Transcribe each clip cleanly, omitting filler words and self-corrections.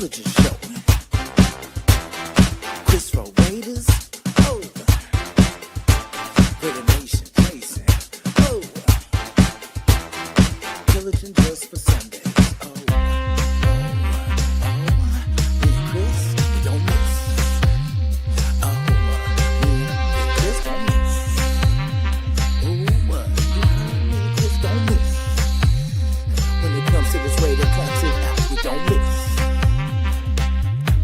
Pillaging show. Chris for Raiders. Oh, for the nation, Jasin. Oh, pillaging just for Sundays. Oh, me and Chris, we don't miss. Oh, me and Chris don't miss. Oh, me and Chris don't miss. When it comes to this Raider classic, we don't miss.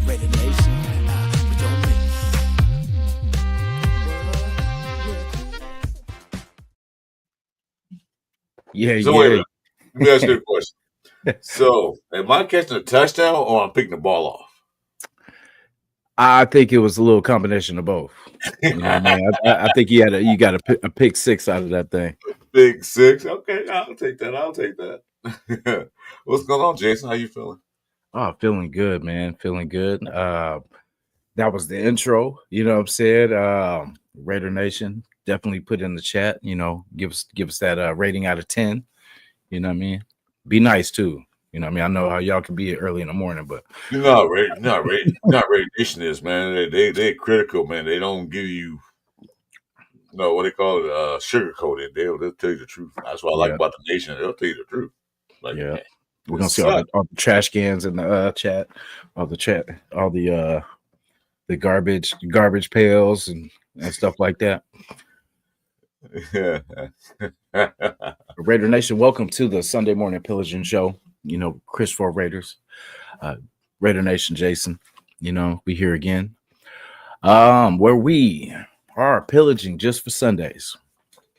Raider Nation, we don't miss. Yeah, So wait a minute. Let me ask you a question. So, am I catching a touchdown or I'm picking the ball off? I think it was a little combination of both. You know what I mean? I think you got a pick six out of that thing. Big six. Okay, I'll take that. What's going on, Jason? How you feeling? Oh, feeling good, man. Feeling good. That was the intro. You know what I'm saying? Raider Nation, definitely put in the chat. You know, give us that rating out of 10. You know what I mean? Be nice too. You know what I mean? I know how y'all can be early in the morning, but You're not Raider Nation is, man. They're critical, man. They don't give you what they call it, sugar coated. They'll tell you the truth. That's what I like about the nation. They'll tell you the truth. Like, yeah. man, We're gonna see all the trash cans in the chat, all the garbage pails and stuff like that. Yeah. Raider Nation, welcome to the Sunday morning pillaging show. You know, Chris for Raiders, Raider Nation, Jason. You know, we here again, where we are pillaging just for Sundays.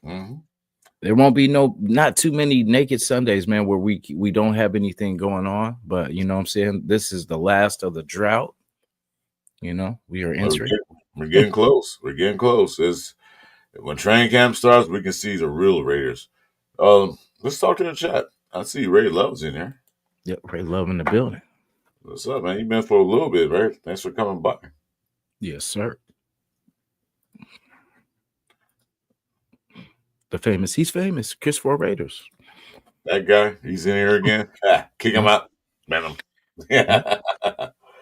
Mm-hmm. There won't be not too many naked Sundays, man, where we don't have anything going on. But you know what I'm saying? This is the last of the drought. You know, we are entering. We're getting close. We're getting close. When training camp starts, we can see the real Raiders. Let's talk to the chat. I see Ray Love's in here. Yep, Ray Love in the building. What's up, man? You've been for a little bit, right? Thanks for coming by. Yes, sir. He's famous. Chris for Raiders. That guy, he's in here again. Kick him out. Man him.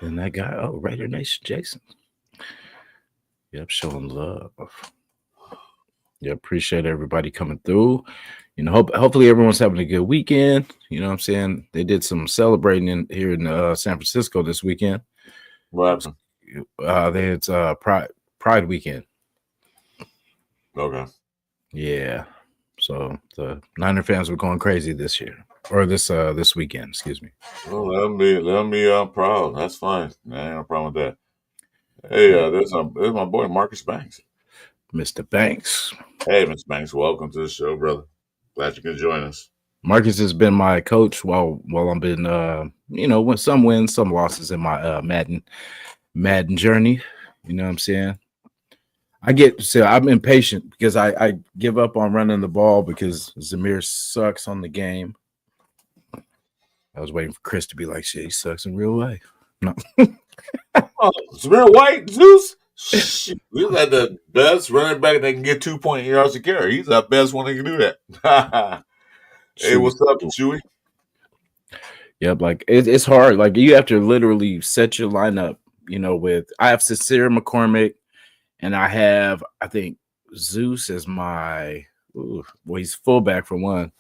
And that guy, Raider Nation, Jason. Yep, showing love. Yeah, appreciate everybody coming through. You know, hopefully everyone's having a good weekend. You know what I'm saying? They did some celebrating here in San Francisco this weekend. What happened? They had Pride weekend. Okay. Yeah. So the Niner fans were going crazy this year. Or this weekend, excuse me. Well, let them be proud. That's fine. I ain't no problem with that. Hey, there's my boy Marcus Banks. Mr. Banks. Hey, Mr. Banks, welcome to the show, brother. Glad you can join us. Marcus has been my coach while I've been when some wins, some losses in my Madden journey. You know what I'm saying? I'm impatient because I give up on running the ball because Zamir sucks on the game. I was waiting for Chris to be like, shit, he sucks in real life. No. Zamir White, Zeus. We had the best running back that can get 2 yards a carry. He's the best one that can do that. Hey, what's up, Chewy? Yep, like it's hard. Like you have to literally set your lineup. You know, I have Sincere McCormick, and I think Zeus as my. He's fullback for one.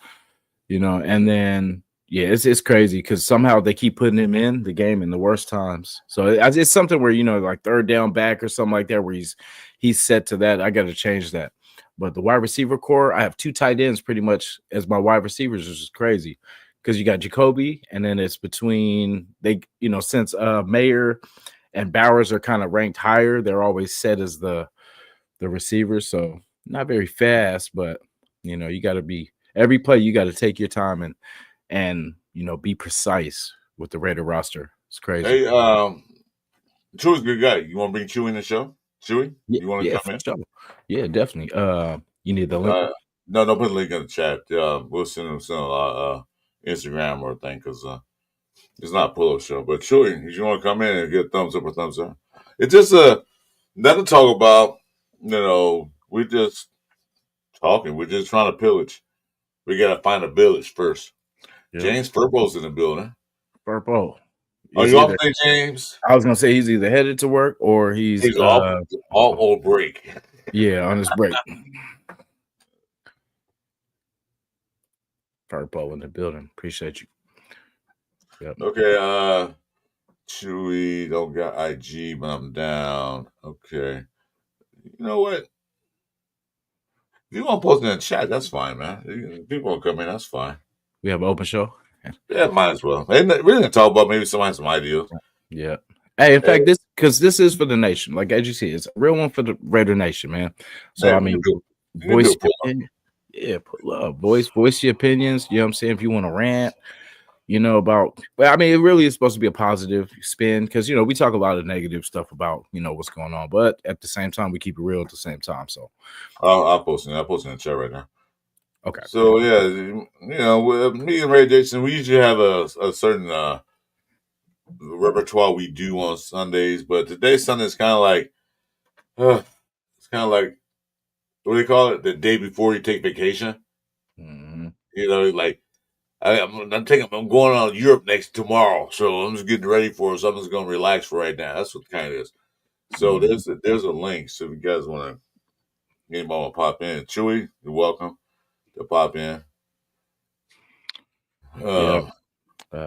You know, and then. Yeah, it's crazy because somehow they keep putting him in the game in the worst times. So it's something where, like third down back or something like that where he's set to that. I got to change that. But the wide receiver core, I have 2 tight ends pretty much as my wide receivers, which is crazy because you got Jacoby and then it's between since Mayer and Bowers are kind of ranked higher, they're always set as the receivers. So not very fast, but you got to be every play. You got to take your time and be precise with the Raider roster. It's crazy. Hey, Chewy's a good guy. You want to bring Chewy in the show? Chewy? You want to come in? Sure. Yeah, definitely. You need the link? No, put the link in the chat. We'll send him Instagram or thing because it's not a pull-up show. But Chewy, if you want to come in and get a thumbs up or thumbs down. It's just nothing to talk about. We're just talking. We're just trying to pillage. We got to find a village first. Yep. James Furbo's in the building. Furbo. Are He's you off either. today, James? I was gonna say he's either headed to work or he's He's off or break. yeah, on his break. Purple in the building. Appreciate you. Yep. Okay, Chewy don't got IG, but I'm down. Okay. You know what? If you want to post in the chat, that's fine, man. People will come in, that's fine. We have an open show. Yeah, might as well. We're gonna talk about maybe somebody has some ideas. Yeah. Hey, in fact, this is for the nation. Like as you see, it's a real one for the Raider Nation, man. So I mean, voice pull up. Voice your opinions. You know what I'm saying? If you want to rant, about, well, I mean, it really is supposed to be a positive spin because we talk a lot of negative stuff about what's going on, but at the same time we keep it real at the same time. So I'll post it. I'll post it in the chat right now. Okay. So yeah, with me and Ray Jason, we usually have a certain repertoire we do on Sundays, but today's Sunday is kind of like, it's kind of like, what do they call it? The day before you take vacation. Mm-hmm. Like I'm going on Europe tomorrow, so I'm just getting ready for it. So I'm just going to relax for right now. That's what it kind of is. So there's a link. So if you guys want to, anybody want to pop in, Chewy, you're welcome to pop in.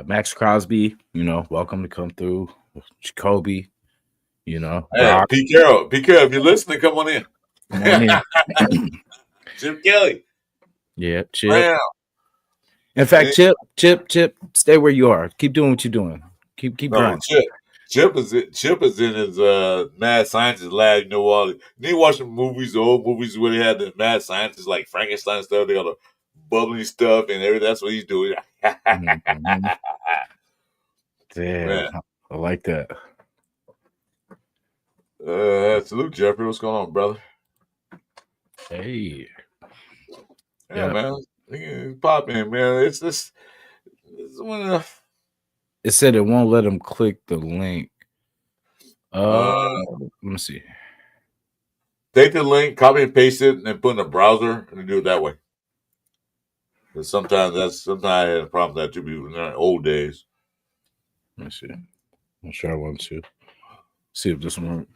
Max Crosby, welcome to come through. Jacoby, Hey, Pete Carroll, if you're listening, come on in. Come on in. Chip Kelly. Yeah, Chip. Wow. In fact, Chip, stay where you are. Keep doing what you're doing. Keep grinding. Chip is in his mad scientist lab. You watch the movies, the old movies where they had the mad scientists like Frankenstein stuff. They got the bubbly stuff and everything. That's what he's doing. Mm-hmm. Damn, man. I like that. Salute, Jeffrey. What's going on, brother? Hey. Yeah, man. Pop in, man. It's one of It said it won't let him click the link. Let me see. Take the link, copy and paste it, and then put in a browser and do it that way. Because sometimes I had a problem with that too in the old days. Let me see. I'm sure I want to see if this one.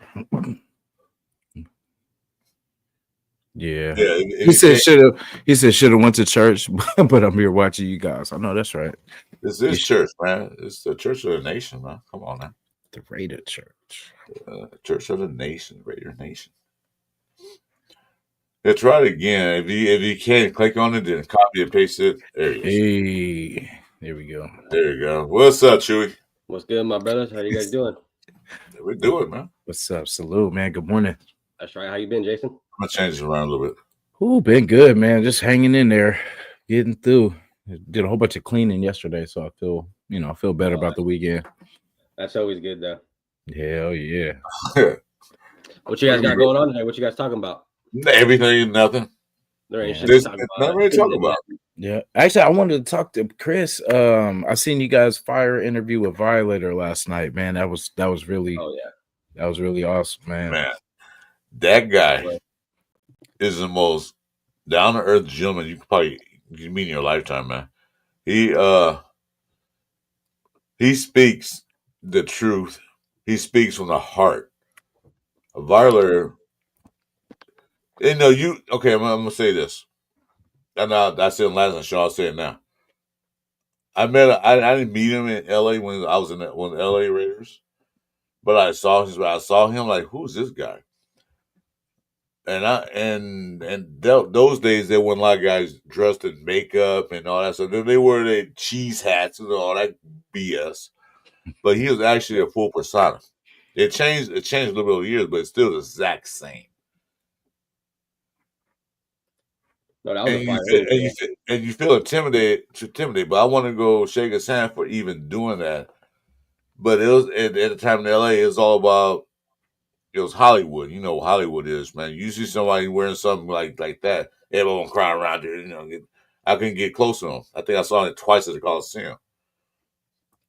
Yeah. He said should have went to church, but I'm here watching you guys. I know that's right. This is church, man. It's the church of the nation, man. Come on now. The Raider Church. Church of the Nation, Raider Nation. Let's try it again. If you can, click on it and copy and paste it. There you go. Hey, there we go. There you go. What's up, Chewy? What's good, my brothers? How you guys doing? We're doing, man. What's up? Salute, man. Good morning. That's right. How you been, Jason? I'm gonna change it around a little bit. Ooh, been good, man. Just hanging in there, getting through. Did a whole bunch of cleaning yesterday, so I feel better about the weekend. That's always good, though. Hell yeah. What you guys got going on today? What you guys talking about? Everything and nothing. There ain't shit to talk about. Nothing to talk about. Yeah, actually, I wanted to talk to Chris. I seen you guys fire interview with Violator last night, man. That was really. Oh yeah. That was really awesome, man. Man, that guy is the most down to earth gentleman you could probably meet in your lifetime, man. He speaks the truth. He speaks from the heart. A Violator. I'm gonna say this. And I said last show, I'll say it now. I didn't meet him in LA when I was in one of the LA Raiders. But I saw him like, who's this guy? And those days there weren't a lot of guys dressed in makeup and all that stuff. They wore their cheese hats and all that BS. But he was actually a full persona. It changed a little bit over the years, but it's still the exact same. No, that was and you feel intimidated, but I want to go shake his hand for even doing that. But it was at the time in LA, it was all about, it was Hollywood. You know what Hollywood is, man. You see somebody wearing something like that, everyone crying around there. I couldn't get close to him. I think I saw it twice at the Coliseum.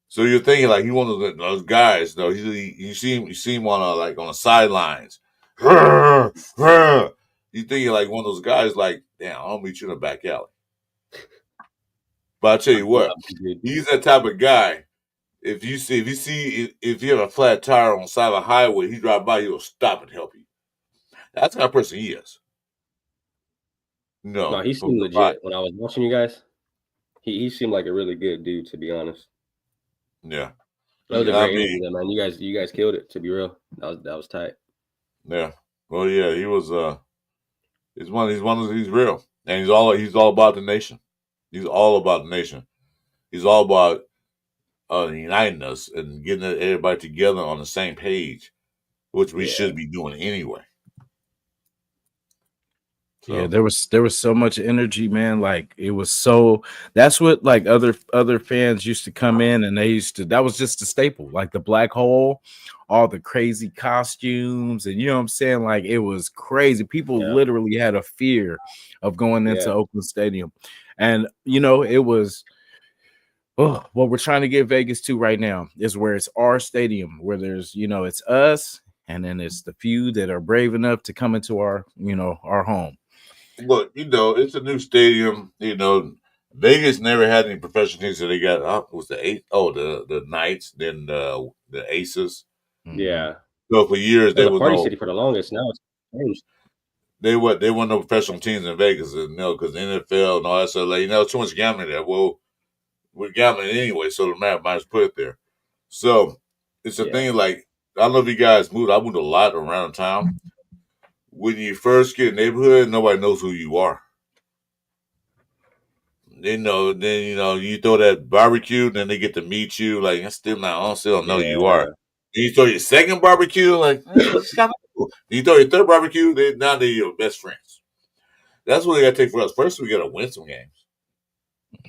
So you're thinking like he one of those guys, though. You see him on the sidelines. You think you're like one of those guys, like, damn, I'll meet you in the back alley. But I tell you what, he's that type of guy. if you have a flat tire on the side of a highway, he drive by, he'll stop and help you. That's the kind of person he is. No, No, he from seemed the back. legit when I was watching you guys. He seemed like a really good dude, to be honest. Yeah. That was a I great mean, interview, though, man. You guys killed it. To be real, that was tight. yeah. Well, yeah, he was. He's real, and he's all about the nation. He's all about the nation. He's all about uniting us and getting everybody together on the same page, which we Yeah. should be doing anyway. So, Yeah, there was so much energy, man. Like it was so. That's what like other fans used to come in, and they used to. That was just a staple, like the black hole, all the crazy costumes, and you know what I'm saying. Like it was crazy. People Yeah. literally had a fear of going into Yeah. Oakland Stadium, and you know it was. Oh, what we're trying to get Vegas to right now is where it's our stadium, where there's it's us, and then it's the few that are brave enough to come into our our home. look, it's a new stadium. Vegas never had any professional teams, so they got it was the Knights, then the Aces. Yeah. So for years It was there a was party no city for the longest. Now it's changed. they weren't no professional teams in Vegas, because NFL and all that stuff. Like too much gambling there. Well, we're gambling anyway, so the map might as put it there. So it's a Yeah. thing. Like I don't know if you guys moved. I moved a lot around town. When you first get a neighborhood, nobody knows who you are. Then you throw that barbecue, then they get to meet you. Like I still don't know who you are. Yeah. Then you throw your second barbecue, like it's kind of cool. Then you throw your third barbecue, now they're your best friends. That's what they got to take for us. First, we got to win some games.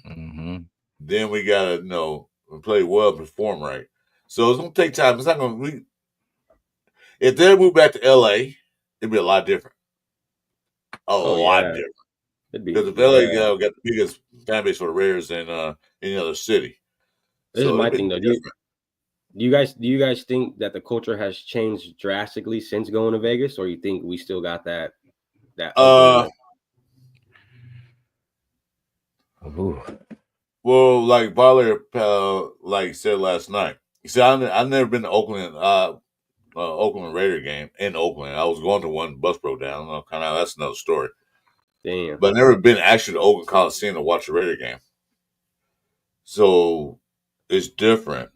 Mm-hmm. Then we got to play well, perform right. So it's gonna take time. It's not gonna. If they move back to LA, it'd be a lot different. A lot Yeah. different. It'd be. Because if LA Yeah. got the biggest fan base for the Raiders than any other city. This is So my it'd be thing, though. different. Do you guys think that the culture has changed drastically since going to Vegas, or you think we still got that Oakland? Ooh. Well, like Baller said last night. You see, I've never been to Oakland, Oakland Raider game in Oakland. I was going to one, bus broke down. That's another story. Damn. But I've never been actually to Oakland Coliseum to watch a Raider game. So it's different.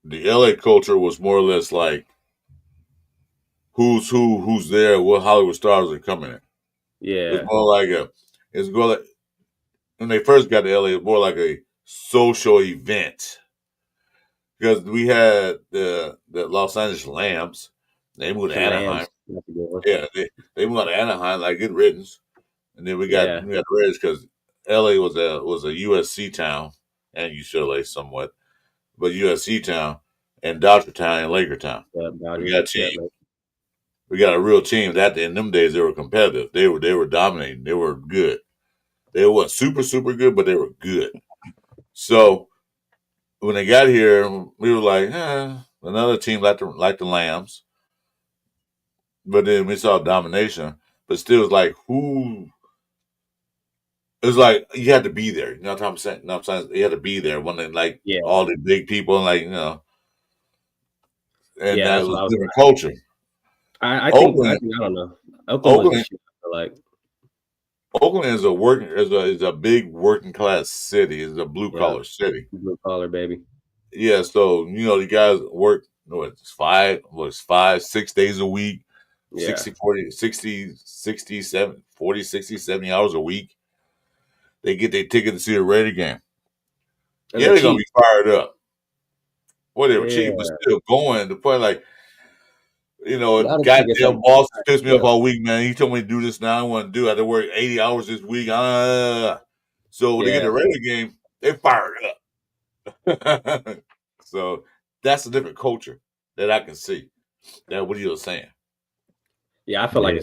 The LA culture was more or less like who's there, what Hollywood stars are coming in. Yeah. It's more like when they first got to LA, it was more like a social event. Because we had the Los Angeles Lambs. They moved to Anaheim. Yeah, they moved to Anaheim, like good riddance. And then we got the Raiders because LA was a USC town and UCLA somewhat, but USC town and Dodger town and Laker town. We got a team. We got a real team. That in them days they were competitive. They were dominating. They were good. They weren't super good, but they were good. So when they got here, we were like, another team like the Lambs. But then we saw domination. But still, it's like who? It's like you had to be there. You know what I'm saying? You had to be there when they all the big people and and that was a different culture. I think I don't know. Oakland is a big working class city. It's a blue collar city. Blue collar, baby. Yeah, so the guys work 6 days a week, 60, 70 hours a week. They get their ticket to see a Raider game. And they're gonna be fired up. Well, they were cheap, but still going. The point, goddamn boss pissed me off all week, man. He told me to do this now. I want to do. I had to work 80 hours this week. So when they get the Raider game, they fired up. So that's a different culture that I can see. That what you were saying. Yeah, I feel like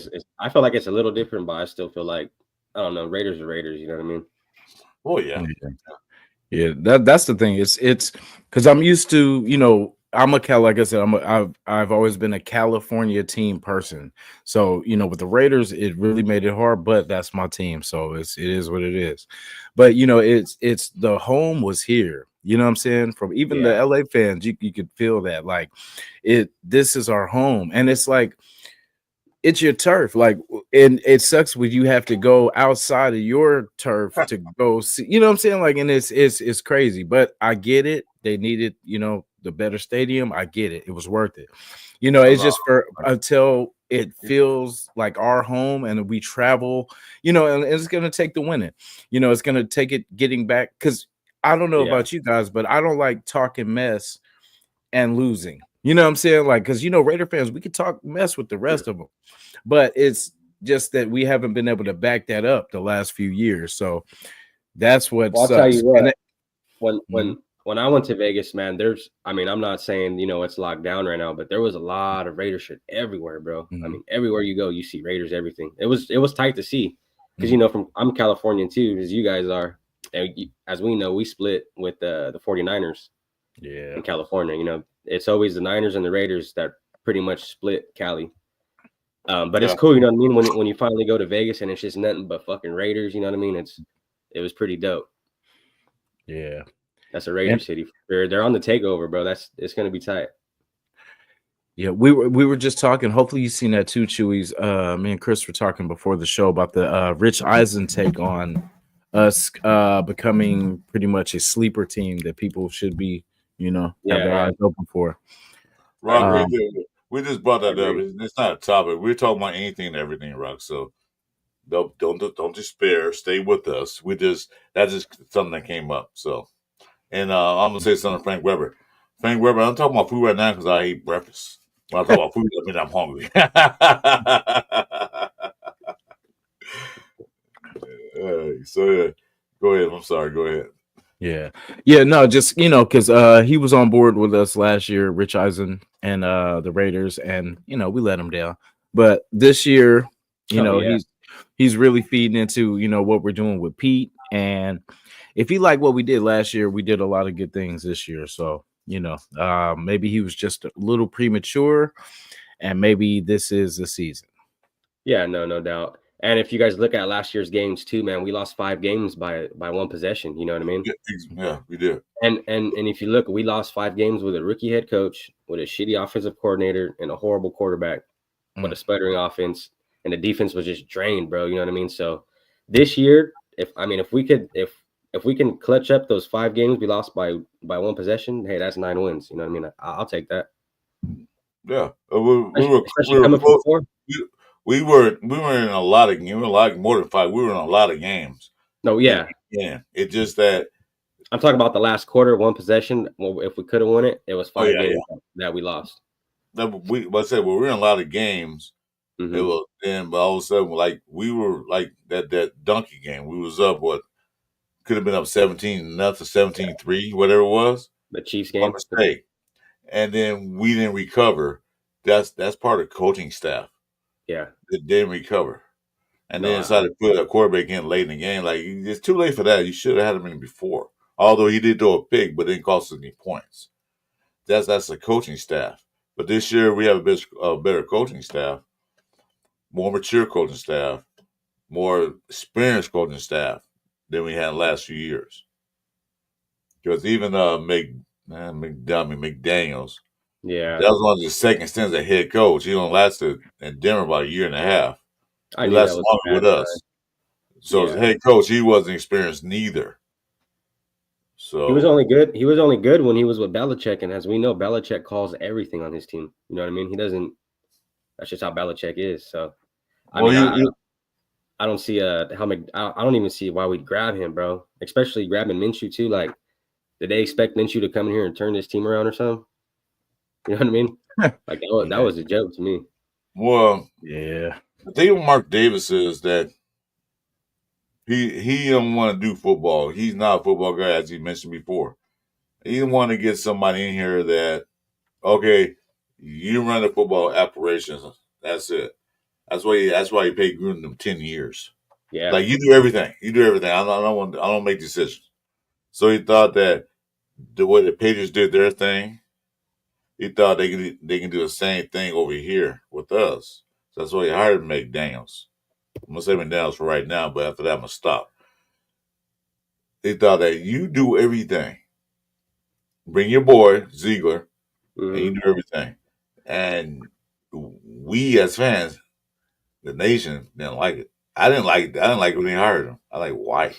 it's a little different, but I still feel like I don't know. Raiders are Raiders. You know what I mean? Oh yeah. Yeah, that's the thing. It's because I'm used to, I'm like I said, I've always been a California team person. So, with the Raiders, it really made it hard, but that's my team. So it is what it is. But it's the home was here. You know what I'm saying? From even the Yeah. LA fans, you could feel that like this is our home. And it's like it's your turf. Like, and it sucks when you have to go outside of your turf to go see, you know what I'm saying? Like, and it's crazy, but I get it. They needed, the better stadium. I get it. It was worth it. I'm It's not. just for until it feels like our home and we travel, and it's gonna take the winning. It's gonna take it getting back because I don't know Yeah. about you guys, but I don't like talking mess and losing. You know what I'm saying? Like, because Raider fans, we could talk mess with the rest of them, but it's just that we haven't been able to back that up the last few years. So that's what Well, I'll tell sucks. you what. And When Mhm. when when I went to Vegas, man, I'm not saying it's locked down right now, but there was a lot of Raider shit everywhere, bro. I Mhm. mean, everywhere you go, you see Raiders, everything. It was tight to see because Mhm. I'm Californian too, as you guys are, and as we know, we split with the 49ers Yeah. in California. It's always the Niners and the Raiders that pretty much split Cali. But it's Yeah. cool, you know what I mean? When you finally go to Vegas and it's just nothing but fucking Raiders, you know what I mean? It was pretty dope. Yeah. That's a Raider And city. They're on the takeover, bro. It's gonna be tight. yeah, we were just talking. Hopefully you've seen that too, Chewy's. Me and Chris were talking before the show about the Rich Eisen take on us becoming pretty much a sleeper team that people should be, have Yeah, their yeah. eyes open for. I Rock, agree. Um, we just brought I that up. agree. It's not a topic. We're talking about anything and everything, Rock. So don't despair. Stay with us. That's just something that came up. So, and I'm gonna say something to Frank Weber. Frank Weber, I'm talking about food right now because I ate breakfast. When I talk about food, I mean I'm hungry. So yeah, go ahead. I'm sorry. Go ahead. yeah, no, just because he was on board with us last year, Rich Eisen and the Raiders, and we let him down. But this year, Oh yeah. he's really feeding into what we're doing with Pete, and if he liked what we did last year, we did a lot of good things this year. So maybe he was just a little premature, and maybe this is the season. Yeah, no doubt. And if you guys look at last year's games too, man, we lost 5 games by one possession. You know what I mean? Yeah, we did. And if you look, we lost 5 games with a rookie head coach, with a shitty offensive coordinator, and a horrible quarterback, with a sputtering offense, and the defense was just drained, bro. You know what I mean? So this year, if we can clutch up those 5 games we lost by one possession, hey, that's 9 wins. You know what I mean? I'll take that. Yeah, we Especially were coming from close. 4. We were in a lot of games. We were like more than 5. We were in a lot of games. No, yeah. Yeah, it's just that. I'm talking about the last quarter, one possession. Well, if we could have won it, it was Oh 5 yeah. games that we lost. But I said, we were in a lot of games. It Mm-hmm. was then, but all of a sudden, like we were like that donkey game. We was up what could have been up 17-0, 17-3, whatever it was. The Chiefs One game. mistake, and then we didn't recover. That's part of coaching staff. Yeah. They didn't recover, and No, then decided to put a quarterback in late in the game. Like it's too late for that. You should have had him in before. Although he did throw a pick, but didn't cost us any points. That's the coaching staff. But this year we have a better coaching staff, more mature coaching staff, more experienced coaching staff than we had in the last few years. Because even McDaniels, yeah. that was one of his second stints as head coach. He only lasted in Denver about a year and a half. I He knew that lasted was a longer bad with sign. us. So as a Yeah. head coach, he wasn't experienced neither. He was So only good. He was only good when he was with Belichick, and as we know, Belichick calls everything on his team. You know what I mean? He doesn't. That's just how Belichick is. So, I well, mean, I he I don't see I don't even see why we'd grab him, bro. Especially grabbing Minshew too. Like, did they expect Minshew to come in here and turn this team around or something? You know what I mean? Like that Yeah, was a joke to me. well, yeah, the thing with Mark Davis is that he don't want to do football. He's not a football guy, as he mentioned before. He didn't want to get somebody in here that, okay, you run the football operations. That's it. That's why he paid Gruden 10 years. Yeah. Like you do everything. You do everything. I don't make decisions. So he thought that the way the Patriots did their thing, he thought they can do the same thing over here with us. So that's why he hired McDaniels. I'm gonna say McDaniels for right now, but after that I'm gonna stop. He thought that you do everything. bring your boy Ziegler, and you Mhm. do everything. And we as fans, the nation didn't like it. I didn't like it. I didn't like it when they hired him. I like why.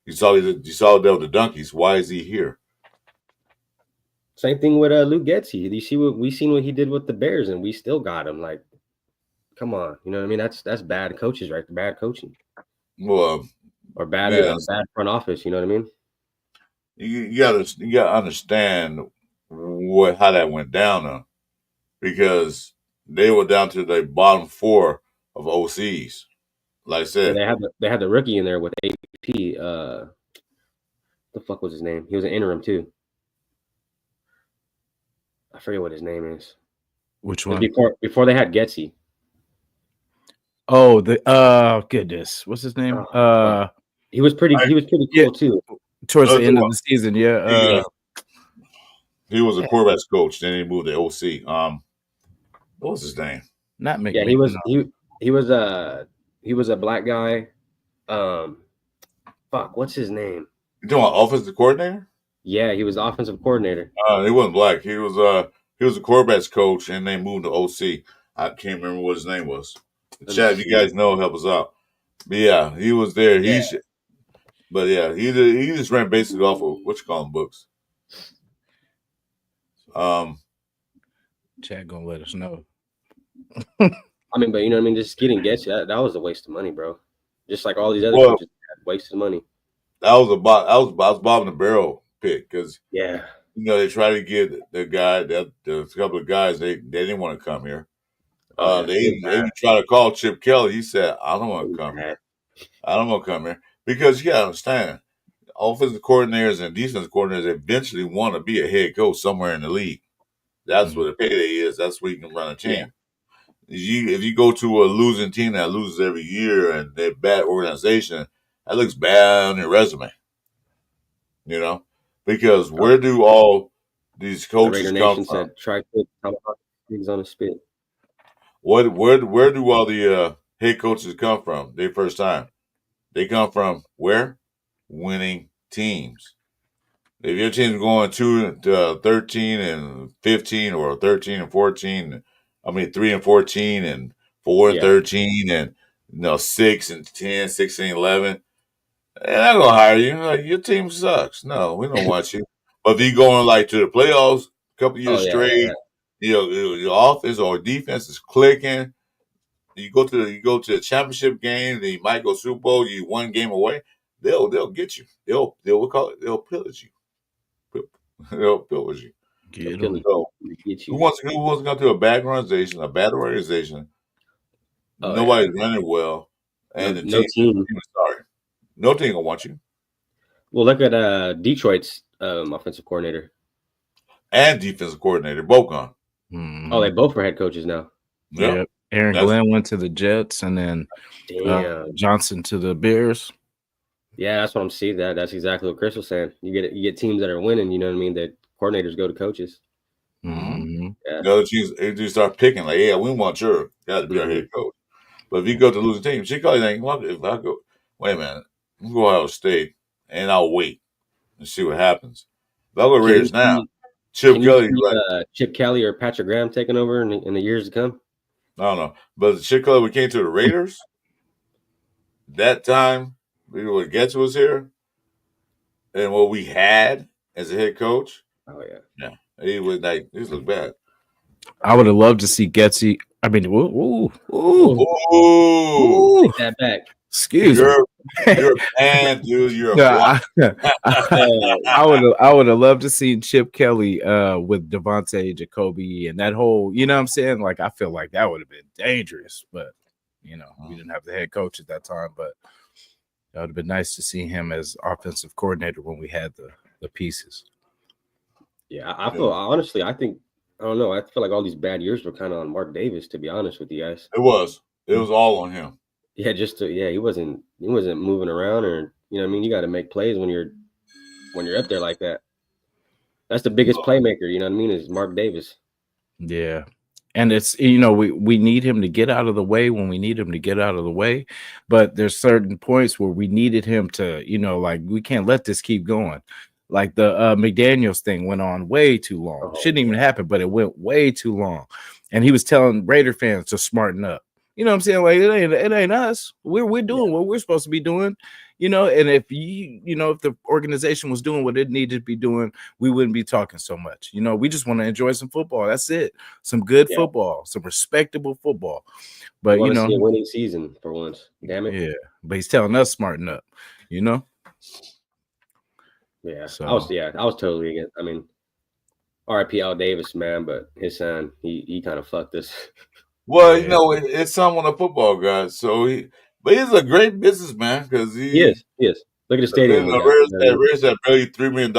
You saw the donkeys. Why is he here? Same thing with Luke Getzey. You see what we seen what he did with the Bears, and we still got him. Like, come on, you know what I mean? That's bad coaches, right? Bad coaching Well, or bad yeah, bad front office. You know what I mean? you gotta understand how that went down though, because they were down to the bottom four of OCs. Like I Yeah, said, they had the rookie in there with AP. The fuck was his name? He was an interim too. I forget what his name is. Which It was one? before they had Getzey. Oh, the goodness, what's his name? Oh, fuck. He was pretty Yeah, cool too. towards the end of well, the season, yeah. yeah, he was a Yeah, quarterbacks coach. Then he moved to OC. What was his name? not Yeah, McMahon. No. he was a black guy. Um, fuck, what's his name? You talking about offensive coordinator? Yeah, he was the offensive coordinator. He wasn't black. He was a quarterbacks coach, and they moved to OC. I can't remember what his name was. Let me Chad, if you see. guys know, help us out. But yeah, he was there. Yeah. But yeah, he just ran basically off of what you call them books. Chad gonna let us know. I mean, but you know what I mean? Just getting Getzey, that was a waste of money, bro. Just like all these other Well, coaches had wasted money. that was bottom of the barrel pick because Yeah. they tried to get the guy the couple of guys they didn't want to come here. Oh, yeah. They even tried to call Chip Kelly. He said, "I don't want to come bad. here. I don't want to come here because you gotta understand, offensive coordinators and defensive coordinators eventually want to be a head coach somewhere in the league. That's what the payday is. That's where you can run a team. If you go to a losing team that loses every year and they're bad organization, that looks bad on your resume. You know, because where do all these The coaches Raider come Nation from? said, try quick, tomahawk, pigs on a spit. Where do all the head coaches come from? Their first time, they come from where? Winning teams. If your team's going 13 and 15 or 13 and 14, 3 and 14 and 4 and Yeah. 13 and 6 and 10, 16 and 11, they're not gonna hire you. Like, your team sucks. No, we don't want you. But if you going like to the playoffs a couple years Oh, yeah, straight, your offense or defense is clicking. You go to the championship game, then you might go Super Bowl. You one game away. They'll get you. They'll call it. They'll pillage you. They'll pillage you. Get Philly, him. So get who you. wants to go to a bad organization? Oh, yeah. Nobody's running well, and No team. sorry, no team gonna want you. Well, look at Detroit's offensive coordinator. And defensive coordinator, both gone. Oh, they both are head coaches now. Yeah. Yep. Aaron Glenn went to the Jets, and then Damn. Johnson to the Bears. Yeah, that's what I'm seeing. That's exactly what Chris was saying. You get teams that are winning. You know what I mean? That coordinators go to coaches. Mm-hmm. Yeah. The other teams, they just start picking like, yeah, we want your got to be our head coach. But if you go to losing team, she probably think, well, if I go, wait a minute, I'm going to Ohio State, and I'll wait and see what happens. If I go to Raiders now, Chip Kelly, Chip Kelly or Patrick Graham taking over in the years to come. I don't know, but Chip Kelly, we came to the Raiders. That time, when Getz was here, and what we had as a head coach, Oh yeah, he was like, this look bad. I would have loved to see Getzey. I mean, ooh. Ooh. take that back. Excuse me. You're a man, dude. You're a I would have loved to see Chip Kelly with Devontae, Jacoby, and that whole, you know what I'm saying? Like, I feel like that would have been dangerous, but we didn't have the head coach at that time, but that would have been nice to see him as offensive coordinator when we had the pieces. Yeah, I feel honestly, I don't know. I feel like all these bad years were kind of on Mark Davis, to be honest with you guys. It was all on him. Yeah, he wasn't moving around, or you know what I mean. You got to make plays when you're up there like that. That's the biggest playmaker. You know what I mean? Is Mark Davis. Yeah. And it's, we need him to get out of the way when we need him to get out of the way. But there's certain points where we needed him to, like, we can't let this keep going. Like the McDaniels thing went on way too long. Oh, Shouldn't even happen, but it went way too long. And he was telling Raider fans to smarten up. You know what I'm saying? Like it ain't us. We're doing what we're supposed to be doing. You know, and if if the organization was doing what it needed to be doing, we wouldn't be talking so much. You know, we just want to enjoy some football. That's it. Some good football, some respectable football. But want to see a winning season for once. Damn it. Yeah, but he's telling us smarten up. You know. Yeah, So I was totally against. I mean, R.I.P. Al Davis, man, but his son, he kind of fucked us. Well, it's someone a football guy, so but he's a great businessman because He is. Look at the stadium we got. Raiders had barely $3 million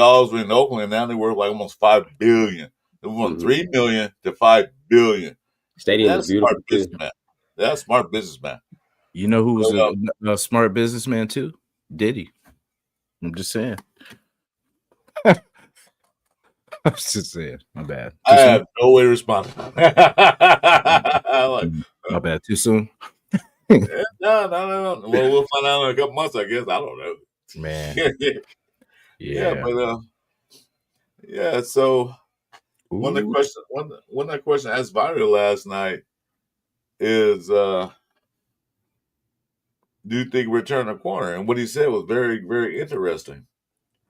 in Oakland. Now they worth like almost $5 billion. They went from $3 million to $5 billion. Stadium is beautiful too. That's smart businessman. You know who's a smart businessman too? Diddy. I'm just saying. I'm just saying. My bad. I have no way to respond. My bad. Too soon. No. Well, we'll find out in a couple months, I guess. I don't know. Man. Yeah. So one that question asked viral last night is, do you think we're turning a corner? And what he said was very, very interesting.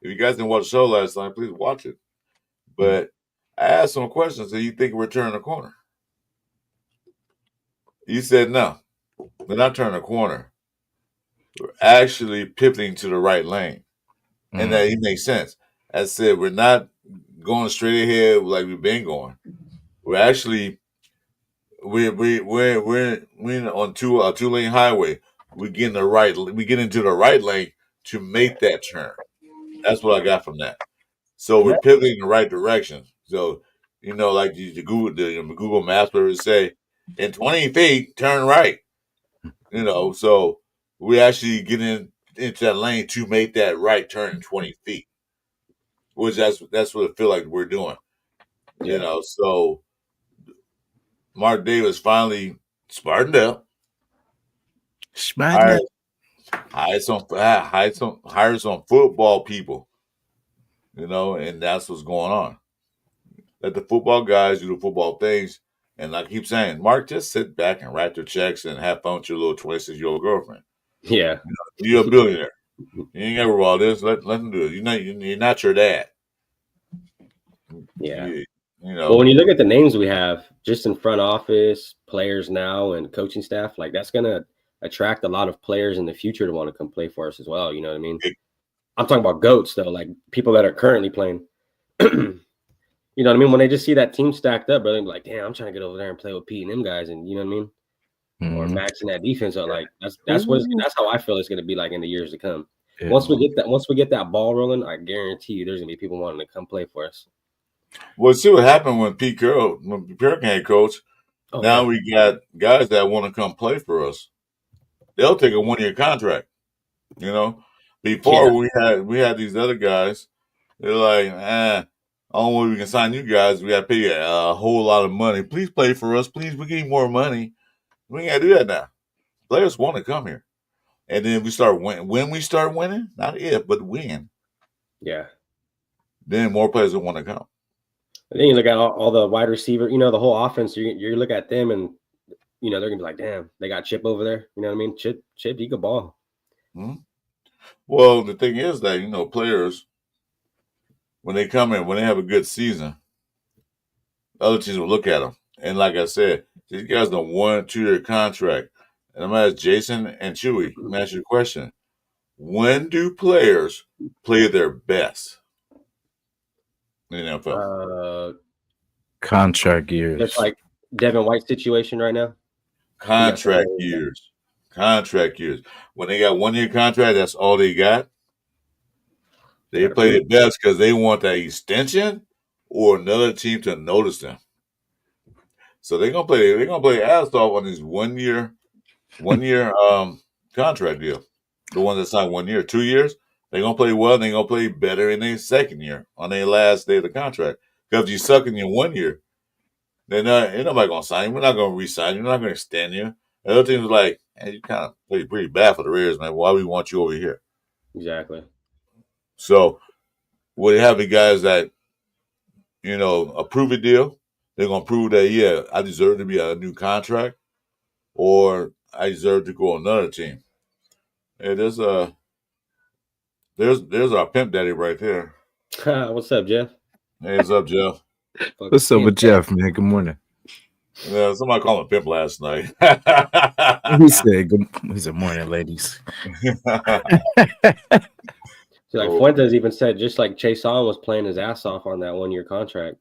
If you guys didn't watch the show last night, please watch it. But I asked him questions. Do you think we're turning a corner? He said, no, we're not turning a corner. We're actually pivoting to the right lane. And that he makes sense. I said, we're not going straight ahead like we've been going. We're actually, we're on a 2-lane highway. We get into the right lane to make that turn. That's what I got from that. So we're pivoting in the right direction. So, like the Google Maps where it say, in 20 feet, turn right. So we actually get into that lane to make that right turn in 20 feet. Which that's what it feel like we're doing. So Mark Davis finally smartened up. Hired some football people. And that's what's going on. Let the football guys do the football things. And like I keep saying, Mark, just sit back and write their checks and have fun with your little 26-year-old girlfriend. Yeah. You're a billionaire. You ain't ever all this. Let them do it. You're not your dad. Yeah. Well, when you look at the names we have just in front office, players now, and coaching staff, like that's going to attract a lot of players in the future to want to come play for us as well. You know what I mean? I'm talking about GOATs, though, like people that are currently playing. You know what I mean? When they just see that team stacked up, brother, they're like, damn, I'm trying to get over there and play with Pete and them guys. And you know what I mean? Or Max and that defense. Like that's how I feel it's going to be like in the years to come. Yeah. Once we get that ball rolling, I guarantee you there's going to be people wanting to come play for us. Well, see what happened when Pete Carroll came head coach. We got guys that want to come play for us. They'll take a 1-year contract. Before we had these other guys. They're like, only way we can sign you guys, we got to pay you a whole lot of money. Please play for us. Please, we need more money. We ain't got to do that now. Players want to come here. And then we start winning. When we start winning, not if, but when. Yeah. Then more players will want to come. And then you look at all the wide receiver, the whole offense, you look at them and, they're going to be like, damn, they got Chip over there. You know what I mean? Chip, he could ball. Mm-hmm. Well, the thing is that, players, when they come in, when they have a good season, other teams will look at them. And like I said, these guys on 1-2-year contract. And I'm going to ask Jason and Chewy, I'm going to ask you a question. When do players play their best in the NFL? Contract years. Just like Devin White's situation right now. Contract years. When they got 1-year contract, that's all they got. They play their best because they want that extension or another team to notice them. So they're gonna play ass off on this 1-year contract deal. The one that's signed 1 year, 2 years, they're gonna play well. They're gonna play better in their second year on their last day of the contract. Because if you suck in your 1 year, then ain't nobody gonna sign you. We're not gonna re-sign you. We're not gonna extend you. The other team's like, hey, you kind of play pretty bad for the Raiders, man. Why we want you over here? Exactly. So would have the guys that, approve a deal. They're gonna prove that, yeah, I deserve to be a new contract, or I deserve to go on another team. Hey, there's our pimp daddy right there. What's up, Jeff? Hey, what's up, Jeff? Fuck, What's up pimp with Jeff, man? Good morning. Yeah, somebody called him pimp last night. He said, morning, ladies. So, like Oh. Fuentes even said, just like Jason was playing his ass off on that 1 year contract.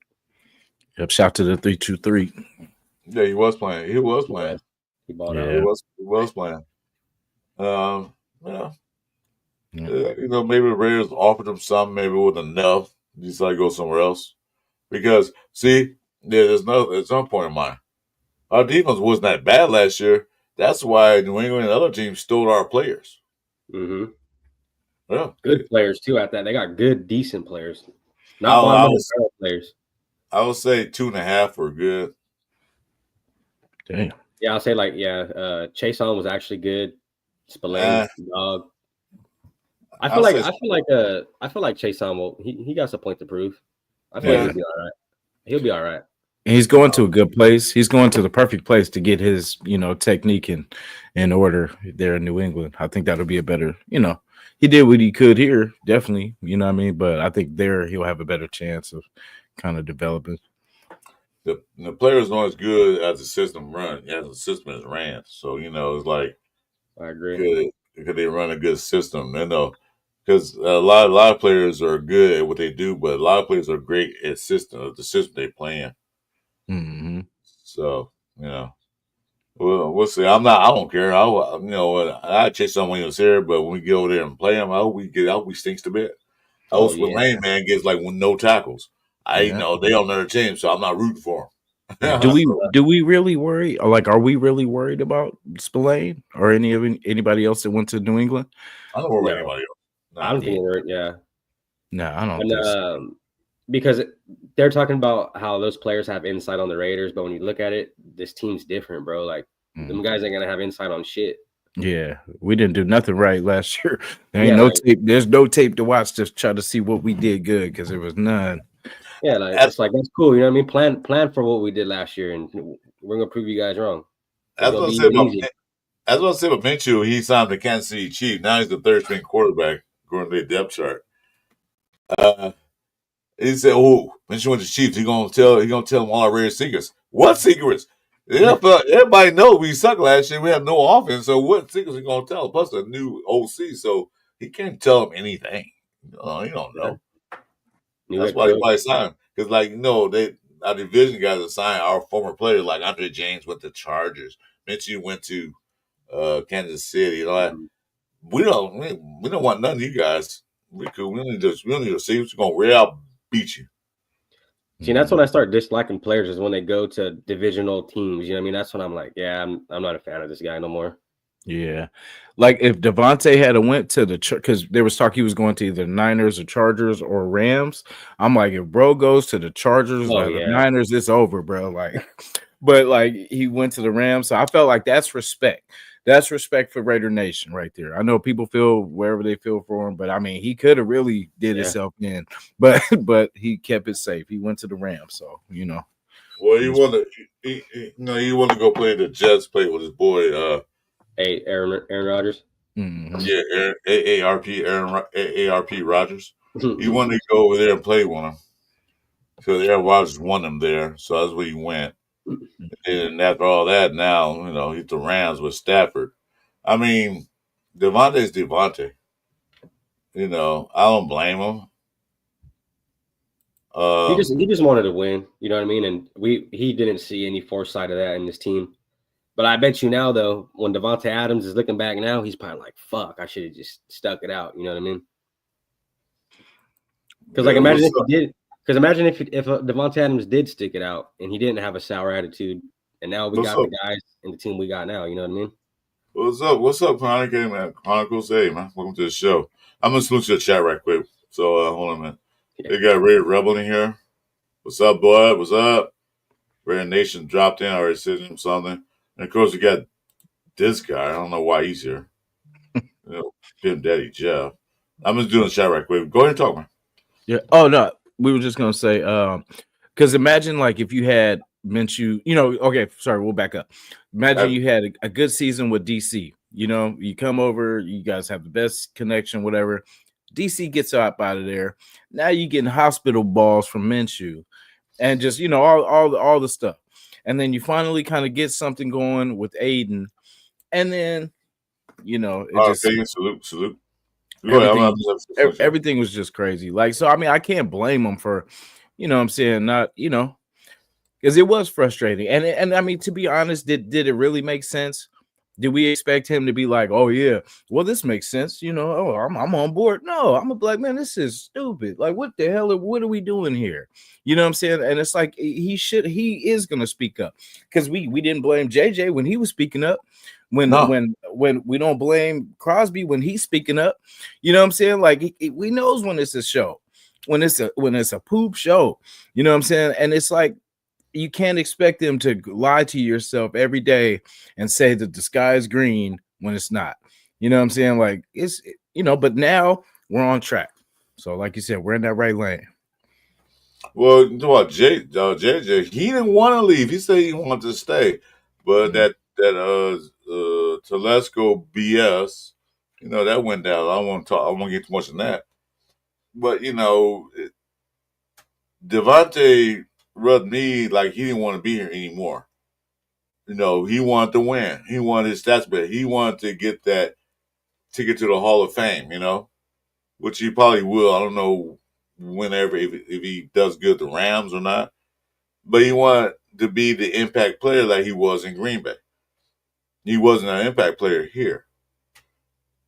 Yep, shout to the 323. Yeah, he was playing. He was playing. He bought Yeah. out. He was playing. Yeah. Yeah. Maybe the Raiders offered him something, maybe with enough. He decided to go somewhere else. Because, see, there's no point in mine. Our defense wasn't that bad last year. That's why New England and other teams stole our players. Mm-hmm. Yeah. Good players too at that. They got good, decent players. I Not bottom was- of the barrel players. I would say 2.5 were good. Damn. Yeah, I'll say Chason was actually good. Spillane, dog. I feel like Chason will. He got some point to prove. I feel like he'll be all right. He'll be all right. And he's going to a good place. He's going to the perfect place to get his, technique in order there in New England. I think that'll be a better, he did what he could here, definitely, you know what I mean? But I think there he'll have a better chance of kind of developing. The players aren't as good as the system is ran. So, it's like, I agree. because they run a good system, because a lot of players are good at what they do, but a lot of players are great at the system they play in. Mm-hmm. So, we'll see. I don't care. I chase someone when he was here, but when we get over there and play him, I hope we stinks to bit. I hope Spillane, man, gets like no tackles. They on their team, so I'm not rooting for him. Do we really worry? Or are we really worried about Spillane or anybody else that went to New England? I don't worry about anybody else. I don't think we're No, I don't think so. Because they're talking about how those players have insight on the Raiders, but when you look at it, this team's different, bro. Like them guys ain't gonna have insight on shit. Yeah, we didn't do nothing right last year. There ain't tape. There's no tape to watch to try to see what we did good because there was none. Yeah, that's cool. You know what I mean? Plan for what we did last year, and we're gonna prove you guys wrong. That's what I said about Minshew. He signed the Kansas City Chiefs. Now he's the third string quarterback according to the depth chart. He said, "Oh, Minshew went to Chiefs. He gonna tell them all our Raiders secrets. What secrets? Everybody knows we sucked last year. We had no offense. So what secrets he gonna tell? Plus a new OC, so he can't tell them anything. He don't know. That's why they probably signed because, our division guys assigned our former players, like Andre James went to Chargers. Minshew went to Kansas City. We don't want none of you guys. We cool. We don't need to see what's gonna wear out. Beat you. See, that's when I start disliking players is when they go to divisional teams. You know what I mean? That's when I'm like, yeah, I'm not a fan of this guy no more. Yeah, like if Devontae had went to because there was talk he was going to either Niners or Chargers or Rams. I'm like, if bro goes to the Chargers or the Niners, it's over, bro. But he went to the Rams, so I felt like that's respect. That's respect for Raider Nation right there. I know people feel wherever they feel for him, but I mean, he could have really did himself in, but he kept it safe. He went to the Rams, so Well, he wanted to go play the Jets, play with his boy. Aaron Rodgers. Mm-hmm. Yeah, AARP Rodgers. He wanted to go over there and play with him. So Aaron Rodgers won him there, so that's where he went. And after all that, now, he's the Rams with Stafford. I mean, Devontae's Devontae. I don't blame him. He just wanted to win, you know what I mean? And he didn't see any foresight of that in his team. But I bet you now, though, when Devontae Adams is looking back now, he's probably like, fuck, I should have just stuck it out, you know what I mean? Because imagine if he did. Because imagine if Devontae Adams did stick it out and he didn't have a sour attitude, and now we got the guys in the team we got now. You know what I mean? What's up, Chronicles? Man, Chronicles, hey man, welcome to the show. I'm gonna salute your chat right quick. So hold on a minute. They got Ray Rebel in here. What's up, boy? What's up? Raider Nation dropped in already, sent him something, and of course we got this guy. I don't know why he's here. Pimp Daddy Jeff. I'm just doing the chat right quick. Go ahead and talk, man. Yeah. Oh no, we were just gonna say, because imagine like if you had Minshew, okay, sorry, we'll back up. Imagine you had a good season with DC. You come over, you guys have the best connection, whatever. DC gets up out of there. Now you getting hospital balls from Minshew, and just all the stuff, and then you finally kind of get something going with Aiden, and then it just Okay, salute. Go ahead. everything everything was just crazy. Like, so I mean, I can't blame him for, what I'm saying, not, because it was frustrating. And I mean, to be honest, did it really make sense? Did we expect him to be like, oh yeah, well, this makes sense, oh, I'm on board? No, I'm a black man, this is stupid. Like, what the hell, what are we doing here? You know what I'm saying? And it's like he is gonna speak up, because we didn't blame JJ when he was speaking up. When we don't blame Crosby when he's speaking up. You know what I'm saying? Like, we knows when it's a show, when it's a poop show. You know what I'm saying? And it's like, you can't expect them to lie to yourself every day and say that the sky is green when it's not. You know what I'm saying? Like, it's but now we're on track. So like you said, we're in that right lane. Well, you know what, JJ, he didn't want to leave. He said he wanted to stay, but that Telesco BS, that went down. I don't want to talk. I don't want to get too much in that. But Devontae rubbed me like he didn't want to be here anymore. He wanted to win. He wanted his stats better. He wanted to get that ticket to the Hall of Fame. Which he probably will. I don't know whenever if he does good the Rams or not. But he wanted to be the impact player like he was in Green Bay. He wasn't an impact player here.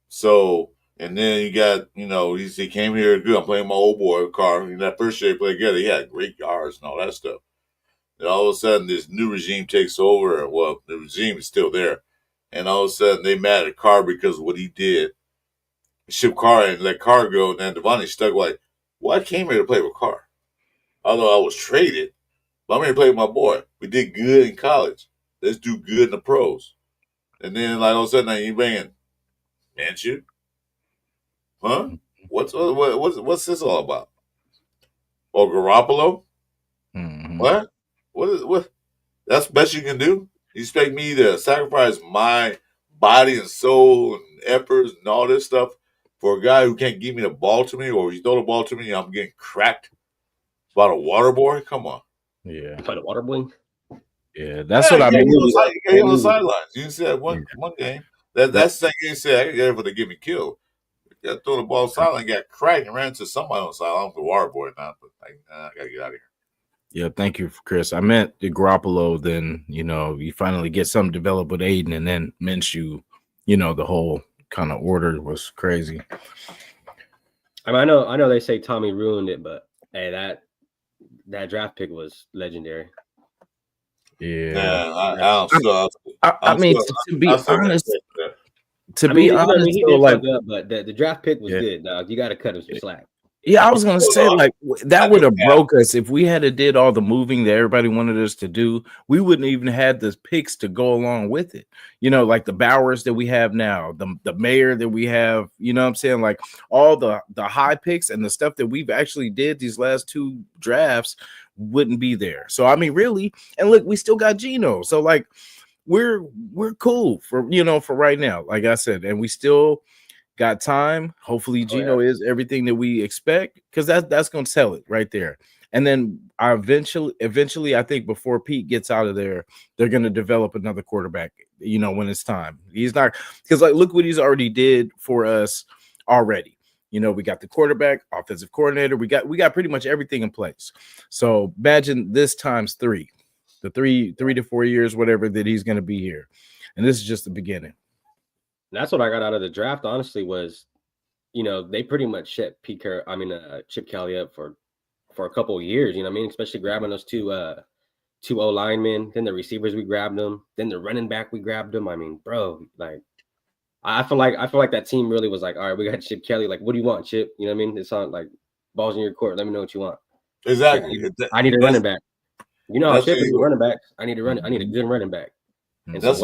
So, and then you got, he came here good. I'm playing my old boy, Carr. In that first year they played together, he had great yards and all that stuff. And all of a sudden, this new regime takes over. Well, the regime is still there. And all of a sudden, they mad at Carr because of what he did. Ship Carr and let Carr go. And then Devontae stuck like, well, I came here to play with Carr. Although I was traded, but I'm here to play with my boy. We did good in college. Let's do good in the pros. And then, like, all of a sudden, you bringing Minshew? Huh? What's this all about? Or Garoppolo? Mm-hmm. What? What? That's the best you can do? You expect me to sacrifice my body and soul and efforts and all this stuff for a guy who can't give me the ball to me, or if you throw the ball to me, I'm getting cracked by a water boy? Come on. Yeah. By the water boy? Yeah, that's what I mean. He on the sidelines. You didn't see that one game. That's the same game you said, I get it for to get me killed. Got throw the ball sideline, got cracked and ran into somebody on the sideline. I don't know if the water boy or not, but I got to get out of here. Yeah, thank you, Chris. I meant the Garoppolo. Then you finally get something developed with Aiden, and then Minshew. The whole kind of order was crazy. I mean, I know they say Tommy ruined it, but hey, that draft pick was legendary. Yeah, I mean, to be honest, he did fuck up, but the draft pick was good, dog. You got to cut him some slack. Yeah, I was gonna say, like, that would have broke us if we had did all the moving that everybody wanted us to do. We wouldn't even had the picks to go along with it. Like the Bowers that we have now, the mayor that we have. You know what I'm saying? Like all the high picks and the stuff that we've actually did these last two drafts wouldn't be there. So I mean, really, and look, we still got Geno. So like, we're cool for for right now. Like I said, and we still got time. Hopefully Geno is everything that we expect, because that's going to sell it right there. And then eventually, I think before Pete gets out of there, they're going to develop another quarterback, when it's time. He's not, because like, look what he's already did for us already. We got the quarterback, offensive coordinator. We got pretty much everything in place. So imagine this times three, the three to 4 years, whatever, that he's going to be here. And this is just the beginning. That's what I got out of the draft, honestly, was, they pretty much set Chip Kelly up for a couple of years, especially grabbing those two O linemen, then the receivers, we grabbed them, then the running back, we grabbed them. I mean, bro, like, I feel like that team really was like, all right, we got Chip Kelly. Like, what do you want, Chip? You know what I mean? It's not like balls in your court. Let me know what you want. Exactly. I need a running back. How Chip is a running back. I need a good running back. And that's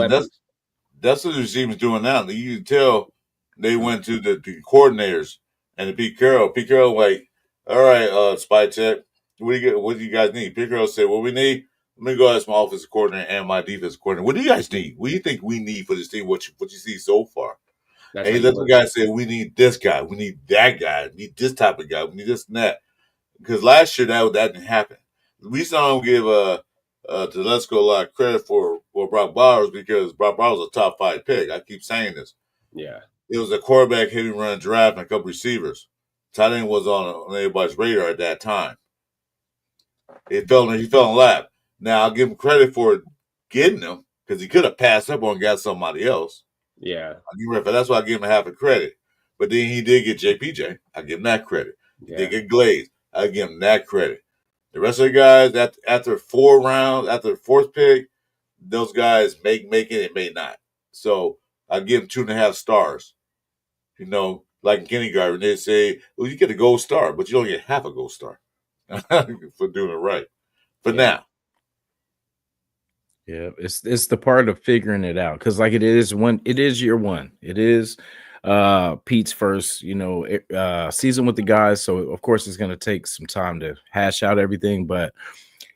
what the team's doing now. You can tell they went to the coordinators and the Pete Carroll. Pete Carroll, like, All right, Spy Tech. What do you guys need? Big Girl said, what we need. Let me go ask my offensive coordinator and my defensive coordinator. What do you guys need? What do you think we need for this team? What you see so far? That's And how he you let the win. guy say, we need this guy, we need that guy, we need this type of guy, we need this and that. Because last year that didn't happen. We saw him give Telesco a lot of credit for Brock Bowers because Brock Bowers was a top 5 pick. I keep saying this. Yeah. It was a quarterback heavy run draft and a couple receivers. Tight end was on everybody's radar at that time. He fell in lap. Now I'll give him credit for getting him because he could have passed up on and got somebody else. Yeah. That's why I give him half a credit. But then he did get JPJ. I give him that credit. He did get Glaze. I give him that credit. The rest of the guys after 4 rounds, after the 4th pick, those guys make it and may not. So I give him 2.5 stars. You know, like in kindergarten, they say, well, you get a gold star, but you don't get half a gold star for doing it right. For now. Yeah, it's the part of figuring it out because like it is year one. It is Pete's first, season with the guys. So of course it's gonna take some time to hash out everything, but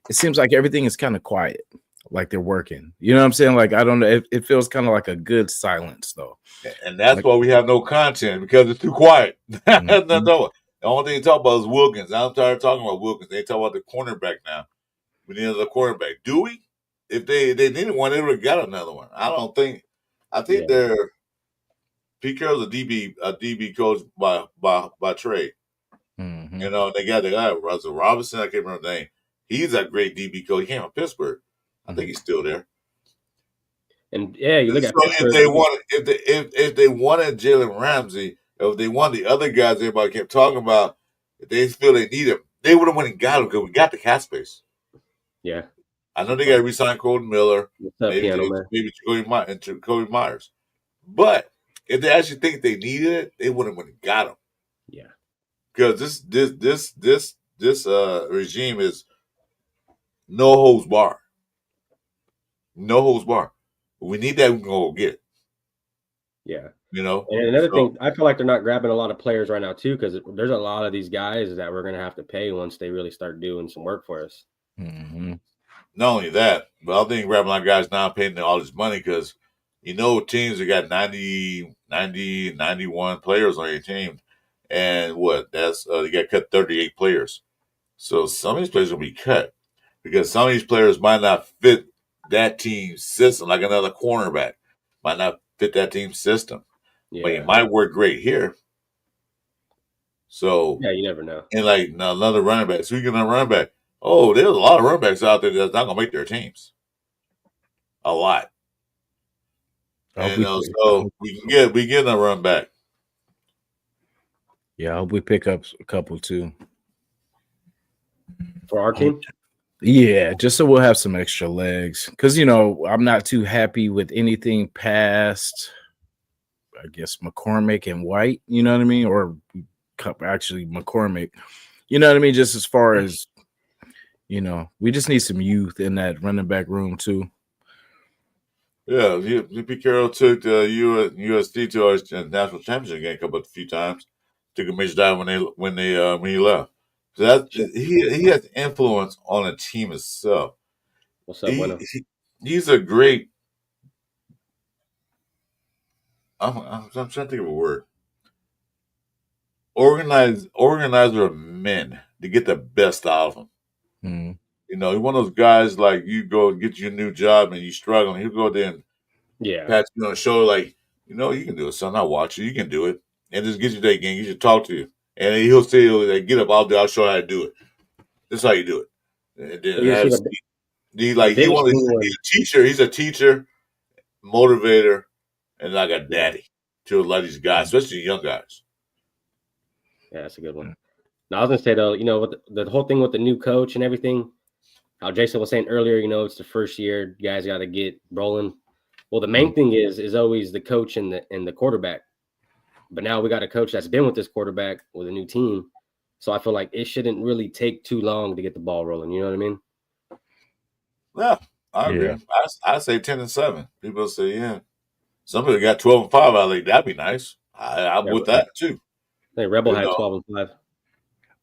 it seems like everything is kind of quiet, like they're working. You know what I'm saying? Like I don't know, it feels kind of like a good silence though. And that's like, why we have no content because it's too quiet. mm-hmm. The only thing they talk about is Wilkins. I'm tired of talking about Wilkins. They talk about the cornerback now. We need another cornerback. Do we? If they needed one, they would have got another one. I think they're Pete Carroll's a DB coach by trade. Mm-hmm. You know, they got the guy Russell Robinson. I can't remember the name. He's a great DB coach. He came from Pittsburgh. I think he's still there. And you look at Pittsburgh. If they wanted Jalen Ramsey, if they wanted the other guys everybody kept talking about, if they feel they need him, they would have went and got him because we got the cap space. Yeah. I know they got to resign Colton Miller, maybe Jacoby Myers. But if they actually think they needed it, they would have went and got him. Yeah. Because this regime is no holds bar. No holds bar. We need that, we can go get it. Yeah. You know? And another thing, I feel like they're not grabbing a lot of players right now too, because there's a lot of these guys that we're gonna have to pay once they really start doing some work for us. Mm-hmm. Not only that, but I think grabbing our guys now paying them all this money because teams that got 90, 91 players on your team, and they got cut 38 players. So some of these players will be cut because some of these players might not fit that team's system, like another cornerback might not fit that team's system, but it might work great here. So you never know. And like another running back, so you get a running back. Oh, there's a lot of running backs out there that's not gonna make their teams. A lot. And so we get a run back. Yeah, I hope we pick up a couple too. For our team? Yeah, just so we'll have some extra legs. Because, I'm not too happy with anything past, I guess, McCormick and White, you know what I mean? Or actually McCormick. You know what I mean? Just as far as, we just need some youth in that running back room too. Yeah, Pete Carroll took the USD to our national championship game a few times. Took a major dive when he left. So that he has influence on a team itself. What's up, he's a great. I'm trying to think of a word. Organizer of men to get the best out of them. Mm-hmm. He's one of those guys like you go get your new job and you struggling. He'll go there and pat you on the shoulder like, you can do it, son. I'll watch you. You can do it. And just get you that game. He should talk to you. And he'll say, get up, I'll show you how to do it. This is how you do it. And then he's a teacher. He's a teacher, motivator, and like a daddy to a lot of these guys, especially young guys. Yeah, that's a good one. Now, I was gonna say though, with the whole thing with the new coach and everything, how Jason was saying earlier, it's the first year, guys got to get rolling. Well, the main thing is always the coach and the quarterback. But now we got a coach that's been with this quarterback with a new team, so I feel like it shouldn't really take too long to get the ball rolling. You know what I mean? Yeah, I agree. I say 10-7. People say, yeah. Somebody got 12-5. I think that'd be nice. I'm with that too. I think Rebel had 12-5.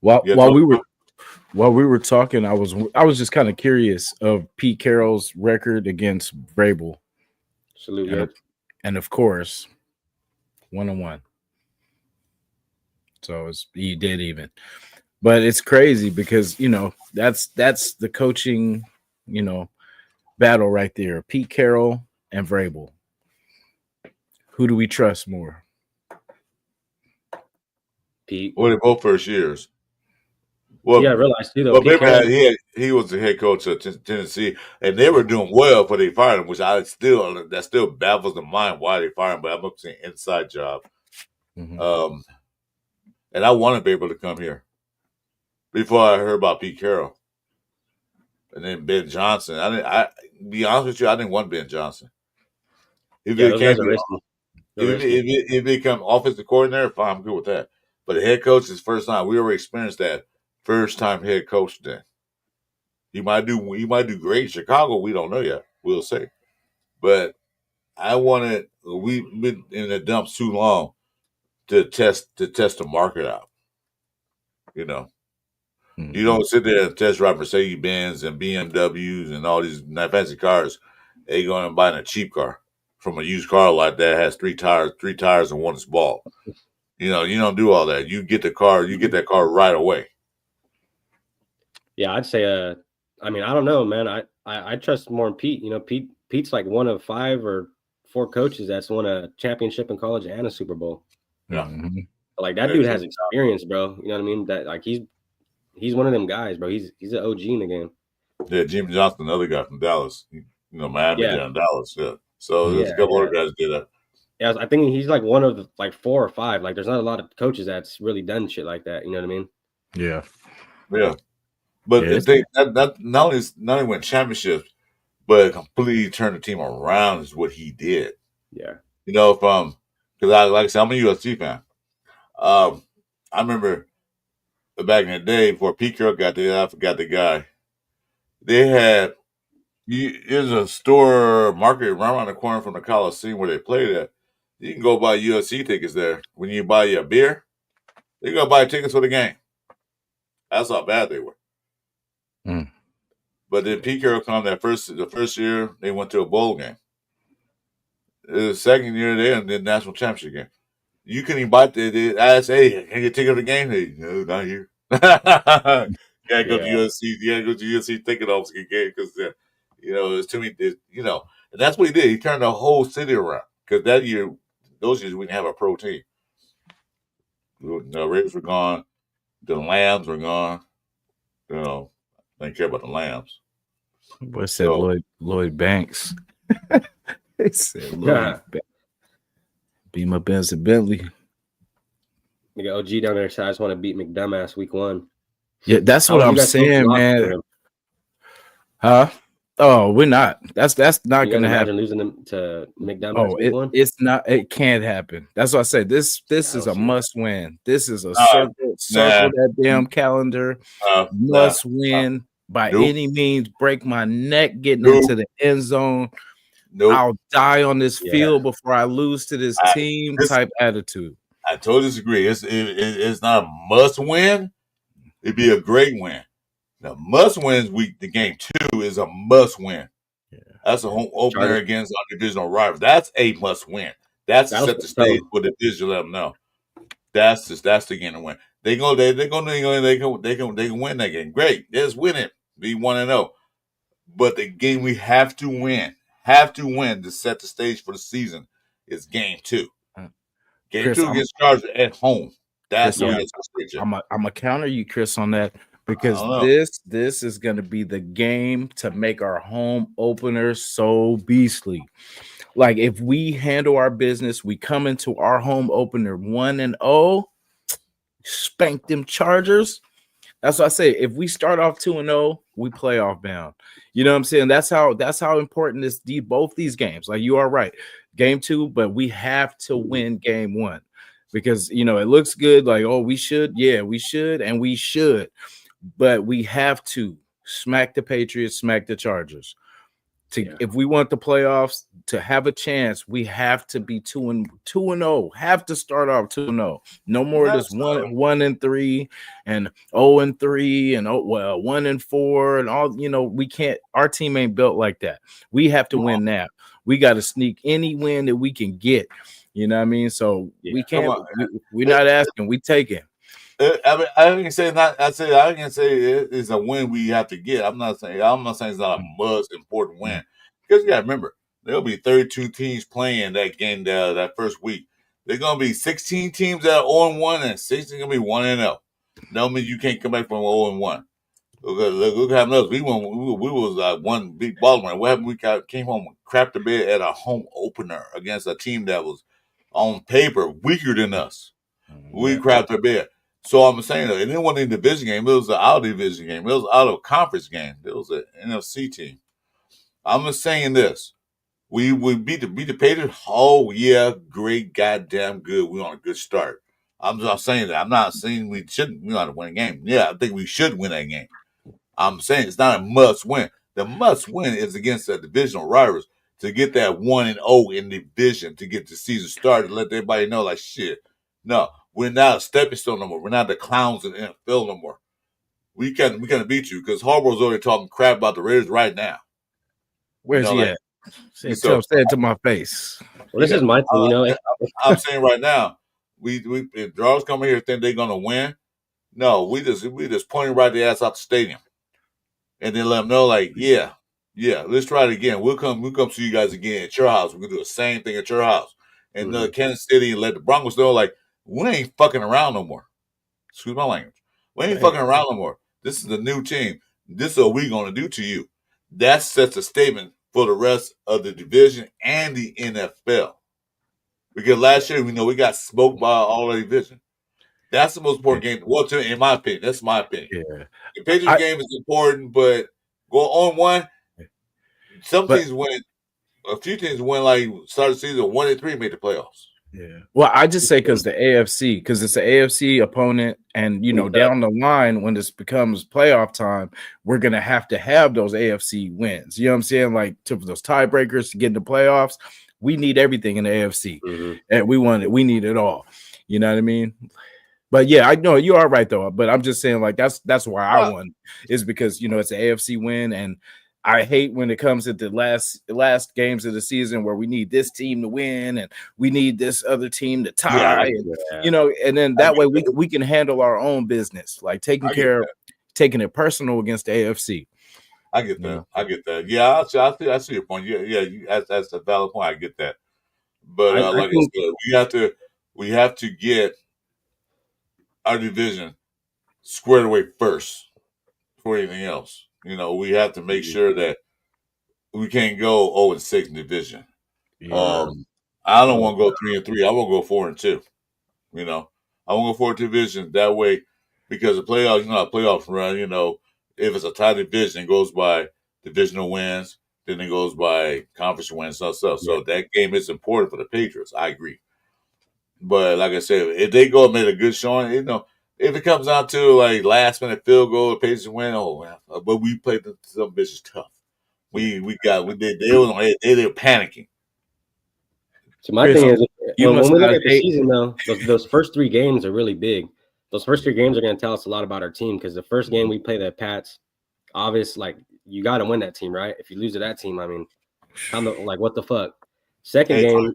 While Yeah, while we were talking, I was just kind of curious of Pete Carroll's record against Vrabel, Salute, and yep. of course 1-1. So he did even, but it's crazy because that's the coaching battle right there. Pete Carroll and Vrabel. Who do we trust more? Pete. Well, they both first years. Well, Yeah, I realized too though. well, Pete remember Carroll, he was the head coach of Tennessee, and they were doing well before they fired him, which that still baffles the mind why they fired him. But I'm up to an inside job. Mm-hmm. And I wanted to be able to come here before I heard about Pete Carroll, and then Ben Johnson. I be honest with you, I didn't want Ben Johnson. If yeah, it those came guys are to risky. They're if risky. it become offensive coordinator, fine, I'm good with that. But the head coach is first time. We already experienced that first time head coach. Then he might do great in Chicago. We don't know yet. We'll see. But we've been in the dumps too long to test the market out. You know, Mm-hmm. you don't sit there and test drive Mercedes Benz and BMWs and all these fancy cars. They going and buying a cheap car from a used car lot that has three tires and one is bald. You don't do all that. You get that car right away. Yeah, I'd say I mean, I don't know, man. I trust more in Pete. Pete's like one of 5 or 4 coaches that's won a championship in college and a Super Bowl. Yeah. Mm-hmm. Like that dude has experience, bro. You know what I mean? That like he's one of them guys, bro. He's an OG in the game. Yeah, Jimmy Johnson, another guy from Dallas. Miami down Dallas. Yeah. So there's a couple other guys that did that. Yeah, I think he's like one of the, like 4 or 5. Like there's not a lot of coaches that's really done shit like that. You know what I mean? Yeah. Yeah. But that not only win championships, but completely turned the team around is what he did. Yeah. Because like I said, I'm a USC fan. I remember back in the day before Pete Carroll got there, I forgot the guy. They had there's a store market right around the corner from the Coliseum where they played at. You can go buy USC tickets there. When you buy your beer, you go buy tickets for the game. That's how bad they were. Mm. But then Pete Carroll come the first year they went to a bowl game. The second year they in the national championship game. You couldn't even buy it. I asked, hey, can you get a ticket for the game? Hey, no, not here. You gotta go to USC. You gotta go to USC ticket office to get because there's too many. And that's what he did. He turned the whole city around because those years we didn't have a pro team. The Raiders were gone. The Lambs were gone. I didn't care about the Lambs. What said Lloyd Banks? They said Lloyd Banks. Beamer Benz and Bentley. We got OG down there. So I just want to beat McDumbass week 1. Yeah, that's what I'm saying, man. Huh? Oh, we're not. That's not going to happen. Losing them to McDumbass week 1? It's not. It can't happen. That's what I say. This is a must win. This is a circle that damn calendar. Must win by any means. Break my neck getting into the end zone. I'll die on this field before I lose to this team type attitude. I totally disagree. It's not a must win. It'd be a great win. Now, must wins week. The game 2 is a must win. Yeah. That's a home opener against our divisional rival. That's a must win. That's to set the stage for the division. Let them know. That's the game to win. They can win that game. Great, let's win it. Be 1-0. But the game we have to win to set the stage for the season is game 2. Game Chris, 2 against Chargers at home. That's the way I'm gonna counter you, Chris, on that because this is going to be the game to make our home opener so beastly. Like if we handle our business, we come into our home opener 1-0, spank them Chargers. That's what I say. If we start off 2-0, we playoff bound. You know what I'm saying? That's how important both these games. Like you are right, game 2, but we have to win game 1 because it looks good. Like we should, and we should, but we have to smack the Patriots, smack the Chargers If we want the playoffs to have a chance, we have to be 2-0. Have to start off 2-0. No more of this 1-3 and 0-3 and 1-4 and all. We can't. Our team ain't built like that. We have to win now. We got to sneak any win that we can get. You know what I mean? So we can't. We're not asking. We taking. I can say not. I can say it's a win we have to get. I'm not saying it's not a most important win, because you got to remember there'll be 32 teams playing that game that first week. There's gonna be 16 teams that are 0-1 and 16 gonna be 1-0. No means you can't come back from 0-1. Look what happened to us. We was one big ball. What happened? We came home and crapped the bed at a home opener against a team that was on paper weaker than us. We crapped the bed. So I'm saying that it didn't want a division game. It was an out division game. It was out of conference game. It was an NFC team. I'm just saying this. We beat the Patriots. Oh yeah, great, goddamn good. We're on a good start. I'm just saying that. I'm not saying we shouldn't. We ought to win a game. Yeah, I think we should win that game. I'm saying it's not a must win. The must win is against the divisional rivals to get that 1-0 in the division to get the season started. Let everybody know, like, shit. No, we're not a stepping stone no more. We're not the clowns in the NFL no more. We can beat you because Harbaugh's already talking crap about the Raiders right now. Where's he at? Say it to my face. Well, this is my thing, I'm saying right now, we if draws come here think they're gonna win. No, we just pointing right the ass out the stadium, and then let them know, like, yeah, let's try it again. We'll come see you guys again at your house. We're gonna do the same thing at your house, and Kansas City, and let the Broncos know, like, we ain't fucking around no more. Excuse my language. We ain't fucking around no more. This is the new team. This is what we're gonna do to you. That sets a statement for the rest of the division and the NFL. Because last year, we got smoked by all the division. That's the most important game. Well, in my opinion, that's my opinion. Yeah. The Patriots game is important, but go on one. Some teams win. A few teams win, like, started the season 1-3, made the playoffs. Yeah. Well, I just say because it's an AFC opponent, and down the line when this becomes playoff time, we're gonna have to have those AFC wins. You know what I'm saying? Like, to those tiebreakers to get in the playoffs, we need everything in the AFC, and we need it all. You know what I mean? But yeah, I know you are right though. But I'm just saying, like, that's why I won, is because it's an AFC win, and I hate when it comes at the last games of the season where we need this team to win and we need this other team to tie, and then that way we can handle our own business, like taking it personal against the AFC. I get that. I get that. Yeah, I see your point. Yeah, that's a valid point. I get that. But I said, we have to get our division squared away first before anything else. We have to make sure that we can't go 0-6 in division. Yeah. I don't want to go 3-3. I want to go 4-2. I want to go 4 division that way, because the playoffs, how playoffs run. If it's a tie division, it goes by divisional wins, then it goes by conference wins, stuff. So that game is important for the Patriots. I agree. But like I said, if they go and make a good showing, if it comes down to like last minute field goal, the Patriots win. But we played some bitches tough. They were panicking. So my thing is, when we look at the season, though, those first 3 games are really big. Those first 3 games are going to tell us a lot about our team, because the first game we play the Pats, obvious, like, you got to win that team, right? If you lose to that team, I mean, what the fuck? Second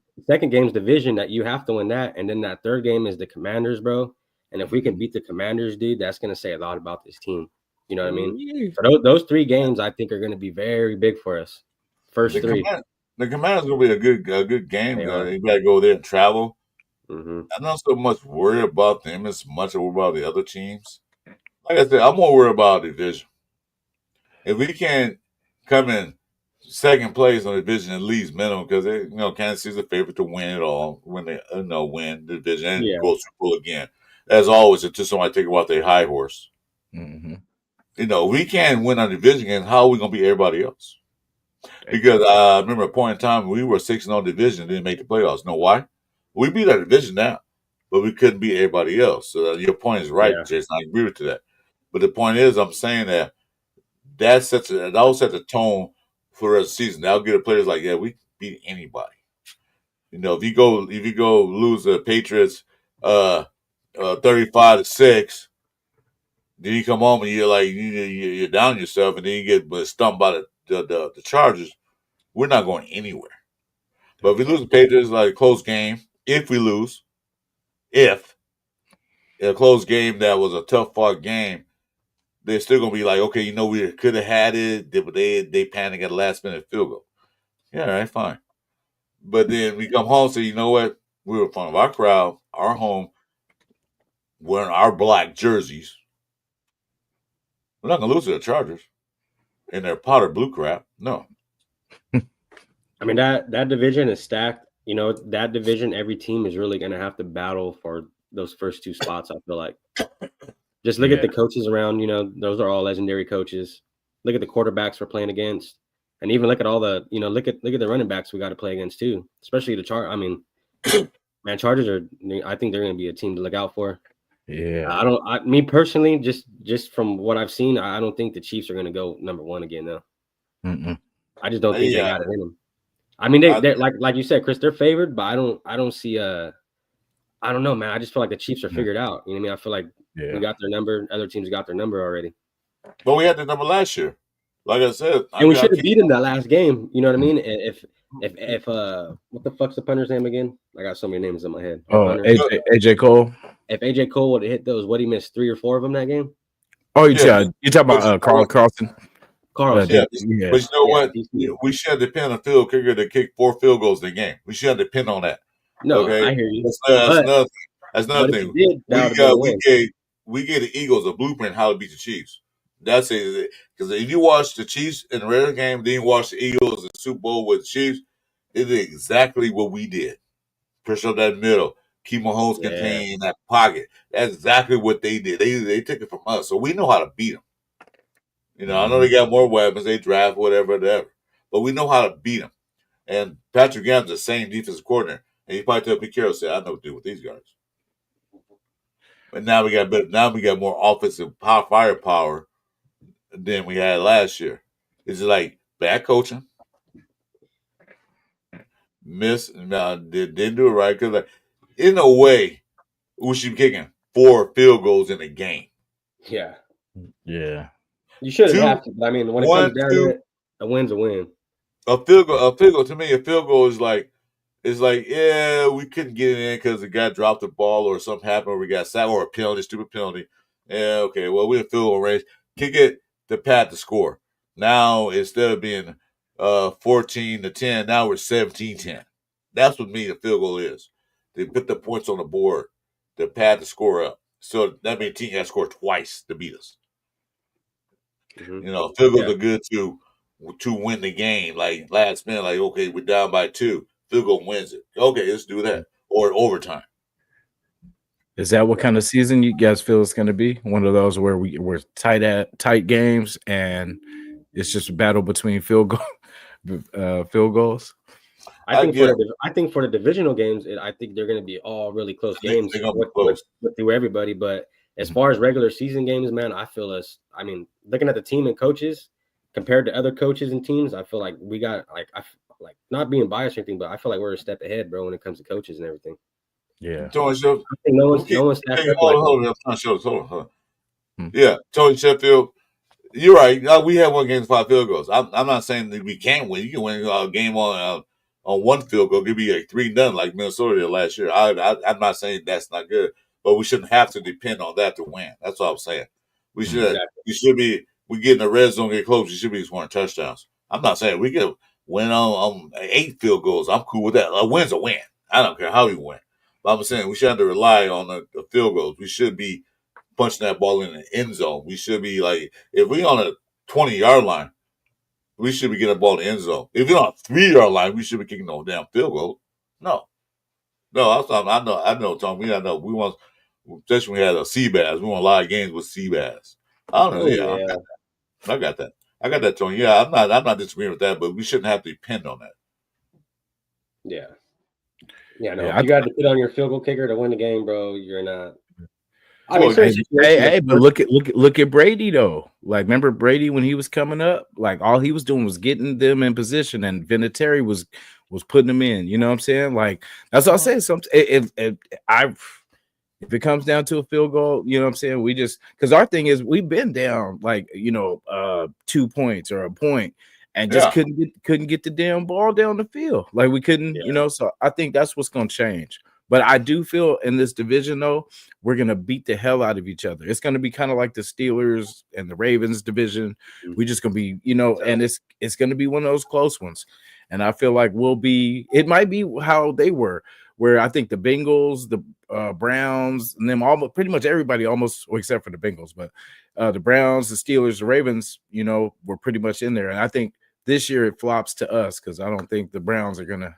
game's division, that you have to win that, and then that third game is the Commanders, bro. And if we can beat the Commanders, dude, that's going to say a lot about this team. You know what I mean? So those 3 games, I think, are going to be very big for us. First 3. The Commanders going to be a good game. You got to go there and travel. I'm not so much worried about them as much as worried about the other teams. Like I said, I'm more worried about the division. If we can come in second place on the division at least minimum, because Kansas City's a favorite to win it all when they win the division and go Super Bowl again. As always, until somebody take about their high horse. We can't win our division again. How are we going to beat everybody else? Because I remember a point in time we were 6-0 division and didn't make the playoffs. Know why? We beat our division now, but we couldn't beat everybody else. So your point is right, Jason. I agree with that. But the point is, I'm saying that sets the tone for the rest of the season. That'll get the players like, yeah, we can beat anybody. If you go lose the Patriots 35-6, then you come home and you're like you're down yourself, and then you get stumped by the Chargers. We're not going anywhere. But if we lose the Patriots, like a close game, if we lose, if in a close game that was a tough fought game, they're still gonna be like, okay, we could have had it, but they panic at the last minute field goal. Yeah, all right, fine. But then we come home and say, you know what? We were in front of our crowd, our home, wearing our black jerseys. We're not gonna lose to the Chargers in their powder blue crap. No. I mean, that division is stacked. That division, every team is really going to have to battle for those first two spots, I feel like. Just look at the coaches around, those are all legendary coaches. Look at the quarterbacks we're playing against. And even look at all the, look at the running backs we got to play against too. Especially the Chargers. I mean, man, Chargers I think they're going to be a team to look out for. Yeah. Me personally, just from what I've seen, I don't think the Chiefs are going to go number one again, though. I just don't think they got it in them. I mean, they're like you said, Chris, they're favored, but I don't see I don't know, man. I just feel like the Chiefs are figured out. You know what I mean? I feel like we got their number. Other teams got their number already. But we had the number last year. Like I said. And we should have beat them that last game. You know what I mean? If what the fuck's the punter's name again? I got so many names in my head. Oh, AJ Cole. If AJ Cole would have hit those, what he missed 3 or 4 of them that game? Oh, you talking about Carl Carlson? But you know what? We should depend on a field kicker to kick 4 field goals in the game. We should depend on that. No, okay? I hear you. That's another thing. We gave the Eagles a blueprint how to beat the Chiefs. That's it. Because if you watch the Chiefs in the regular game, then you watch the Eagles in the Super Bowl with the Chiefs, it is exactly what we did. Push up that middle. Keep Mahomes contained in that pocket. That's exactly what they did. They took it from us. So we know how to beat them. I know they got more weapons. They draft whatever. But we know how to beat them. And Patrick Graham's the same defensive coordinator. And he probably tell Pete Carroll, say, I know what to do with these guys. But now we got more offensive firepower than we had last year. It's like bad coaching. Didn't do it right. Because in a way, we should be kicking 4 field goals in a game. Yeah. Yeah. You shouldn't have to. But I mean, when it comes down to it, a win's a win. A field goal to me, a field goal is like, we couldn't get it in because the guy dropped the ball or something happened or we got sacked or a penalty, stupid penalty. Yeah, okay, well, we're in field goal range. Kick it to pad the score. Now, instead of being 14-10, now we're 17-10. That's what me the field goal is. They put the points on the board to pad the score up. So that means team has to score twice to beat us. Field goals are good to win the game. Like last minute, like, okay, we're down by 2. Field goal wins it. Okay, let's do that. Or overtime. Is that what kind of season you guys feel it's going to be? One of those where we're tight games and it's just a battle between field goals? I think for the divisional games, I think they're going to be all really close games through everybody. But as far as regular season games, man, I feel looking at the team and coaches compared to other coaches and teams, I feel like we got like not being biased or anything, but I feel like we're a step ahead, bro, when it comes to coaches and everything. Yeah. Tony Sheffield. Yeah, Tony Sheffield. You're right. We have 1 game 5 field goals. I'm not saying that we can't win. You can win a game on 1 field goal. Give me a 3-0 like Minnesota did last year. I'm not saying that's not good, but we shouldn't have to depend on that to win. That's what I'm saying. We should. We should be. We get in the red zone, get close. We should be scoring touchdowns. I'm not saying we can win on 8 field goals. I'm cool with that. A win's a win. I don't care how we win. But I'm saying we should have to rely on the field goals. We should be punching that ball in the end zone. We should be like, if we're on a 20-yard line, we should be getting the ball in the end zone. If we're on a 3-yard line, we should be kicking no damn field goal. No, I know, Tom. We want, especially when we had a Seabass. We want a lot of games with Seabass. I don't know. I got that, Tony. Yeah, I'm not disagreeing with that, but we shouldn't have to depend on that. Yeah. Yeah, no. If you got to put on your field goal kicker to win the game, bro, you're not. I mean, Well, certain Hey, situations. hey, but look at Brady though. Like, remember Brady when he was coming up? Like, all he was doing was getting them in position, and Vinatieri was putting them in. You know what I'm saying? Like, that's what I say. If it comes down to a field goal, you know what I'm saying? We just because our thing is we've been down like 2 points or a point and just yeah. couldn't get the damn ball down the field. Like we couldn't, so I think that's what's gonna change. But I do feel in this division, though, we're gonna beat the hell out of each other. It's gonna be kind of like the Steelers and the Ravens division. We're just gonna be, and it's gonna be one of those close ones. And I feel like it might be how they were, where I think the Bengals, the Browns, and them all pretty much everybody almost, except for the Bengals, but the Browns, the Steelers, the Ravens, were pretty much in there. And I think this year it flops to us because I don't think the Browns are gonna,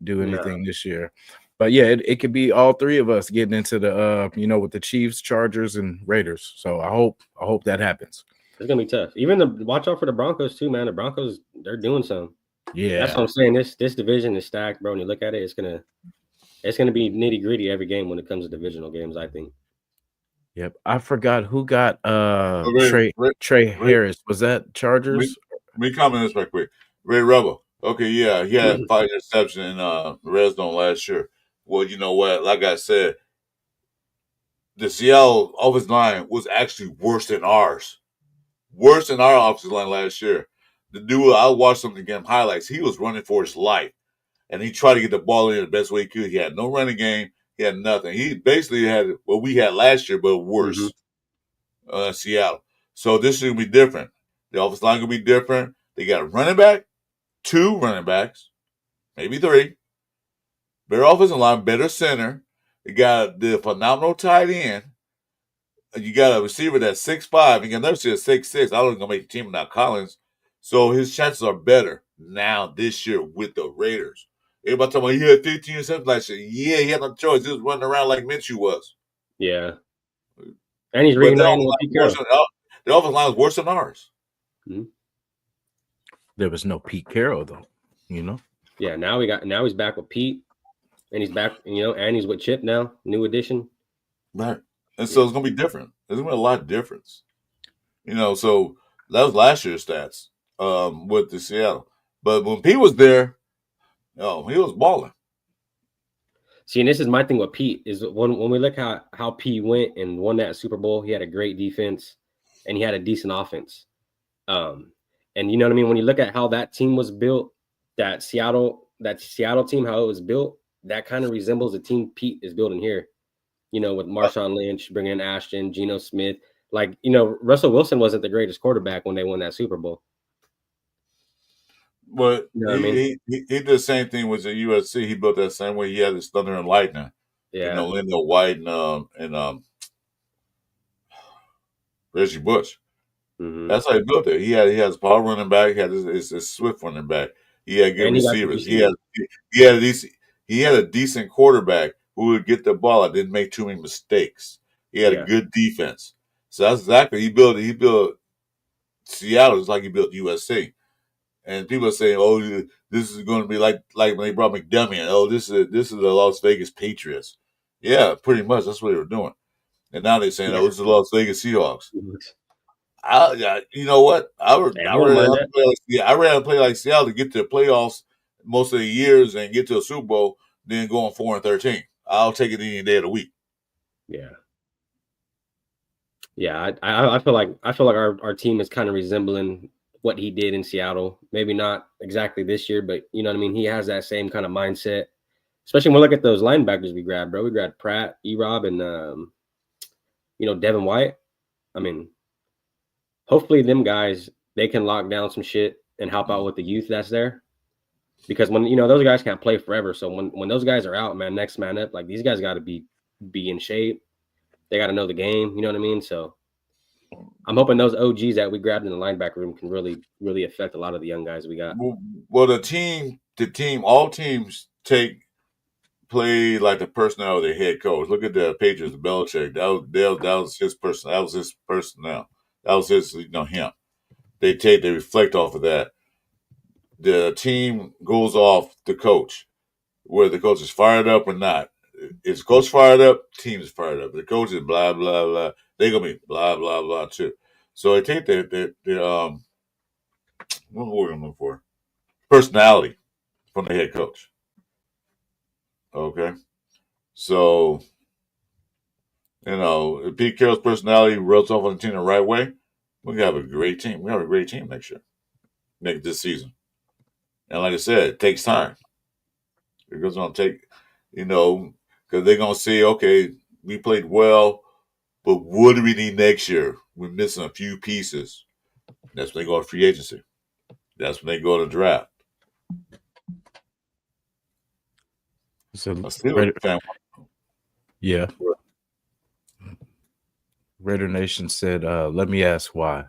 do anything this year. But yeah, it could be all three of us getting into the with the Chiefs, Chargers, and Raiders. So I hope that happens. It's gonna be tough. Even watch out for the Broncos too, man. The Broncos, they're doing something. Yeah, that's what I'm saying. This division is stacked, bro. When you look at it, it's gonna be nitty gritty every game when it comes to divisional games, I think. Yep. I forgot who got Trey Harris. Was that Chargers? Me comment this right quick. Ray Rebel. Okay, yeah, he had 5 interceptions in red zone last year. Well, you know what? Like I said, the Seattle offensive line was actually worse than ours. Worse than our offensive line last year. The dude, I watched some of the game highlights. He was running for his life. And he tried to get the ball in the best way he could. He had no running game. He had nothing. He basically had what we had last year, but worse. Seattle. So this is going to be different. The offensive line going to be different. They got a running back, 2 running backs, maybe 3. Better offensive line, better center. You got the phenomenal tight end. You got a receiver that's 6'5". You can never see a 6'6". I don't think going to make the team without Collins. So his chances are better now this year with the Raiders. Everybody talking about he had 15 or something like that. Yeah, he had no choice. He was running around like Minshew was. Yeah. And he's reuniting with Pete Carroll. The offensive line is worse than ours. There was no Pete Carroll though, Yeah, now he's back with Pete, and he's back, and he's with Chip now, new addition. Right. And so it's gonna be different. There's gonna be a lot of difference. So that was last year's stats with the Seattle. But when Pete was there, he was balling. See, and this is my thing with Pete is when we look at how Pete went and won that Super Bowl, he had a great defense and he had a decent offense. And you know what I mean? When you look at how that team was built, that Seattle team, how it was built, that kind of resembles the team Pete is building here. With Marshawn Lynch, bringing in Ashton, Geno Smith. Like, Russell Wilson wasn't the greatest quarterback when they won that Super Bowl. But you know what I mean? He did the same thing with the USC. He built that same way. He had his Thunder and Lightning. Yeah. Lindell White and Reggie Bush. That's how he built it. He had his power running back. He had his swift running back. He had good receivers. He had a decent quarterback who would get the ball and didn't make too many mistakes. He had a good defense. So that's exactly he built Seattle just like he built USC. And people are saying, "Oh, this is going to be like when they brought McDermott in. Oh, this is the Las Vegas Patriots." Yeah, pretty much that's what they were doing. And now they're saying, "Oh, this is the Las Vegas Seahawks." You know what? I'd rather play like Seattle to get to the playoffs most of the years and get to a Super Bowl than going 4-13. I'll take it any day of the week. Yeah. Yeah, I feel like our team is kind of resembling what he did in Seattle. Maybe not exactly this year, but you know what I mean? He has that same kind of mindset. Especially when we look at those linebackers we grabbed, bro. We grabbed Pratt, E-Rob, and Devin White. I mean, hopefully them guys, they can lock down some shit and help out with the youth that's there. Because when those guys can't play forever. So when those guys are out, man, next man up, like these guys gotta be in shape. They gotta know the game, you know what I mean? So I'm hoping those OGs that we grabbed in the linebacker room can really, really affect a lot of the young guys we got. Well, all teams play like the personnel of their head coach. Look at the Patriots, Belichick. That was his person. That was his personnel. That was his, him. They reflect off of that. The team goes off the coach, whether the coach is fired up or not. Is coach fired up? Team is fired up. The coach is blah blah blah. They're gonna be blah blah blah too. So I take the what word I'm looking for? Personality from the head coach. Okay, so if Pete Carroll's personality rubs off on the team the right way, we have a great team. We have a great team next year, this season. And like I said, it takes time. It's going to take, because they're going to say, okay, we played well, but what do we need next year? We're missing a few pieces. That's when they go to free agency. That's when they go to draft. So yeah. Raider Nation said, let me ask why,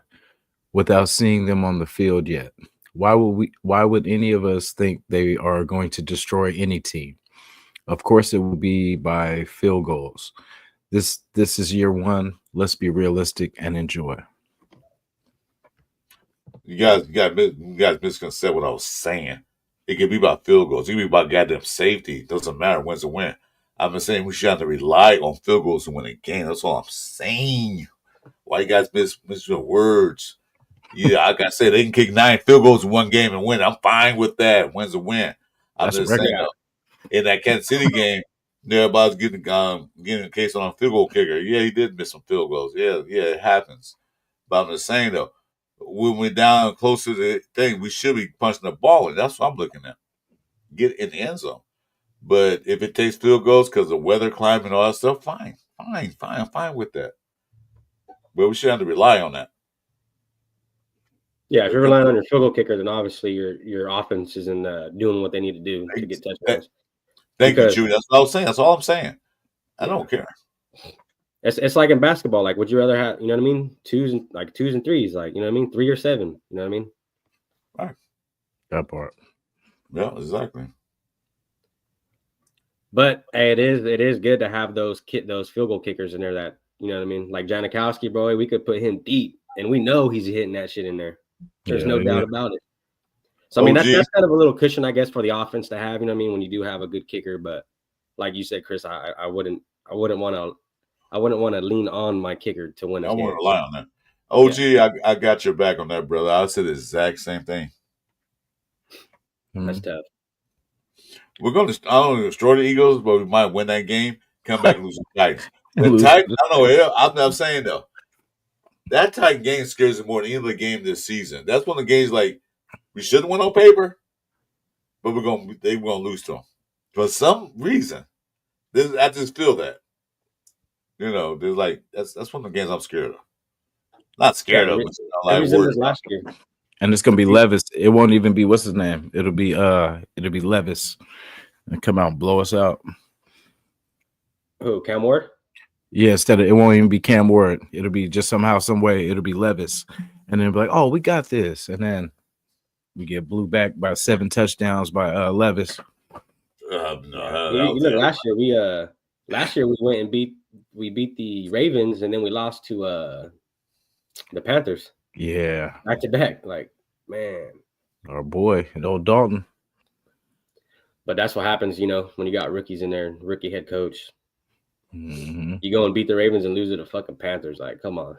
without seeing them on the field yet. Why would any of us think they are going to destroy any team? Of course, it will be by field goals. This is year one. Let's be realistic and enjoy. You guys misconcept what I was saying. It could be about field goals. It could be about goddamn safety. It doesn't matter when's the win. I've been saying we should have to rely on field goals to win a game. That's all I'm saying. Why you guys miss your words? Yeah, I gotta say they can kick 9 field goals in one game and win. I'm fine with that. Wins a win. I'm just saying in that Kansas City game, everybody's getting a case on a field goal kicker. Yeah, he did miss some field goals. Yeah, it happens. But I'm just saying though, when we're down close to the thing, we should be punching the ball, and that's what I'm looking at. Get in the end zone. But if it takes field goals because of weather, climate, and all that stuff, fine. I'm fine with that. But we shouldn't have to rely on that. Yeah, if you're relying on your field goal kicker, then obviously your offense isn't doing what they need to do to get touchdowns. Thank you, Judy. That's what I was saying. That's all I'm saying. I don't care. It's like in basketball. Like, would you rather have, you know what I mean? Twos and threes, like, you know what I mean? 3 or 7, you know what I mean? Right. That part. Yeah, exactly. But hey, it is good to have those field goal kickers in there that, you know what I mean? Like Janikowski, bro, we could put him deep, and we know he's hitting that shit in there. There's no doubt about it. So I mean, that's kind of a little cushion, I guess, for the offense to have. You know what I mean? When you do have a good kicker, but like you said, Chris, I wouldn't want to lean on my kicker to win. I wouldn't rely on that. OG, yeah. I got your back on that, brother. I said the exact same thing. That's tough. We're going to, I don't know, destroy the Eagles, but we might win that game, come back and lose the Titans. The Titans, I don't know, I'm saying though, that Titan game scares me more than any other game this season. That's one of the games like we shouldn't win on paper, but they're gonna lose to them for some reason. I just feel that. There's like that's one of the games I'm scared of. Not scared of, but like worried. Last year. And it's gonna be Levis. It won't even be what's his name. It'll be Levis, and come out and blow us out. Who, Cam Ward? Yeah, it won't even be Cam Ward. It'll be just somehow, some way. It'll be Levis, and then be like, "Oh, we got this," and then we get blew back by 7 touchdowns by Levis. Look, last year we went and beat the Ravens, and then we lost to the Panthers. Yeah, back to back. Like, man, our boy, old Dalton. But that's what happens, when you got rookies in there, rookie head coach. Mm-hmm. You go and beat the Ravens and lose to the fucking Panthers. Like, come on.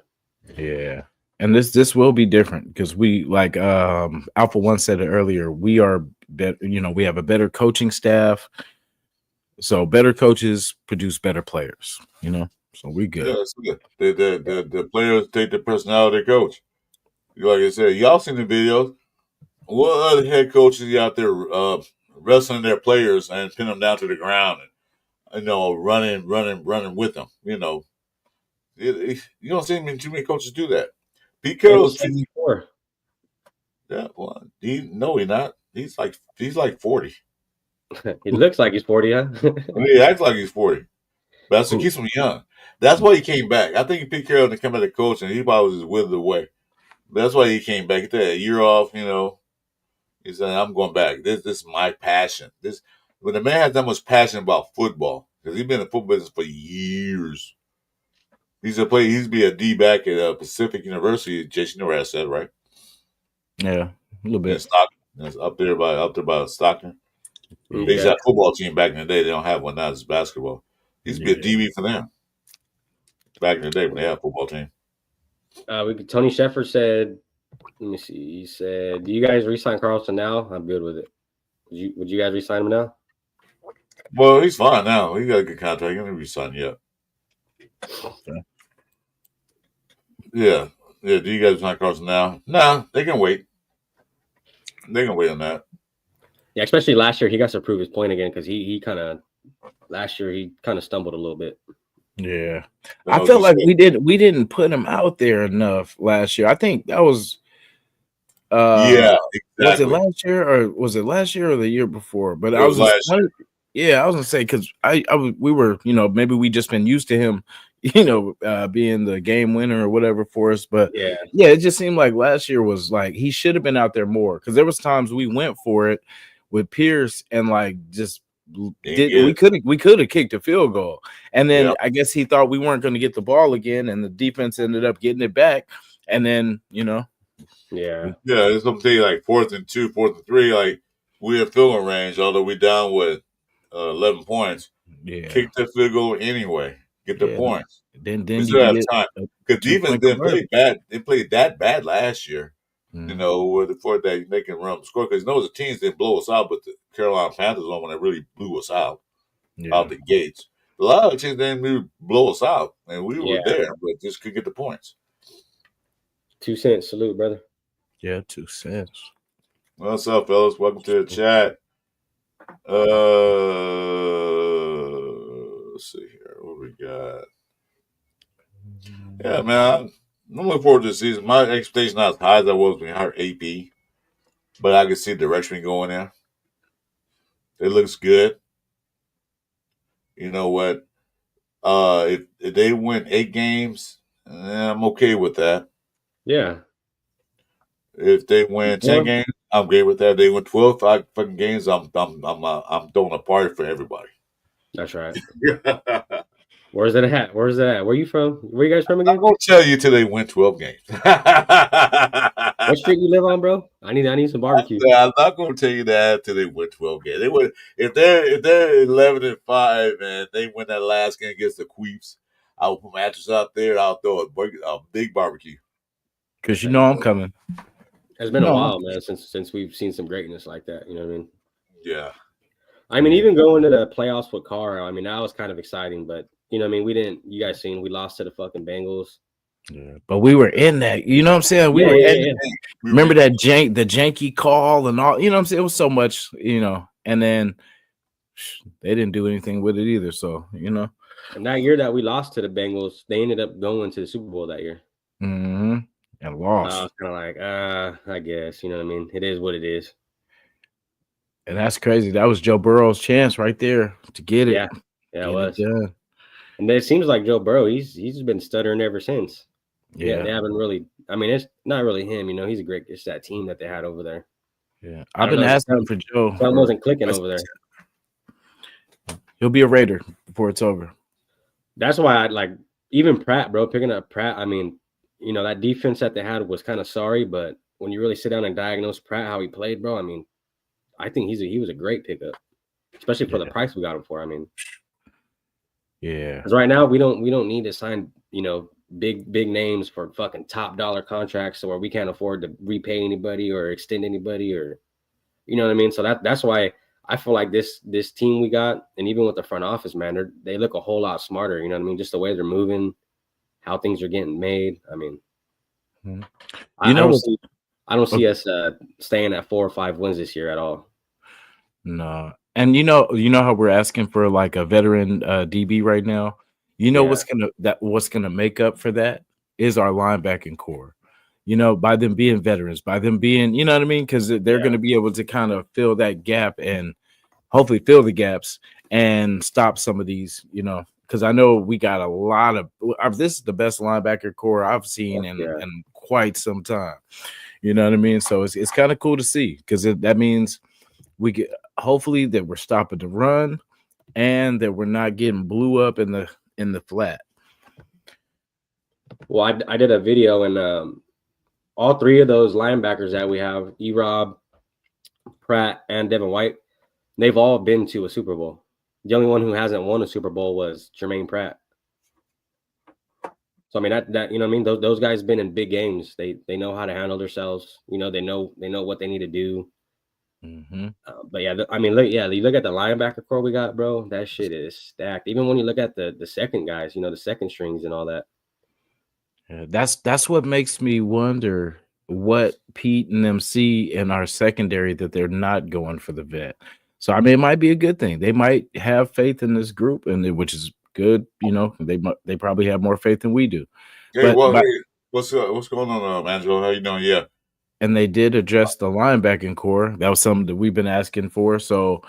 Yeah. And this will be different because we, like Alpha One said it earlier, we are better, we have a better coaching staff. So better coaches produce better players, So we good. Yeah, it's good. The players take the personality of the coach. Like I said, y'all seen the videos. What other head coaches out there wrestling their players and pin them down to the ground and running with them. You don't see too many coaches do that. Pete Carroll's 64. Yeah, well, he's not. He's like 40. He looks like he's 40, huh? He acts like he's 40. But that's what keeps him young. That's why he came back. I think Pete Carroll didn't come as a coach, and he probably was just withered away. But that's why he came back. He took a year off. He said, "I'm going back. This is my passion." When the man has that much passion about football, because he's been in the football business for years. He's to be a D-back at Pacific University. Jason, you know where I said, right? Yeah, a little bit. Stockton. That's up there by Stockton. They used to have a football team back in the day. They don't have one now. It's basketball. He used to be a DB for them back in the day when they had a football team. Tony Sheffer said, let me see. He said, "Do you guys re-sign Carlson now? I'm good with it. Would you guys re-sign him now?" Well, he's fine now. He got a good contract. He hasn't re-signed yet. Okay. Yeah. Do you guys sign Carlson now? Nah, they can wait. They can wait on that. Yeah, especially last year, he got to prove his point again because he kind of last year he kind of stumbled a little bit. Yeah, I felt like we didn't put him out there enough last year. I think that was yeah, exactly. Was it last year or the year before? But I was gonna say because we were maybe we just been used to him being the game winner or whatever for us. But yeah, it just seemed like last year was like he should have been out there more because there was times we went for it with Pierce and like just. We could have kicked a field goal, and then I guess he thought we weren't going to get the ball again, and the defense ended up getting it back, and then it's something like 4th and 2, 4th and 3, like we have field range, although we down with 11 points. Kick that field goal anyway, get the points. Then we still have time because defense didn't play bad. They played that bad last year. For that they can run the score because the teams didn't blow us out, but the Carolina Panthers one when they really blew us out the gates. A lot of teams didn't really blow us out, and we were there, but just could get the points. 2 cents, salute, brother. Yeah, 2 cents. What's up, fellas? Welcome to the chat. Let's see here. What we got? Yeah, man. I'm looking forward to the season. My expectation not as high as I was when I heard AP, but I can see the direction going there. It looks good. You know what? If they win 8 games, I'm okay with that. Yeah. If they win 10 games, I'm great with that. If they win 12 fucking games, I'm throwing a party for everybody. That's right. Where's that at? Where's that at? Where you from? Where you guys from again? I'm gonna tell you till they win 12 games. What street you live on, bro? I need some barbecue. I'm not gonna tell you that till they win 12 games. They would if they're 11-5 and they win that last game against the Queeps. I'll put mattress out there. I'll throw a big barbecue. Because I'm coming. It's been a while, man, since we've seen some greatness like that. You know what I mean? Yeah. I mean, even going to the playoffs with Carr, I mean, that was kind of exciting, but you know what I mean? You guys seen, we lost to the fucking Bengals. Yeah, but we were in that, you know what I'm saying? We were in Remember that the janky call and all, you know what I'm saying? It was so much, and then they didn't do anything with it either. So, And that year that we lost to the Bengals, they ended up going to the Super Bowl that year. Mm-hmm. And lost. I was kind of like, I guess, you know what I mean? It is what it is. And that's crazy. That was Joe Burrow's chance right there to get it. Yeah, it was. And it seems like Joe Burrow, he's been stuttering ever since. Yeah, they haven't really. I mean, it's not really him. He's a great. It's that team that they had over there. Yeah, I've been asking for Joe. Something wasn't clicking over there. He'll be a Raider before it's over. That's why I like even Pratt, bro. Picking up Pratt. I mean, that defense that they had was kind of sorry, but when you really sit down and diagnose Pratt how he played, bro, I mean, I think he was a great pickup, especially for the price we got him for. I mean. Yeah. Because right now we don't need to sign, big names for fucking top dollar contracts where we can't afford to repay anybody or extend anybody or you know what I mean? So that's why I feel like this team we got, and even with the front office, man, they look a whole lot smarter, you know what I mean? Just the way they're moving, how things are getting made. I mean, I don't see us staying at 4 or 5 wins this year at all. No. And you know how we're asking for like a veteran DB right now. What's gonna make up for that is our linebacking core. By them being veterans, by them being, you know what I mean, because they're gonna be able to kind of fill that gap and hopefully fill the gaps and stop some of these. Because I know we got a lot of. This is the best linebacker core I've seen in quite some time. You know what I mean? So it's kind of cool to see because that means we get. Hopefully that we're stopping the run and that we're not getting blew up in the flat. Well, I did a video and all 3 of those linebackers that we have, E-Rob, Pratt, and Devin White, They've all been to a Super Bowl. The only one who hasn't won a Super Bowl was Jermaine Pratt. So I mean that you know what I mean. Those guys been in big games. They know how to handle themselves. You know they know what they need to do. Mm-hmm. But yeah, I mean you look at the linebacker core we got, bro. That shit is stacked. Even when you look at the second guys, you know the second strings and all that. Yeah, that's what makes me wonder what Pete and them see in our secondary that they're not going for the vet. So I mean, it might be a good thing. They might have faith in this group, which is good. You know, they probably have more faith than we do. Hey, But hey, what's going on, Angelo? How you doing? Yeah. and they did address the linebacking core. That was something that we've been asking for. So,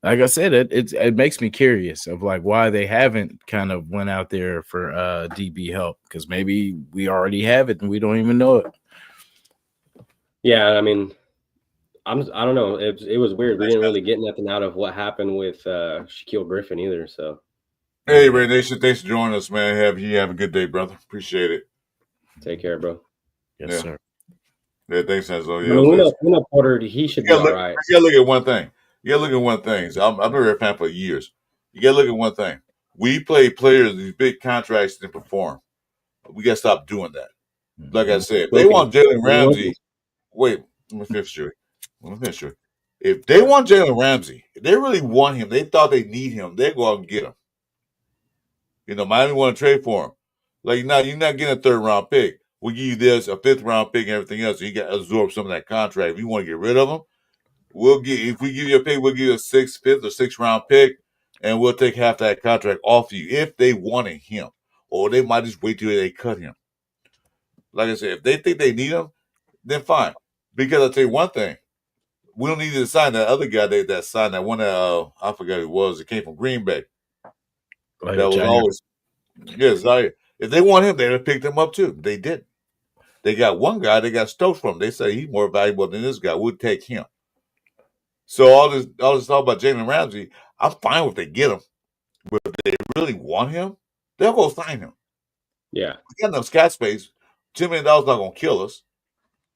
like I said, it makes me curious of like why they haven't kind of went out there for DB help, because maybe we already have it and we don't even know it. Yeah, I mean, I don't know. It was weird. We didn't really get nothing out of what happened with Shaquille Griffin either. So, Hey, Ray Nation, thanks for joining us, man. Have a good day, brother. Appreciate it. take care, bro. Yes, sir. Yeah, thanks, Angelo. I Yeah, mean, we know Porter. He should be all right. You gotta look at one thing. So I've been a fan for years. You gotta look at one thing. We play players these big contracts and perform. We gotta stop doing that. Like I said, if they want Jalen Ramsey. Wait, let me finish you. If they want Jalen Ramsey, if they really want him, they thought they need him, they go out and get him. You know, Miami want to trade for him. Like, now you're not getting a 3rd round pick. We'll give you this, a 5th round pick, and everything else. So you got to absorb some of that contract. If you want to get rid of him, if we give you a pick, we'll give you a 6th, 5th, or 6th round pick, and we'll take half that contract off you if they wanted him. Or they might just wait till they cut him. Like I said, if they think they need him, then fine. Because I'll tell you one thing. We don't need to sign that other guy that signed that one that I forgot who it was. It came from Green Bay. Like that was always if they want him, they'd have picked him up too. They didn't. They got one guy they got Stokes from. They say he's more valuable than this guy. We'll take him. So all this talk about Jalen Ramsey, I'm fine if they get him. But if they really want him, they'll go sign him. Yeah. We got enough cap space. $10 million not gonna kill us.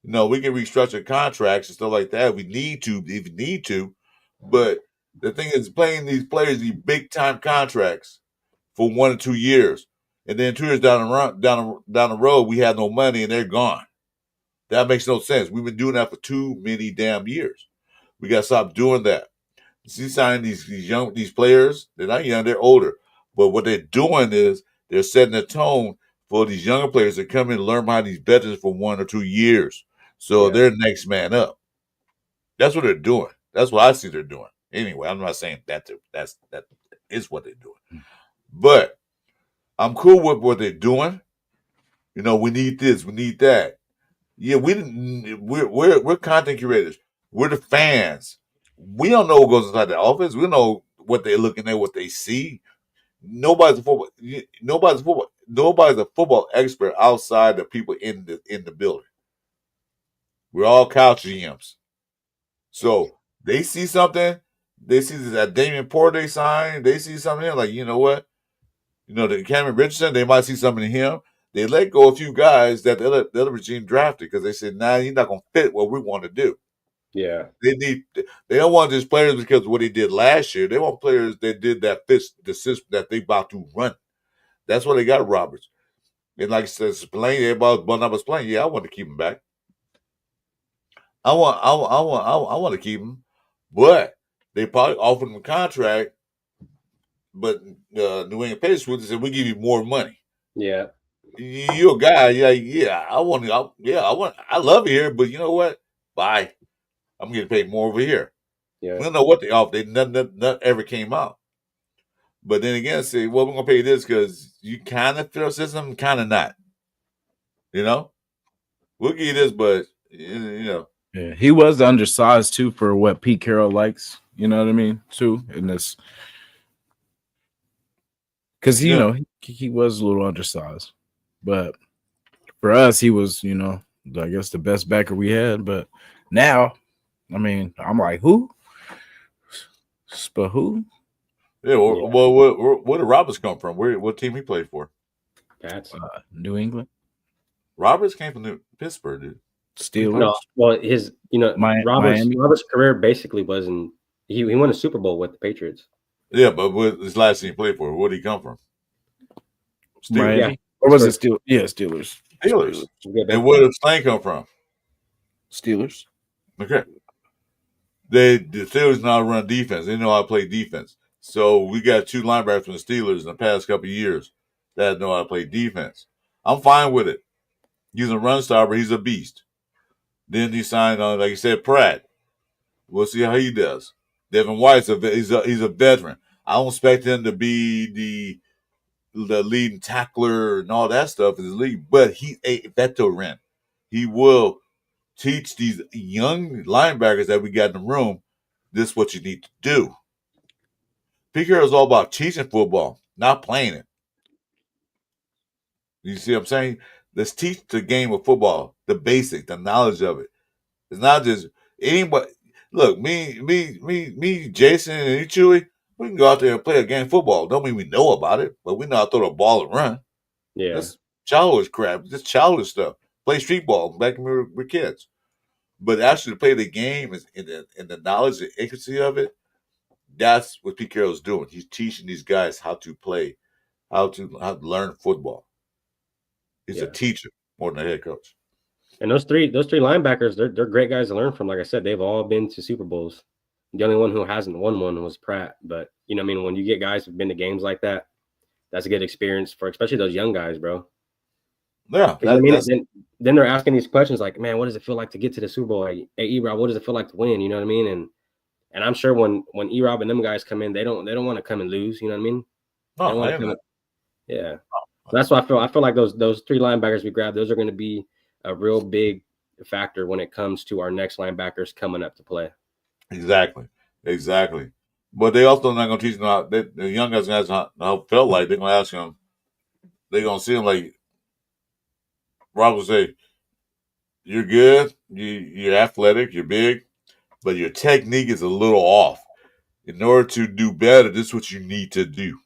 No, we can restructure contracts and stuff like that. We need to, if we need to. But the thing is, playing these players these big time contracts for 1 or 2 years, and then 2 years down the road, we have no money and they're gone. That makes no sense. We've been doing that for too many damn years. We got to stop doing that. See, signing these players, they're not young, they're older. But what they're doing is they're setting a tone for these younger players to come in and learn behind these veterans for 1 or 2 years. So they're the next man up. That's what they're doing. That's what I see they're doing. Anyway, I'm not saying that is what they're doing. But I'm cool with what they're doing. You know, we need this, we need that. Yeah, we're content curators. We're the fans. We don't know what goes inside the office. We know what they're looking at, what they see. Nobody's a football expert outside the people in the building. We're all couch GMs. So they see something. They see that Damian Porter they signed. They see something like, you know what? You know, the Cameron Richardson, they might see something in him. They let go a few guys that the other regime drafted because they said, nah, he's not going to fit what we want to do. Yeah. They don't want just players because of what he did last year. They want players that did that fits the system that they about to run. That's why they got Roberts. And like I said, playing, everybody was playing. Yeah, I want to keep him back. I want to keep him, but they probably offered him a contract. But New England Patriots said, "We give you more money." Yeah, you're a guy. Yeah. I love it here, but you know what? Bye. I'm getting paid more over here. Yeah. We don't know what they offered. Nothing ever came out. But then again, say, well, we're gonna pay you this because you kind of fit our system, kind of not. You know, we'll give you this, but you know. Yeah, he was undersized too for what Pete Carroll likes. You know what I mean? Too in this, because you know he was a little undersized, but for us he was, you know, I guess the best backer we had. But now, I mean, I'm like, who? But who? Yeah. Well, where did Roberts come from? What team he played for? Pats. New England. Roberts came from Pittsburgh, dude. Steelers. No, well, his, you know, Robert's career basically was in He won a Super Bowl with the Patriots. Yeah, but what his last team he played for? Where did he come from? Steelers. Miami. Yeah. Or was it still? Yeah, Steelers. Steelers. Yeah, And where did Stain come from? Steelers. Okay. The Steelers know how to run defense. They know how to play defense. So we got 2 linebackers from the Steelers in the past couple of years that know how to play defense. I'm fine with it. He's a run stopper. He's a beast. Then he signed on, like you said, Pratt. We'll see how he does. Devin White's he's a veteran. I don't expect him to be the leading tackler and all that stuff in the league, but he's a veteran. He will teach these young linebackers that we got in the room, this is what you need to do. Pete Carroll's all about teaching football, not playing it. You see what I'm saying? Let's teach the game of football, the basic, the knowledge of it. It's not just anybody. Look, me, Jason, and you, Chewy, we can go out there and play a game of football. Don't mean we know about it, but we know how to throw the ball and run. Yeah. That's childish crap. Just childish stuff. Play street ball back when we were kids. But actually to play the game and the knowledge and accuracy of it, that's what Pete Carroll's doing. He's teaching these guys how to play, how to learn football. He's a teacher more than a head coach. And those three linebackers, they're great guys to learn from. Like I said, they've all been to Super Bowls. The only one who hasn't won one was Pratt. But you know what I mean? When you get guys who've been to games like that, that's a good experience for especially those young guys, bro. Yeah. Then they're asking these questions like, man, what does it feel like to get to the Super Bowl? Like, hey, E-Rob, what does it feel like to win? You know what I mean? And I'm sure when E-Rob and them guys come in, they don't want to come and lose. You know what I mean? Yeah. That's why I feel like those 3 linebackers we grabbed, those are going to be a real big factor when it comes to our next linebackers coming up to play. Exactly. But they also not going to teach them how the young guys going to ask how it felt like. They're going to ask them. They're going to see them like Rob will say, "You're good. You're athletic. You're big, but your technique is a little off. In order to do better, this is what you need to do."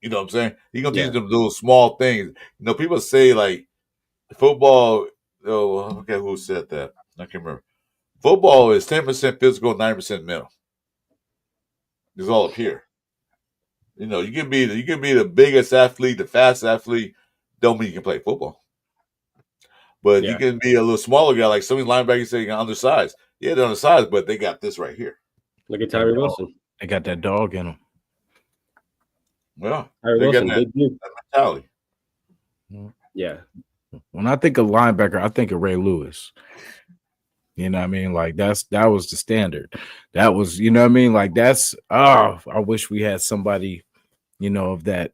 You know what I'm saying? He's going to teach them those small things. You know, people say like football. Oh, I forget who said that. I can't remember. Football is 10% physical, 90% mental. It's all up here. You know, you can be the biggest athlete, the fastest athlete. Don't mean you can play football. But you can be a little smaller guy, like some of these linebackers say you're undersized. Yeah, they're undersized, but they got this right here. Look at Tyree Wilson. They got that dog in them. Yeah, Tyree Wilson, big dude. That mentality. Yeah. When I think of linebacker, I think of Ray Lewis. You know what I mean? Like that was the standard. That was, you know what I mean? Like that's I wish we had somebody, you know, of that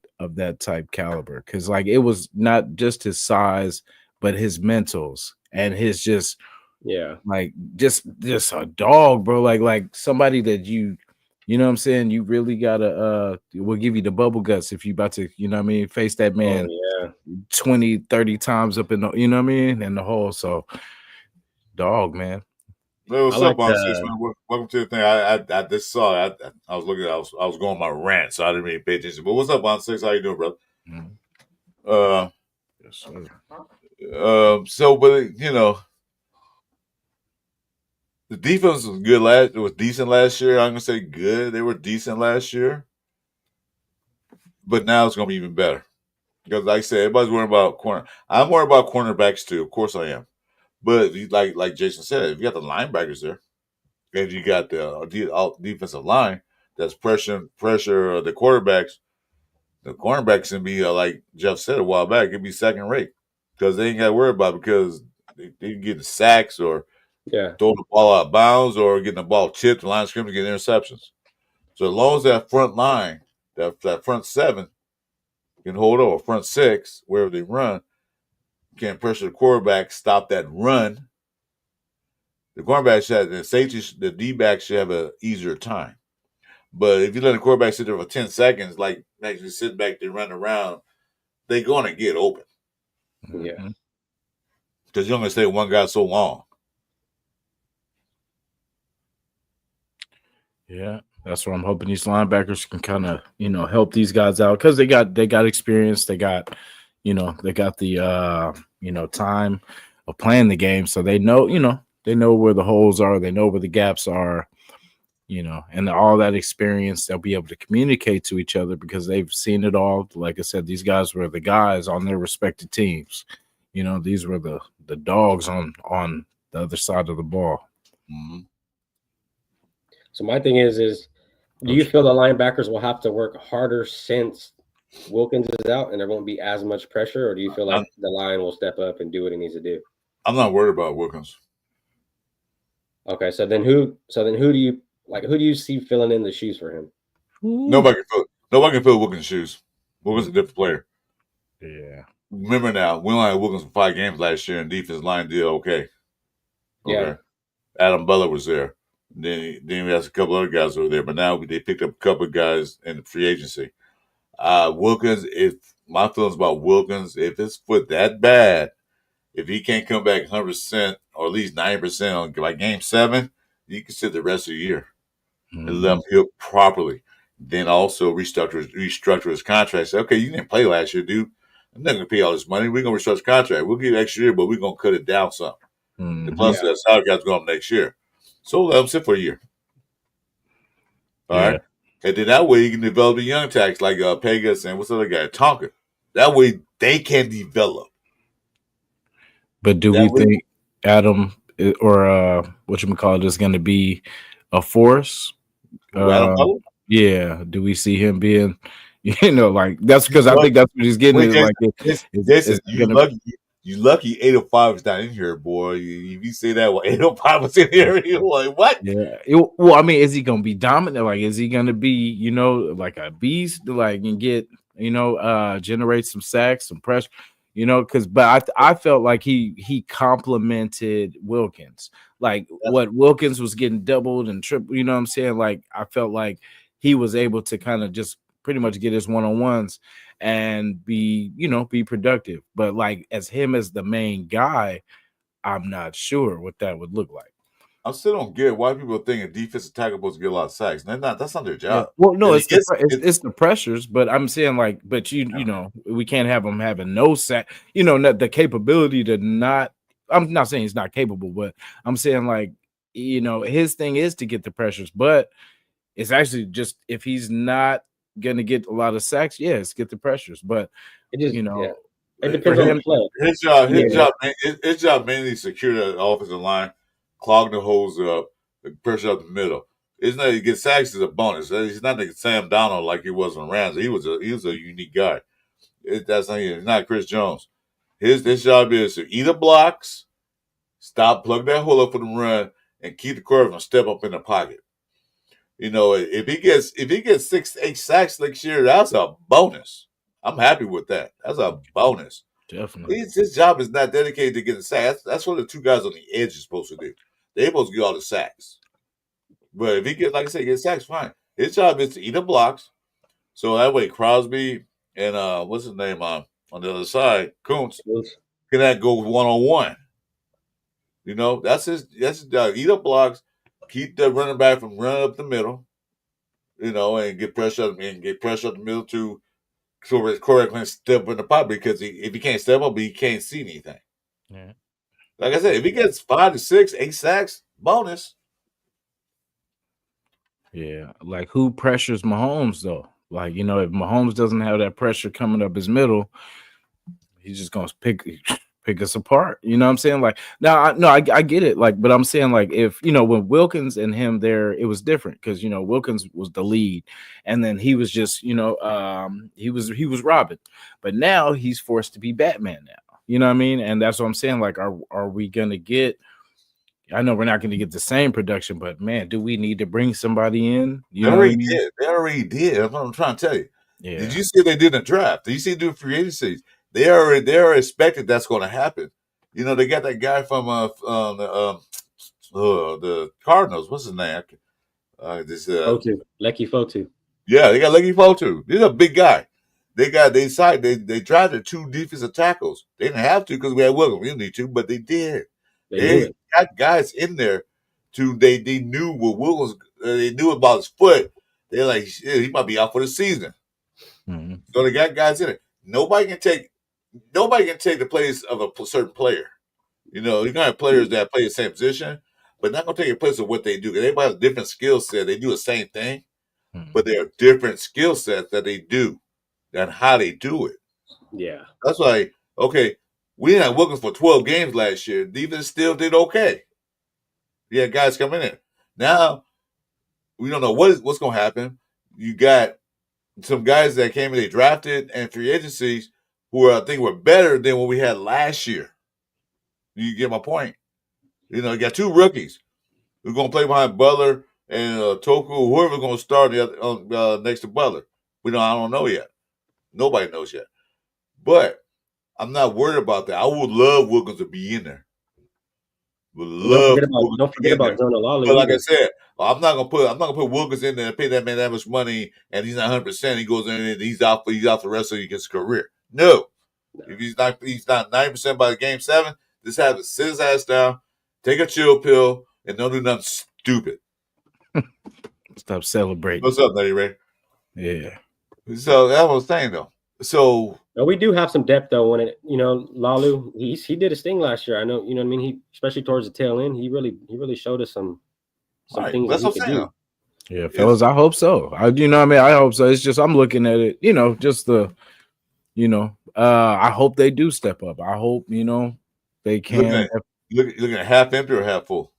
type caliber. Cause like it was not just his size, but his mentals and his just like just a dog, bro. Like somebody that you know what I'm saying? You really gotta will give you the bubble guts if you about to, you know what I mean, face that man 20, 30 times up in the, you know what I mean, in the hole. So dog, man. Hey, what's up, on Six, man? Welcome to the thing. I just saw it. I was looking. I was going on my rant, so I didn't really pay attention. But what's up, on Six? How you doing, brother? Yes, sir. So, but you know, the defense was good it was decent last year. I'm gonna say good. They were decent last year, but now it's gonna be even better because, like I said, everybody's worried about corner. I'm worried about cornerbacks too. Of course, I am. But like Jason said, if you got the linebackers there, and you got the defensive line that's pressure the quarterbacks, the cornerbacks can be like Jeff said a while back, it'd be second rate because they ain't got to worry about it because they getting sacks or throwing the ball out of bounds or getting the ball chipped, the line of scrimmage, getting interceptions. So as long as that front line, that front 7 can hold over, front 6, wherever they run, can pressure the quarterback, stop that run. The cornerback should, the safety, the D-back should have an easier time. But if you let the quarterback sit there for 10 seconds, like actually sit back there running around, they're going to get open. Yeah. Because you're going to stay with one guy so long. Yeah. That's what I'm hoping these linebackers can kind of, you know, help these guys out because they got experience. They got, you know, the you know, time of playing the game. So they know, you know, they know where the holes are. They know where the gaps are. you know, and all that experience, they'll be able to communicate to each other because they've seen it all. Like I said, these guys were the guys on their respective teams. You know, these were the dogs on the other side of the ball. Mhm. So my thing is do you feel the linebackers will have to work harder since Wilkins is out and there won't be as much pressure, or do you feel like the line will step up and do what it needs to do? I'm not worried about Wilkins. Okay, so then who do you see filling in the shoes for him? Nobody can fill Wilkins' shoes. Wilkins is a different player. Yeah. Remember now, we only had Wilkins for 5 games last year, and defense line did okay. Yeah. Adam Butler was there. Then we had a couple other guys over there, but now they picked up a couple of guys in the free agency. Wilkins, if my feelings about Wilkins, if his foot that bad, if he can't come back 100% or at least 90% on by game 7, you can sit the rest of the year and let him heal properly. Then also restructure his contract. Say, okay, you didn't play last year, dude. I'm not going to pay all this money. We're going to restructure the contract. We'll give you extra year, but we're going to cut it down some. And plus, that salary cap's going up next year. So let him sit for a year. All right. And then that way you can develop the young attacks like Pegas and what's the other guy, Tonka. That way they can develop. But do we think Adam or whatchamacallit is going to be a force? Yeah. Do we see him being, you know, like that's because I think that's what he's getting. You lucky 805 is not in here, boy. If you say that, 805 was in here, you're like, what? Yeah. Well, I mean, is he going to be dominant? Like, is he going to be, you know, like a beast, like, and get, you know, generate some sacks, some pressure, you know? But I felt like he complimented Wilkins. Like, what Wilkins was getting doubled and tripled, you know what I'm saying? Like, I felt like he was able to kind of just pretty much get his one-on-ones and be productive. But like as the main guy, I'm not sure what that would look like. I still don't get why people think a defensive tackle supposed to get a lot of sacks. That's not their job. Yeah. Well, no, it's the pressures, but I'm saying like, but you know, we can't have him having no sack. You know, not the capability to not. I'm not saying he's not capable, but I'm saying like, you know, his thing is to get the pressures, but it's actually just if he's not gonna get a lot of sacks, yes, get the pressures, but it just, you know, it depends on the play. His job mainly secure the offensive line, clog the holes up, pressure up the middle. It's not he gets sacks is a bonus. He's not like Sam Donald like he was on Rams. He was a unique guy. That's not he's not Chris Jones. His job is to eat the blocks, plug that hole up for the run, and keep the quarterback from step up in the pocket. You know, if he gets 6-8 sacks next year, that's a bonus. I'm happy with that. That's a bonus. Definitely. His job is not dedicated to getting sacks. That's what the 2 guys on the edge are supposed to do. They're supposed to get all the sacks. But if he gets, like I said, get sacks, fine. His job is to eat the blocks. So that way Crosby and what's his name on the other side, Kuntz, can that go one-on-one. You know, that's his job. Eat up blocks. Keep the running back from running up the middle, you know, and get pressure up the middle to so his quarterback can step in the pocket because if he can't step up, he can't see anything. Yeah. Like I said, if he gets 5 to 6, 8 sacks, bonus. Yeah, like who pressures Mahomes though? Like, you know, if Mahomes doesn't have that pressure coming up his middle, he's just gonna pick us apart. You know what I'm saying? Like, I get it. Like, but I'm saying like if you know when Wilkins and him there, it was different because you know Wilkins was the lead, and then he was just he was Robin, but now he's forced to be Batman now. You know what I mean? And that's what I'm saying. Like, are we gonna get? I know we're not going to get the same production, but man, do we need to bring somebody in? They already did. That's what I'm trying to tell you. Yeah. Did you see they did a draft? Did you see do free agencies? They are expected that's going to happen. You know, they got that guy from the Cardinals. What's his name? Lecky Fotu. Yeah, they got Lecky Fotu. He's a big guy. They drafted 2 defensive tackles. They didn't have to because we had Wilkins. We didn't need to, but they did. They got guys in there they knew what Wilkins they knew about his foot. They're like, shit, he might be out for the season. Mm-hmm. So they got guys in it. Nobody can take the place of a certain player. You know, you're gonna have players that play the same position, but not gonna take a place of what they do. 'Cause everybody has a different skill set. They do the same thing, Mhm. but there are different skill sets that they do and how they do it. Yeah. That's why, okay, we had Wilkins for 12 games last year. Defense still did okay. You had guys coming in. Now we don't know what's gonna happen. You got some guys that came in, they drafted and free agencies who I think were better than what we had last year. You get my point? You know, you got 2 rookies who're gonna play behind Butler and Toku, whoever's gonna start next to Butler. I don't know yet. Nobody knows yet. But I'm not worried about that. I would love Wilkins to be in there. Would And don't love forget about Wilkins to be in there. Jonah But Lalu like I either. said, I'm not gonna put Wilkins in there and pay that man that much money, and he's not 100%. He goes in and he's out the rest of his career. No, if he's not 90% by the game 7, just have to sit his ass down, take a chill pill, and don't do nothing stupid. Stop celebrating. What's up, Nutty Ray? Yeah. So that's what I was saying though. So No, we do have some depth though. When it, Lalu, he did his thing last year. I know, you know what I mean. He, especially towards the tail end, he really showed us some right, things that's that what he I'm could saying. do. Yeah, fellas, I hope so. I hope so. It's just I'm looking at it, just the, I hope they do step up. I hope, they can. Looking at half empty or half full?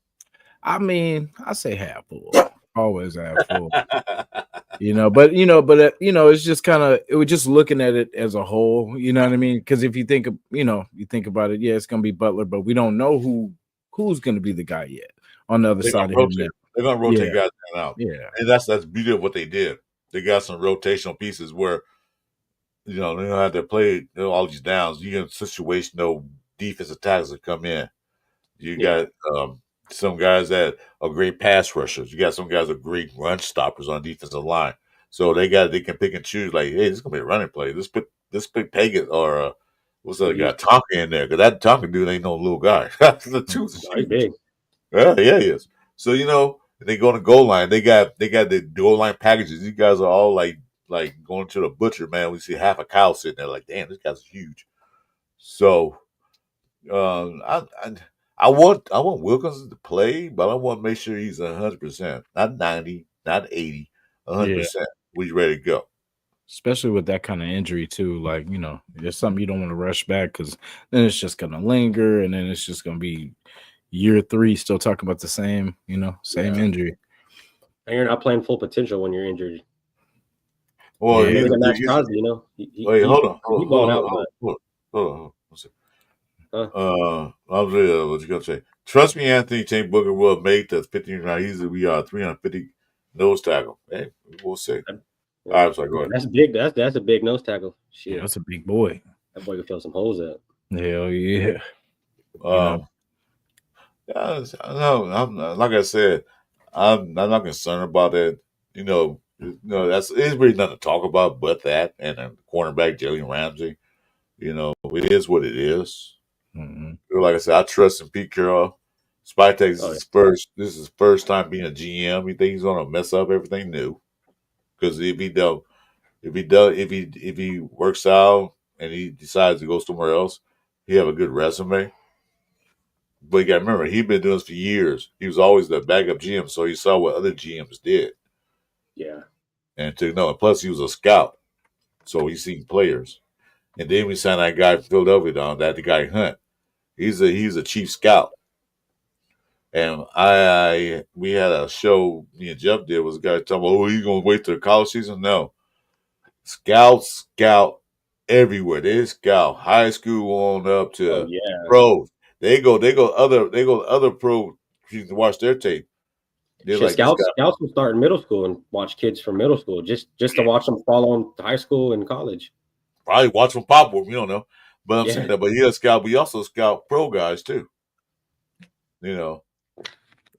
I mean, I say half full. Always half full. It's just kind of it was just looking at it as a whole, you know what I mean? Because if you think about it, yeah, it's gonna be Butler, but we don't know who's gonna be the guy yet on the other side of him now. They're gonna rotate guys in and out. Yeah. And that's the beauty of what they did. They got some rotational pieces where they don't have to play all these downs. You get situational defensive tackles that come in. You got some guys that are great pass rushers. You got some guys that are great run stoppers on the defensive line. So they can pick and choose. Like, hey, this is gonna be a running play. Let's put Pagan or what's the other guy Tonka in there, because that Tonka dude ain't no little guy. The tooth is He's big. Yeah, he is. So they go on the goal line. They got the goal line packages. These guys are all like going to the butcher, man. We see half a cow sitting there. Like, damn, this guy's huge. So, I want Wilkins to play, but I want to make sure he's 100%, not 90, not 80, 100%. We're ready to go. Especially with that kind of injury too, like it's something you don't want to rush back because then it's just gonna linger, and then it's just gonna be year 3 still talking about the same injury. And you're not playing full potential when you're injured. Well, Yeah. Look at Max Crosby, wait, hold on. I was ready. What you gonna say? Trust me, Anthony Chain Booker will make the 15 round. We are 350 nose tackle. Hey, we'll see. All right, sorry, go ahead. That's big. That's a big nose tackle. Shit. Yeah, that's a big boy. That boy can fill some holes up. Hell yeah. I'm like I said, I'm not concerned about it. It's really nothing to talk about but that, and then cornerback Jalen Ramsey. It is what it is. Mm-hmm. Like I said, I trust in Pete Carroll. Spytek this is his first time being a GM. You think he's gonna mess up everything new? Because if he works out and he decides to go somewhere else, he have a good resume. But you got to remember, he's been doing this for years. He was always the backup GM, so he saw what other GMs did. Yeah. And plus he was a scout, so he's seen players. And then we signed that guy from Philadelphia the guy Hunt. He's a chief scout. And we had a show me and Jeff did was a guy talking about, he's gonna wait till the college season? No. Scouts scout everywhere. They scout high school on up to pros. They go other pro to watch their tape. Scouts will start in middle school and watch kids from middle school just to watch them follow on to high school and college. Probably watch them pop up, we don't know. But I'm saying that, but he's a scout, but he also scout pro guys too.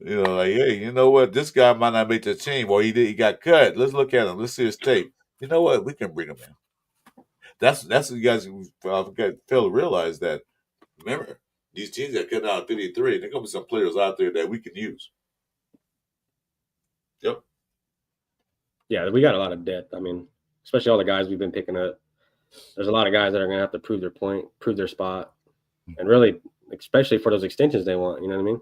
Like, hey, you know what? This guy might not make the team, or he got cut. Let's look at him. Let's see his tape. You know what? We can bring him in. That's what you guys fail to realize that. Remember, these teams that cut down 53, there gonna be some players out there that we can use. Yep. Yeah, we got a lot of depth. I mean, especially all the guys we've been picking up. There's a lot of guys that are gonna have to prove their point, prove their spot, and really, especially for those extensions they want. You know what I mean?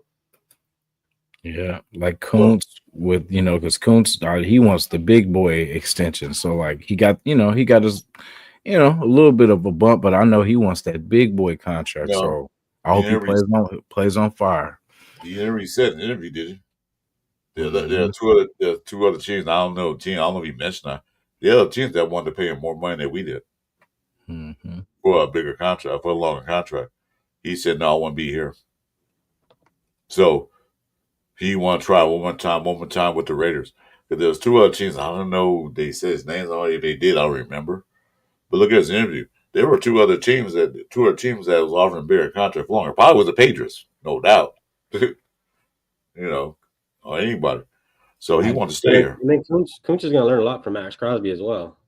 Yeah, like Kuntz with because Kuntz he wants the big boy extension. So like he got his a little bit of a bump, but I know he wants that big boy contract. No, So I you hope he never, plays on fire. you never even said in the interview, did you? There Mhm. are two other teams. I don't know if he mentioned that. The other teams that wanted to pay him more money than we did Mhm. for a bigger contract, for a longer contract. He said, "No, I want to be here." So he want to try one more time with the Raiders. Because there was two other teams. I don't know. They said his names already. If they did, I don't remember. But look at his interview. There were two other teams that was offering bigger contract for longer. Probably was the Patriots, no doubt. Or anybody. So he I- wanted to stay here. I think Kuntz is going to learn a lot from Max Crosby as well.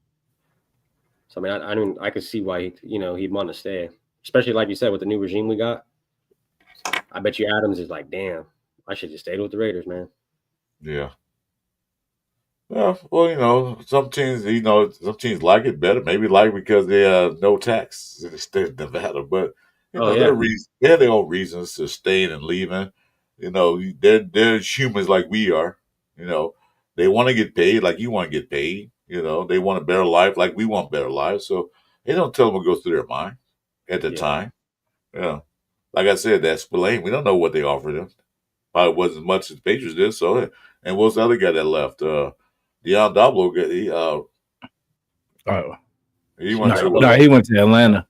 So I mean, I mean, I could see why he'd want to stay, especially like you said with the new regime we got. I bet you Adams is like, damn, I should just stayed with the Raiders, man. Yeah. Yeah, well, some teams, some teams like it better. Maybe like it because they no tax in the state of Nevada, but Oh yeah, their reason, they have their own reasons to staying and leaving. They're humans like we are. You know, they want to get paid like you want to get paid. They want a better life like we want better lives. So they don't tell them what goes through their mind at the yeah, time. Yeah, like I said, that's Spillane. We don't know what they offered them. Probably wasn't as much as the Patriots did. So, and what's the other guy that left? Deion Dablo, oh, he went no, to no, he went to Atlanta.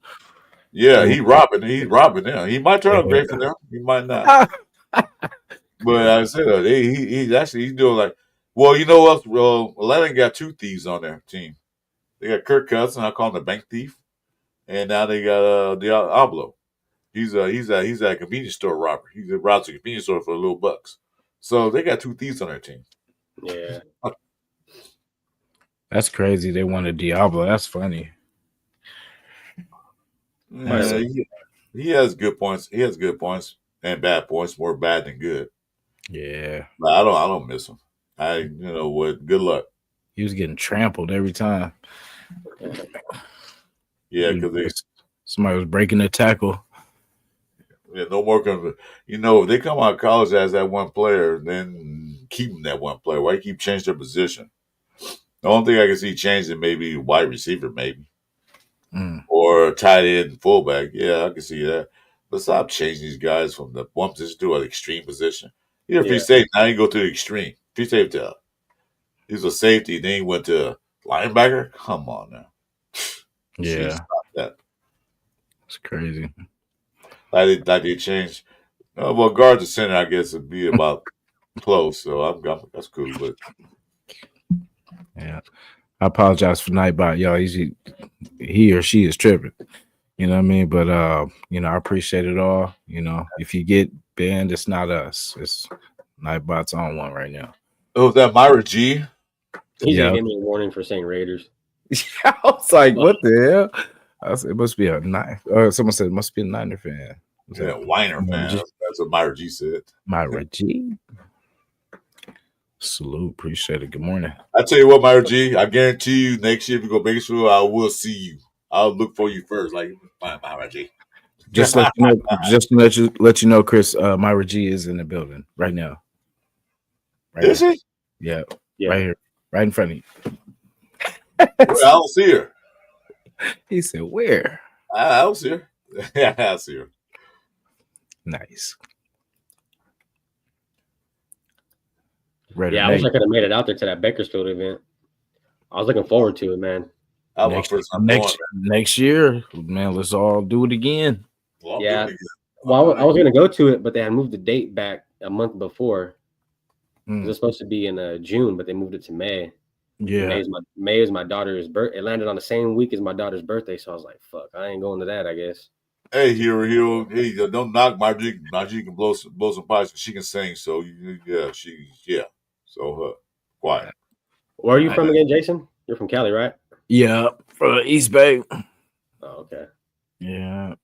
yeah, he's robbing them. He might turn out great for them. He might not. But I said he's doing like well, you know what? Well, Atlanta got two thieves on their team. They got Kirk Cousins, I call him the bank thief, and now they got Diablo. He's a convenience store robber. He robs a convenience store for little bucks. So they got two thieves on their team. yeah. That's crazy. They wanted Diablo. That's funny. Yeah, he has good points. He has good points and bad points. More bad than good. Yeah, But I don't miss him. What? Good luck. he was getting trampled every time. Yeah, because Somebody was breaking the tackle. no more. If they come out of college as that one player, then keep them that one player. Why keep changing their position? The only thing I can see changing maybe wide receiver, maybe or tight end and fullback. Yeah, I can see that. But stop changing these guys from the one position to an extreme position. You're a free Yeah. safety. Now you go to the extreme. Free safety. He's a safety. Then he went to linebacker. Come on now. Yeah, Stop that. it's crazy. Like they changed. Well, guard to center, I guess, would be about close. So that's cool. But Yeah, I apologize for Nightbot, y'all. He or she is tripping. You know what I mean? But I appreciate it all. If you get banned, it's not us. It's Nightbot's on one right now. was that Myra G? He's Yeah. gonna give me a warning for saying Raiders. I was like, what the hell? I said, it must be a nine. Someone said it must be a Niner fan. Was Yeah, that Weiner fan. That's what Myra G said. Myra G? Salute. Appreciate it. Good morning. I tell you what, Myra G, I guarantee you next year if you go make sure I will see you. I'll look for you first. Like fine, Myra G. Just to let you know, Chris, Myra G is in the building right now. Is she? Yeah, Yeah. right here, right in front of you. Well, I don't see her. He said, where? I don't see her. Yeah, I see her. Nice. Ready Yeah, I wish I could have made it out there to that Bakersfield event. I was looking forward to it, man. That was my first time going. Next year, man, let's all do it again. Well, Yeah. Well, I was going to go to it, but they had moved the date back a month before. It was supposed to be in June, but they moved it to May. Yeah. May is my daughter's birthday. It landed on the same week as my daughter's birthday, so I was like, "Fuck, I ain't going to that." I guess. Hey, hero, hey, don't knock Margie. Margie can blow some pipes. She can sing, so So quiet. Where are you from again, Jason? You're from Cali, right? Yeah, from East Bay. Oh, okay. Yeah.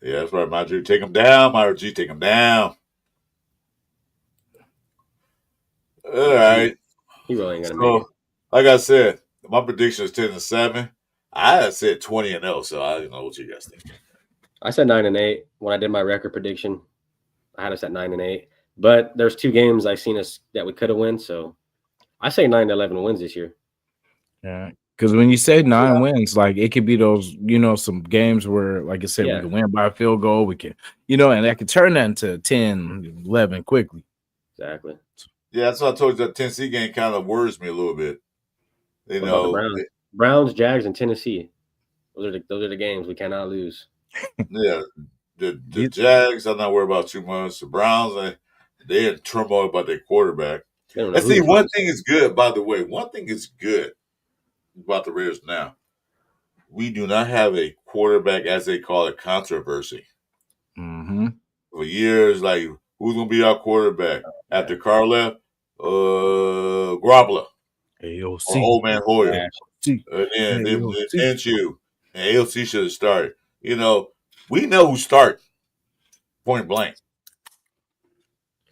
Yeah, that's right, Margie. Take him down, Margie. Take him down. All right. He really ain't gonna make it. Like I said, my prediction is 10-7. I had said 20-0, so I don't know what you guys think. I said 9-8 when I did my record prediction. I had us at 9-8. But there's 2 games I seen us that we could have won. So I say 9-11 wins this year. Yeah. Because when you say 9 wins, like it could be those, some games where, like I said, we Yeah. can win by a field goal. We can, and that could turn that into 10, 11 quickly. Exactly. Yeah, that's what I told you. That Tennessee game kind of worries me a little bit. You What about the know, Browns? Browns, Jags, and Tennessee. Those are the games we cannot lose. yeah, the Jags, I'm not worried about too much. The Browns, they're in turmoil about their quarterback. They don't know And who see, the one fuck thing is good, by the way. One thing is good about the Raiders now. We do not have a quarterback, as they call it, controversy. Mm-hmm. For years, like, who's going to be our quarterback? After Carr left, Garoppolo or AOC. Old Man Hoyer. AOC. And then AOC. Minshew and AOC should have started. We know who start point blank.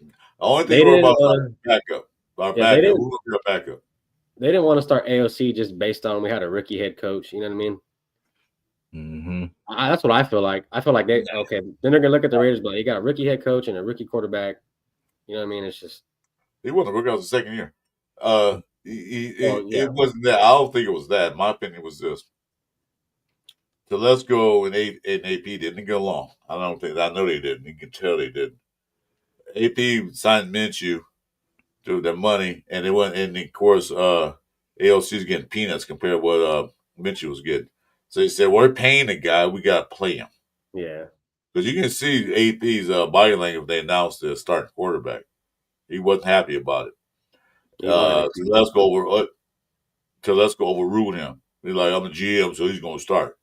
The only thing we're about is backup. Our backup. Who's going to be our backup? They didn't want to start AOC just based on we had a rookie head coach. You know what I mean? Mm-hmm. That's what I feel like. I feel like then they're gonna look at the Raiders, but you got a rookie head coach and a rookie quarterback. You know what I mean? It's just he wasn't a rookie. That was the second year. Yeah. It wasn't that. I don't think it was that. My opinion was this. Telesco and AP didn't get along. I know they didn't. You can tell they didn't. AP signed Minshew to their money, and it went. And of course, ALC's getting peanuts compared to what Minshew was getting. So they said, "We're paying the guy. We got to play him." Yeah. Because you can see AP's body language. They announced the starting quarterback. He wasn't happy about it. Telesco overruled him. He's like, "I'm a GM, so he's going to start."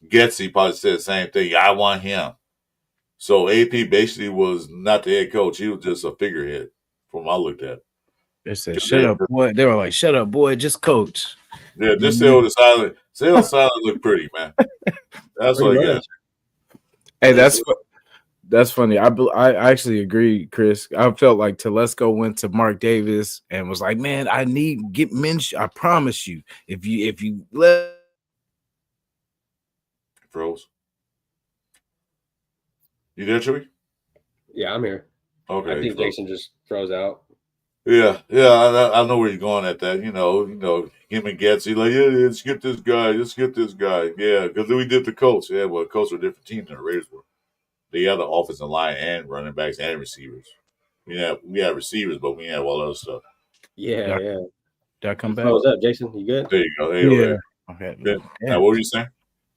Getsy probably said the same thing. I want him. So AP basically was not the head coach. He was just a figurehead from what I looked at. They said, "Shut up, boy." They were like, "Shut up, boy. Just coach." Yeah, just say on the silent. Say on silent look pretty, man. That's what I got. Hey, that's funny. I actually agree, Chris. I felt like Telesco went to Mark Davis and was like, "Man, I need get Minshew. I promise you, if you let." Froze. You there, Chewy? Yeah, I'm here. Okay. I think Jason just froze out. Yeah. I know where you're going at that. Him and Getsy, like, yeah, let's get this guy. Yeah, because we did the Colts. Yeah, well, the Colts were a different team than the Raiders were. They had the offensive line and running backs and receivers. We had receivers, but we had all other stuff. Yeah. Did I come back? What's up, Jason? You good? There you go. Yeah. Okay. Now, what were you saying?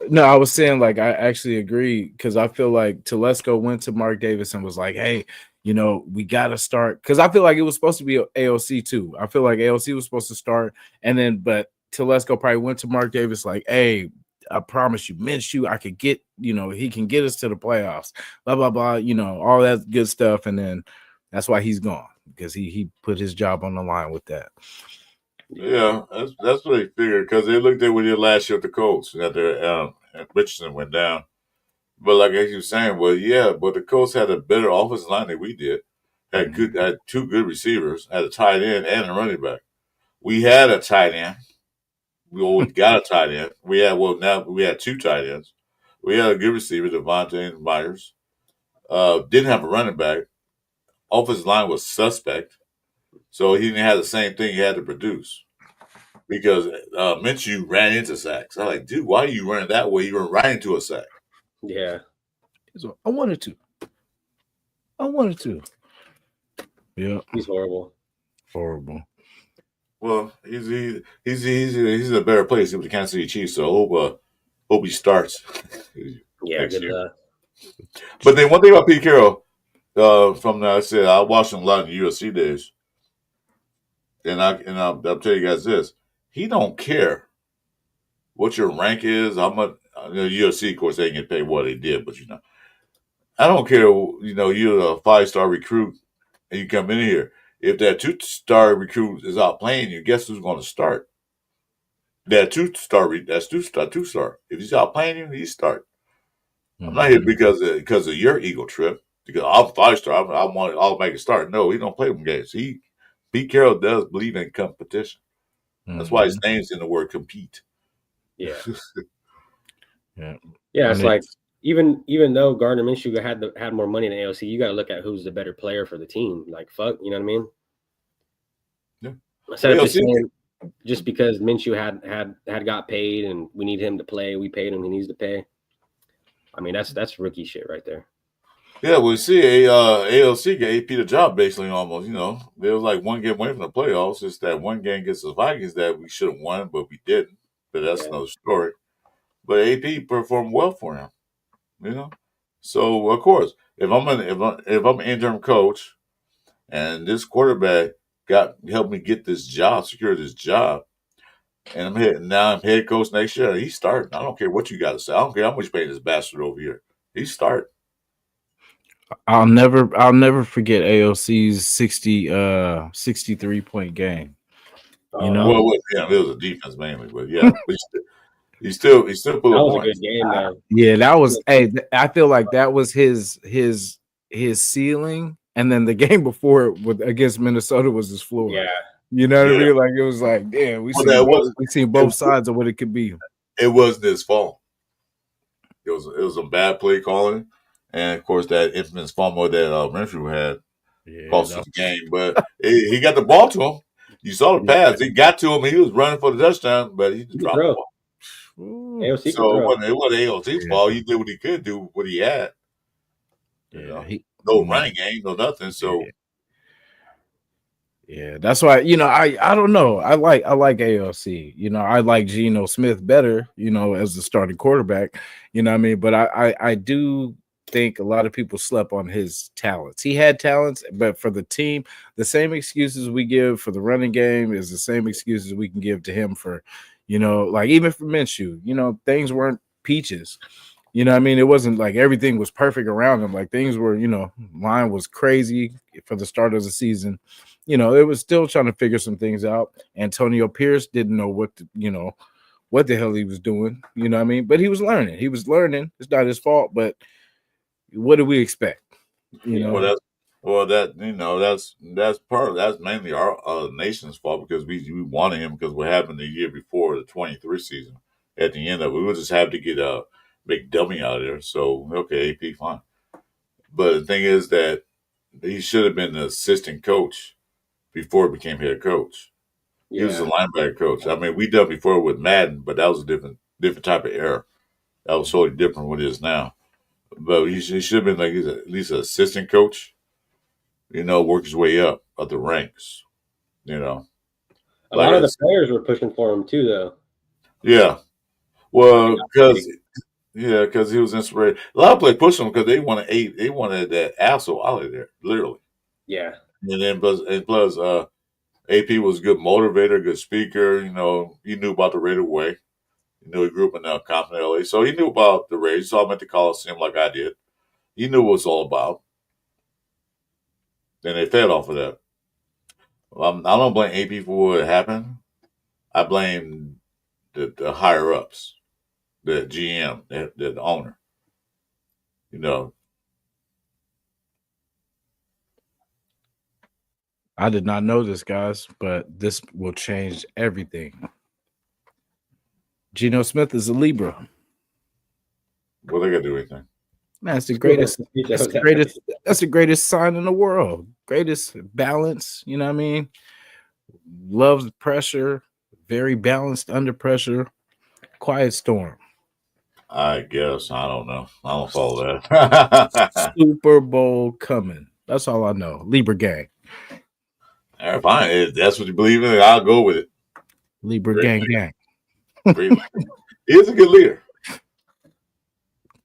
No, I was saying, like, I actually agree because I feel like Telesco went to Mark Davis and was like, "Hey, we got to start." Because I feel like it was supposed to be AOC too. I feel like AOC was supposed to start, but Telesco probably went to Mark Davis like, "Hey, I promise you, Minshew, I could get, he can get us to the playoffs, blah, blah, blah, all that good stuff." And then that's why he's gone, because he put his job on the line with that. Yeah, that's what they figured, because they looked at what he did last year with the Colts after Richardson went down. But like you were saying, but the Colts had a better offensive line than we did. Had 2 good receivers, had a tight end and a running back. We had a tight end. We always got a tight end. Now we had 2 tight ends. We had a good receiver, Devontae Myers. Didn't have a running back. Offensive line was suspect. So he didn't have the same thing he had to produce. Because Minshew ran into sacks. I'm like, dude, why are you running that way? You run right into a sack. Yeah. I wanted to. Yeah. He's horrible. Horrible. Well, he's in a better place with the Kansas City Chiefs, so hope he starts. Yeah, good luck. But then one thing about Pete Carroll, I watched him a lot in the UFC days, and I'll tell you guys this: he don't care what your rank is, how much. UFC, of course, they didn't get paid what they did, but I don't care. You're a 5-star recruit, and you come in here. If that 2-star recruit is out playing you, guess who's going to start? That 2-star, that's 2-star. If he's out playing you, he start. Mm-hmm. I'm not here because of your ego trip. Because I'm 5-star, I'll make a start. No, he don't play them games. Pete Carroll does believe in competition. Mm-hmm. That's why his name's in the word compete. Yeah. Yeah. Yeah, it's like even though Gardner Minshew had more money in the AOC, you got to look at who's the better player for the team. Like, fuck, you know what I mean? Yeah. Instead of just AOC saying, just because Minshew had got paid and we need him to play, we paid him, he needs to pay. I mean, that's rookie shit right there. Yeah, we see ALC gave AP the job basically almost. You know, there was like one game away from the playoffs. It's that one game against the Vikings that we should have won, but we didn't. But that's another story. But AP performed well for him. You know, so of course, if I'm an interim coach, and this quarterback helped me get this job, secure this job, and I'm head coach next year. He's starting. I don't care what you got to say. I don't care how much you pay this bastard over here. He's starting. I'll never forget AOC's 63-point game. You know, Well, yeah, it was a defense mainly, but yeah, but he still put That up was a points. good game, though. yeah, that was. Hey, I feel like that was his ceiling, and then the game before it against Minnesota was his floor. Yeah, You know what I Yeah. mean? Like it was like, damn, we seen both sides of what it could be. It wasn't his fault. It was a bad play calling, and of course that infamous fumble that Minshew had cost us the game. But he got the ball to him. You saw the pass. He got to him, and he was running for the touchdown, but he just dropped the ball. AOC So it wasn't AOC's fault. He did what he could do, what he had. You know, no running game, no nothing. So yeah, that's why, you know, I don't know. I like AOC. You know, I like Geno Smith better, you know, as the starting quarterback. You know what I mean? But I do think a lot of people slept on his talents. He had talents, but for the team, the same excuses we give for the running game is the same excuses we can give to him for, you know, like even for Minshew, you know, things weren't peaches. You know what I mean? It wasn't like everything was perfect around him. Like things were, you know, line was crazy for the start of the season. You know, it was still trying to figure some things out. Antonio Pierce didn't know what the hell he was doing. You know what I mean? But he was learning. It's not his fault, but what do we expect? You know, that's mainly our nation's fault because we wanted him because what happened the year before the 23 season. At the end of it, we would just have to get a big dummy out of there. So okay, AP fine. But the thing is that he should have been the assistant coach before he became head coach. He was a linebacker coach. I mean, we done before with Madden, but that was a different type of era. That was totally different from what it is now. But he should have been like at least an assistant coach. You know, work his way up the ranks. You know, a lot of the players were pushing for him too, though. Yeah, well, because he was inspired. A lot of players pushed him because they wanted that asshole out of there, literally. Yeah, and then plus AP was a good motivator, good speaker. You know, he knew about the Raider way. You know, he grew up in Compton, LA, so he knew about the Raiders. He saw him at the Coliseum like I did. He knew what it was all about. And they fed off of that. I don't blame AP for what happened. I blame the higher ups, the GM, the owner. You know, I did not know this, guys, but this will change everything. Geno Smith is a Libra. Well, they got to do anything. Man, it's the greatest. That's the greatest sign in the world. Greatest balance. You know what I mean? Loves pressure. Very balanced under pressure. Quiet storm. I guess I don't know. I don't follow that. Super Bowl coming. That's all I know. Libra gang. All right, fine. If that's what you believe in, I'll go with it. Libra Great gang. He's a good leader.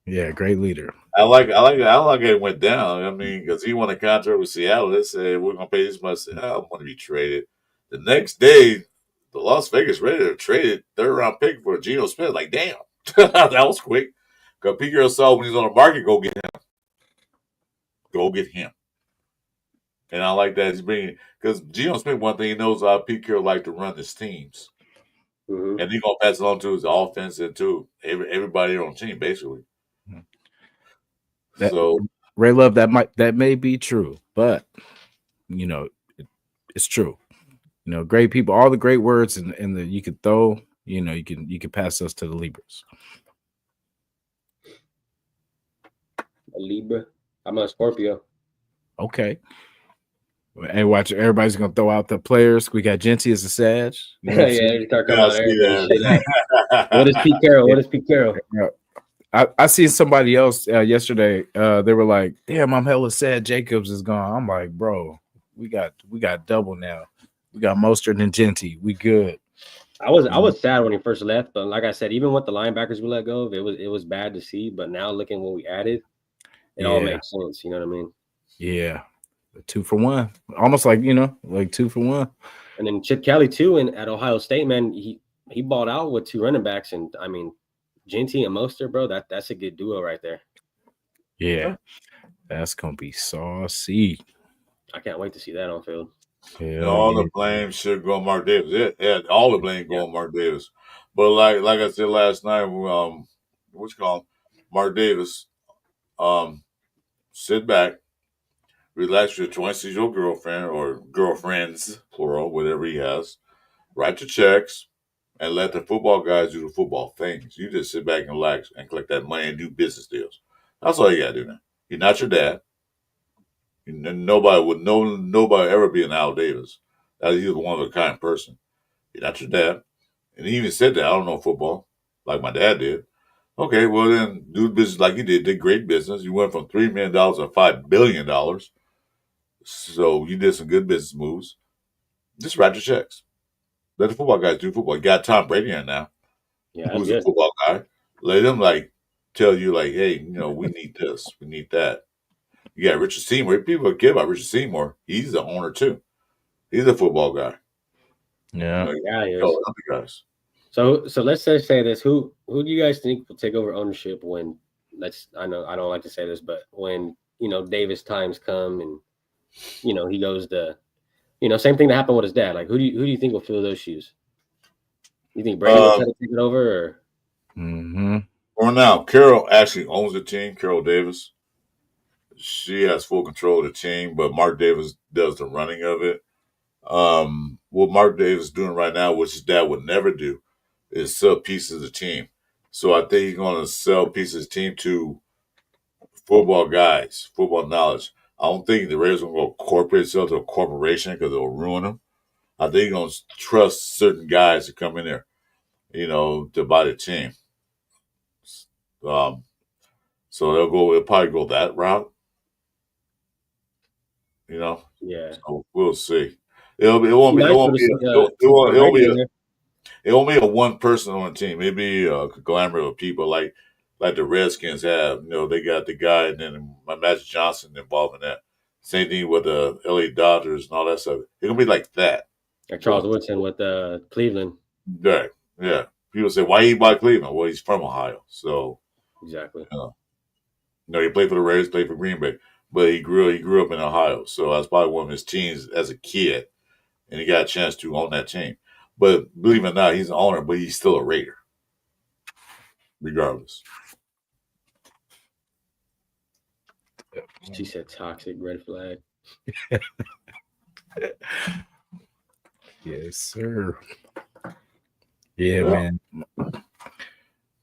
Yeah, great leader. I like it went down. I mean, because he won a contract with Seattle. They said we're gonna pay this much. I don't want to be traded. The next day, the Las Vegas Raiders traded third round pick for Geno Smith. Like, damn, that was quick. Because Pete Carroll saw when he's on the market, go get him. Go get him. And I like that he's bringing because Geno Smith. One thing he knows how Pete Carroll like to run his teams, and he's gonna pass it on to his offense and to everybody on the team, basically. So Ray Love, that may be true, but you know, it's true. You know, great people, all the great words and the you could throw, you know, you can pass us to the Libras. a Libra. I'm a Scorpio. Okay. And watch, everybody's gonna throw out the players. We got Genty as a Sag. You know what I'm Yeah, saying? they start coming Yeah, I out see everybody's that. shit. What is Pete Carroll? What is Pete Carroll? I seen somebody else yesterday. They were like, "Damn, I'm hella sad. Jacobs is gone." I'm like, "Bro, we got double now. We got Mostert and Genty. We good." I was sad when he first left, but like I said, even with the linebackers we let go of, it was bad to see. But now looking what we added, it all Yeah. makes sense. You know what I mean? Yeah, 2 for 1, almost like like 2 for 1. And then Chip Kelly too, and at Ohio State, man, he balled out with 2 running backs, and I mean, Genty and Mostert, bro, that's a good duo right there. Yeah, that's gonna be saucy. I can't wait to see that on field. All the blame should go on Mark Davis. All the blame go on Mark Davis. But like I said last night, what you call him? Mark Davis, sit back, relax your choice, see your girlfriend or girlfriends, plural, whatever he has, write your checks, and let the football guys do the football things. You just sit back and relax and collect that money and do business deals. That's all you gotta do now. You're not your dad. Nobody ever be an Al Davis. He's a one of a kind person. You're not your dad. And he even said that, I don't know football, like my dad did. Okay, well then do business like you did great business. You went from $3 million to $5 billion. So you did some good business moves. Just write your checks. Let the football guys do football. You got Tom Brady in now. Yeah, Who's good. a football guy. Let him tell you hey, we need this, we need that. You got Richard Seymour. People care about Richard Seymour. He's the owner too. He's a football guy. Yeah. Yeah, he is. Other guys. So let's just say this: who do you guys think will take over ownership when? I know I don't like to say this, but when Davis times come and he goes to same thing that happened with his dad. Like who do you think will fill those shoes? You think Brady will try to take it over? Or? Mm-hmm. For now, Carol actually owns the team. Carol Davis. She has full control of the team, but Mark Davis does the running of it. What Mark Davis is doing right now, which his dad would never do, is sell pieces of the team. So I think he's going to sell pieces of the team to football guys, football knowledge. I don't think the Raiders are going to go corporate, sell to a corporation because it'll ruin them. I think he's going to trust certain guys to come in there, to buy the team. So they'll probably go that route. Yeah. So we'll see. It won't be a one person on the team. It'll be a conglomerate of people like the Redskins have. They got the guy and then Magic Johnson involved in that. Same thing with the LA Dodgers and all that stuff. It's gonna be like that. Like Charles Woodson with Cleveland. Right. Yeah. People say, why he buy Cleveland? Well, he's from Ohio. So exactly. He played for the Raiders, played for Green Bay. But he grew up in Ohio. So that's probably one of his teams as a kid. And he got a chance to own that team. But believe it or not, he's an owner, but he's still a Raider. Regardless. She said toxic red flag. Yes, sir. Yeah, man.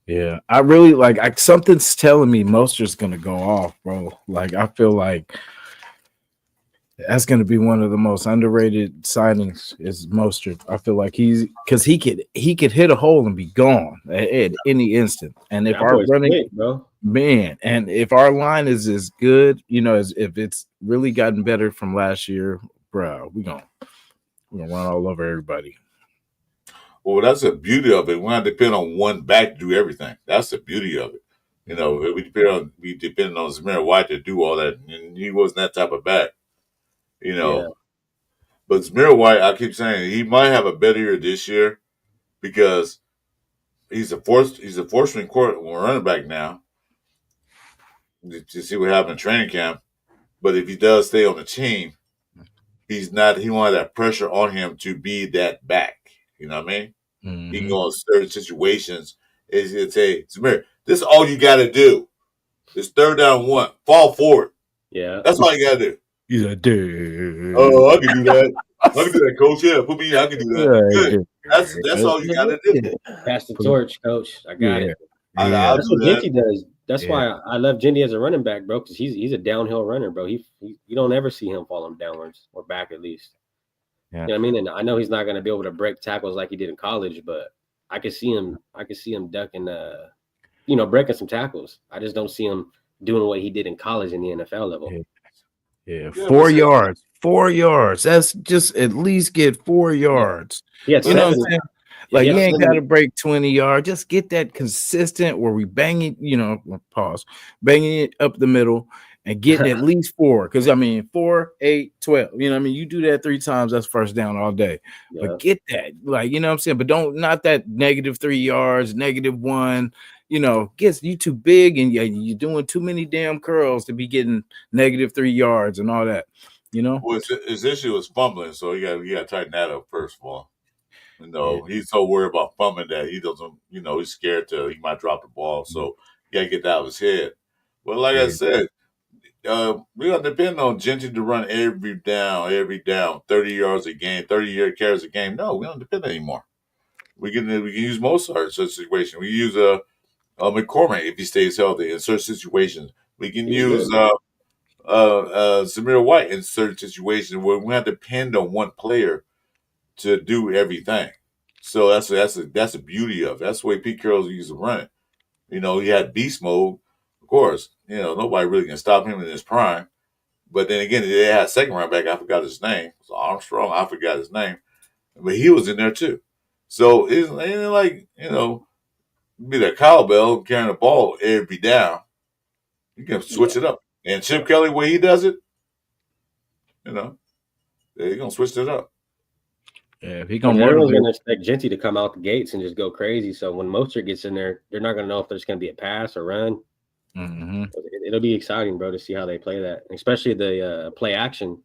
Yeah, I really something's telling me Mostert's gonna go off, bro. Like I feel like that's gonna be one of the most underrated signings is Mostert. I feel like he could hit a hole and be gone at any instant. And if our running, bro, man, and if our line is as good, as if it's really gotten better from last year, bro, we're gonna run all over everybody. Well, that's the beauty of it. We don't depend on one back to do everything. That's the beauty of it. We depend on Zamir White to do all that, and he wasn't that type of back. Yeah. But Zamir White, I keep saying he might have a better year this year because he's a fourth string running back now. To see what happened in training camp, but if he does stay on the team, he won't have that pressure on him to be that back. You know what I mean? Mm-hmm. He can go in certain situations. He'll say, Zamir, this is all you got to do. It's 3rd down 1. Fall forward. Yeah. That's all you got to do. He's like, dude. Oh, I can do that. I can do that, coach. Yeah, put me in. I can do that. Good. That's all you got to do. Pass the torch, coach. I got it. Yeah. That's what Genty does. That's Yeah. why I love Genty as a running back, bro, because he's a downhill runner, bro. He you don't ever see him falling downwards or back at least. Yeah. You know what I mean? And I know he's not going to be able to break tackles like he did in college, but I could see him ducking, breaking some tackles. I just don't see him doing what he did in college in the NFL level. Yeah. Yeah, 4 but see- yards. 4 yards. That's just at least get 4 yards. He had You know what I'm seven. saying? Like, he you had ain't seven- got to break 20 yards. Just get that consistent where we bang it, pause, banging it up the middle and getting at least 4. Because, 4, 8, 12. You know what I mean? You do that 3 times, that's first down all day. Yeah. But get that. Like, you know what I'm saying? But not that -3 yards, -1. Gets you too big and you're doing too many damn curls to be getting -3 yards and all that. Well, his issue was fumbling, so you got to tighten that up first of all. Yeah. He's so worried about fumbling that he doesn't. He's scared he might drop the ball, so you got to get that out of his head. But like I said, we got to depend on Genty to run every down, 30 yards a game, 30 carries a game. No, we don't depend anymore. We can use Mozart in such situation. We use McCormick if he stays healthy in certain situations. We can use Zamir White in certain situations where we have to depend on one player to do everything. So that's the beauty of it. That's the way Pete Carroll used to run it. He had beast mode, of course. Nobody really can stop him in his prime. But then again, they had a second running back. I forgot his name. It was Armstrong. I forgot his name, but he was in there too. So it ain't like be that cowbell carrying the ball every down. You can switch it up. And Chip Kelly, way he does it, they're gonna switch it up. Yeah, if he gonna everyone's motivate. going to expect Genty to come out the gates and just go crazy. So when Mostert gets in there, they're not going to know if there's going to be a pass or run. Mm-hmm. It'll be exciting, bro, to see how they play that, especially the play action.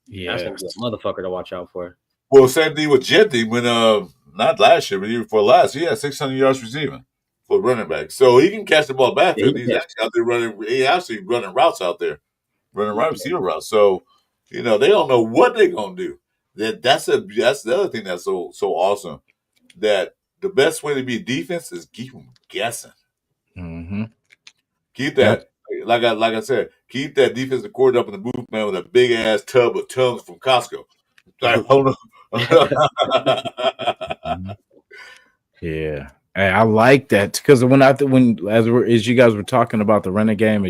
Yeah. That's going to be a motherfucker to watch out for. Well, same thing with Genty when not last year, but the year before last, he had 600 yards receiving for running back. So he can catch the ball backfield. He's actually out there running routes out there, running right receiver routes. So, they don't know what they're gonna do. That's the other thing that's so awesome. That the best way to be defense is keep them guessing. Mm-hmm. Keep that, like I said, keep that defensive coordinator up in the booth, man, with a big ass tub of Tums from Costco. Like, hold on. Yeah. Hey, I like that because as you guys were talking about the running game,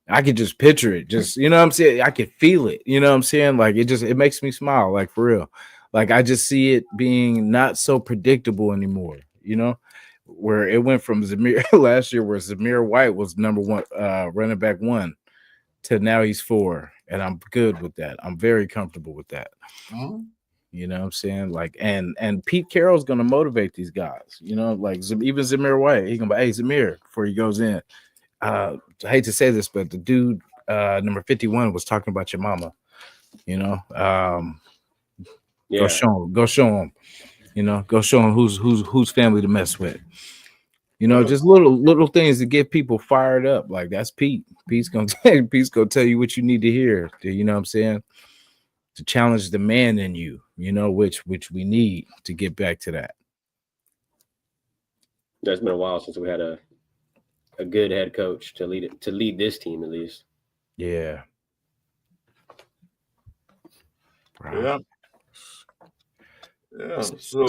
I could just picture it. Just you know what I'm saying? I could feel it. You know what I'm saying? Like it makes me smile, like for real. Like I just see it being not so predictable anymore, where it went from Zamir last year where Zamir White was number 1 running back 1 to now he's 4. And I'm good with that. I'm very comfortable with that. Mm-hmm. You know what I'm saying? Like, and Pete Carroll's going to motivate these guys, like even Zamir White. He's going to be, hey, Zamir, before he goes in. I hate to say this, but the dude, number 51, was talking about your mama, Go show him, go show him whose family to mess with. Just little things to get people fired up. Like that's Pete. Pete's gonna tell you what you need to hear. You know what I'm saying? To challenge the man in you, which we need to get back to that. It's been a while since we had a good head coach to lead this team at least. Yeah. Yeah. Yeah. So